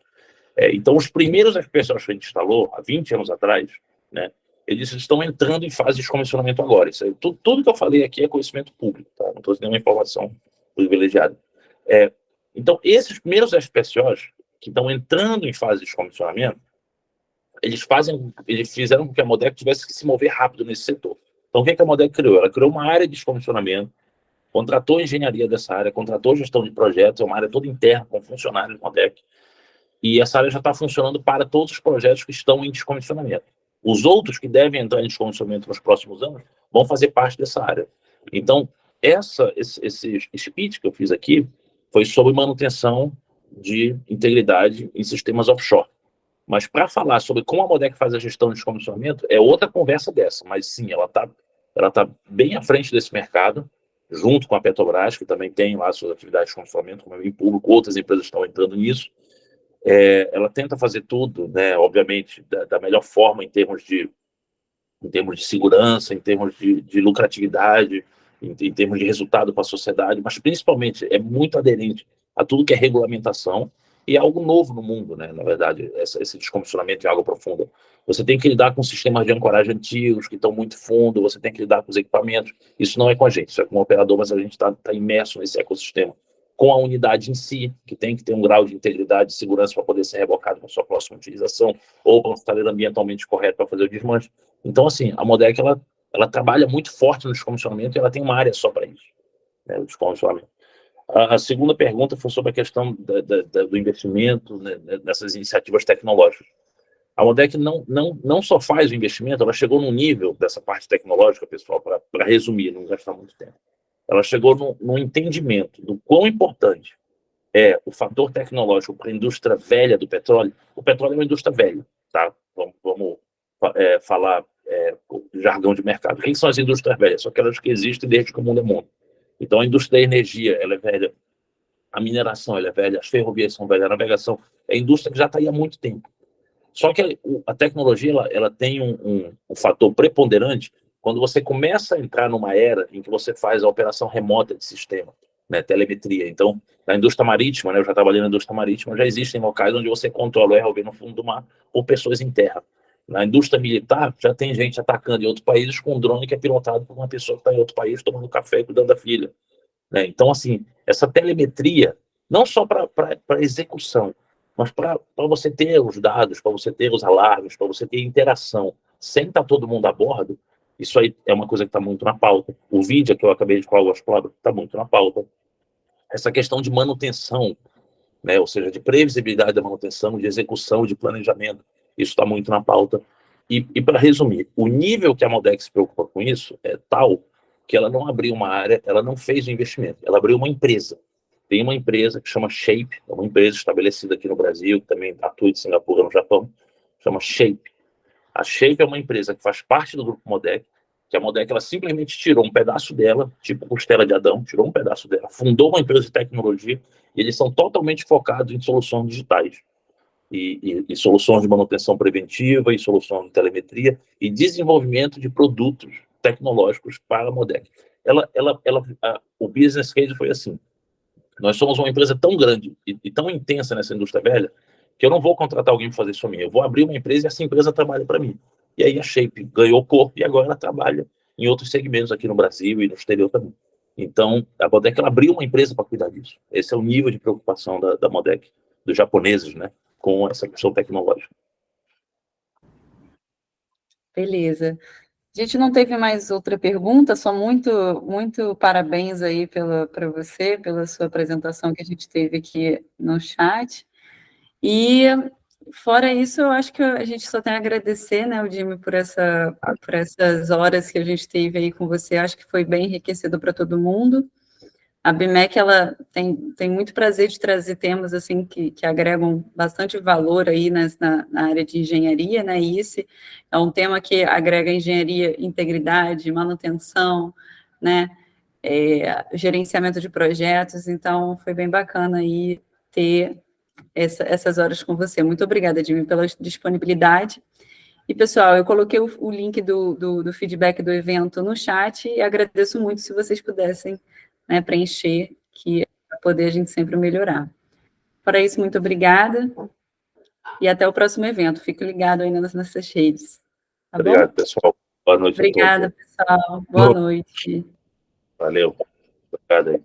Então, os primeiros FPSOs que a gente instalou, há 20 anos atrás, né, eles estão entrando em fase de descomissionamento agora. Isso aí, tudo que eu falei aqui é conhecimento público, tá? Não estou dando uma informação privilegiada. Então, esses primeiros FPSOs que estão entrando em fase de descomissionamento, eles fizeram com que a Modec tivesse que se mover rápido nesse setor. Então, o que a Modec criou? Ela criou uma área de descomissionamento, contratou a engenharia dessa área, contratou a gestão de projetos, é uma área toda interna, com funcionários da Modec, e essa área já está funcionando para todos os projetos que estão em descomissionamento. Os outros que devem entrar em descomissionamento nos próximos anos vão fazer parte dessa área. Então, esse speech que eu fiz aqui foi sobre manutenção de integridade em sistemas offshore. Mas para falar sobre como a Modec faz a gestão de descomissionamento, é outra conversa dessa. Mas sim, ela tá bem à frente desse mercado, junto com a Petrobras, que também tem lá suas atividades de descomissionamento, como é bem público, outras empresas estão entrando nisso. Ela tenta fazer tudo, né, obviamente, da melhor forma em termos de segurança, em termos de lucratividade, em termos de resultado para a sociedade, mas principalmente é muito aderente a tudo que é regulamentação e é algo novo no mundo, né, na verdade, esse descomissionamento em água profunda. Você tem que lidar com sistemas de ancoragem antigos que estão muito fundo, você tem que lidar com os equipamentos. Isso não é com a gente, isso é com o operador, mas a gente está imerso nesse ecossistema. Com a unidade em si, que tem que ter um grau de integridade e segurança para poder ser rebocado para sua próxima utilização, ou para estar ambientalmente correto para fazer o desmanche. Então, assim, a Modec, ela trabalha muito forte no descomissionamento e ela tem uma área só para isso, né, o descomissionamento. A segunda pergunta foi sobre a questão do investimento, né, nessas iniciativas tecnológicas. A Modec não só faz o investimento, ela chegou num nível dessa parte tecnológica, pessoal, para resumir, não gastar muito tempo. Ela chegou no entendimento do quão importante é o fator tecnológico para a indústria velha do petróleo. O petróleo é uma indústria velha, tá? Vamos falar jargão de mercado. O que são as indústrias velhas? São aquelas que existem desde que o mundo é mundo. Então, a indústria da energia, ela é velha. A mineração, ela é velha. As ferrovias são velhas. A navegação é indústria que já está aí há muito tempo. Só que a tecnologia, ela tem um fator preponderante quando você começa a entrar numa era em que você faz a operação remota de sistema. né, telemetria. Então, na indústria marítima, né, eu já trabalhei na indústria marítima, já existem locais onde você controla o ROV no fundo do mar ou pessoas em terra. Na indústria militar, já tem gente atacando em outros países com um drone que é pilotado por uma pessoa que está em outro país tomando café e cuidando da filha, né? Então, assim, essa telemetria, não só para execução, mas para você ter os dados, para você ter os alarmes, para você ter interação, sem estar todo mundo a bordo, isso aí é uma coisa que está muito na pauta. O vídeo que eu acabei de falar, o palavras, está muito na pauta. Essa questão de manutenção, né, ou seja, de previsibilidade da manutenção, de execução, de planejamento, isso está muito na pauta. E para resumir, o nível que a Modex se preocupa com isso é tal que ela não abriu uma área, ela não fez o investimento, ela abriu uma empresa. Tem uma empresa que chama Shape, é uma empresa estabelecida aqui no Brasil, que também atua em Singapura, no Japão, chama Shape. A Shape é uma empresa que faz parte do grupo Modec, que a Modec ela simplesmente tirou um pedaço dela, tipo costela de Adão, tirou um pedaço dela, fundou uma empresa de tecnologia, e eles são totalmente focados em soluções digitais. E soluções de manutenção preventiva, e soluções de telemetria, e desenvolvimento de produtos tecnológicos para a Modec. O business case foi assim: nós somos uma empresa tão grande e tão intensa nessa indústria velha, que eu não vou contratar alguém para fazer isso a mim. Eu vou abrir uma empresa e essa empresa trabalha para mim. E aí a Shape ganhou corpo e agora ela trabalha em outros segmentos aqui no Brasil e no exterior também. Então, a Modec ela abriu uma empresa para cuidar disso. Esse é o nível de preocupação da Modec, dos japoneses, né, com essa questão tecnológica. Beleza. A gente não teve mais outra pergunta, só muito parabéns aí para você, pela sua apresentação que a gente teve aqui no chat. E, fora isso, eu acho que a gente só tem a agradecer, né, o Jimmy, por essas horas que a gente teve aí com você. Acho que foi bem enriquecedor para todo mundo. A BMEC, ela tem muito prazer de trazer temas assim que agregam bastante valor aí na área de engenharia, né? E esse é um tema que agrega engenharia, integridade, manutenção, né? Gerenciamento de projetos. Então, foi bem bacana aí ter essas horas com você. Muito obrigada, Jimmy, pela disponibilidade. E, pessoal, eu coloquei o link do feedback do evento no chat e agradeço muito se vocês pudessem, né, preencher, que é para poder a gente sempre melhorar. Para isso, muito obrigada e até o próximo evento. Fique ligado aí nas nossas redes. Tá Obrigado, bom? pessoal. Boa noite Obrigada, a todos. pessoal. Boa noite. Valeu. Obrigado aí.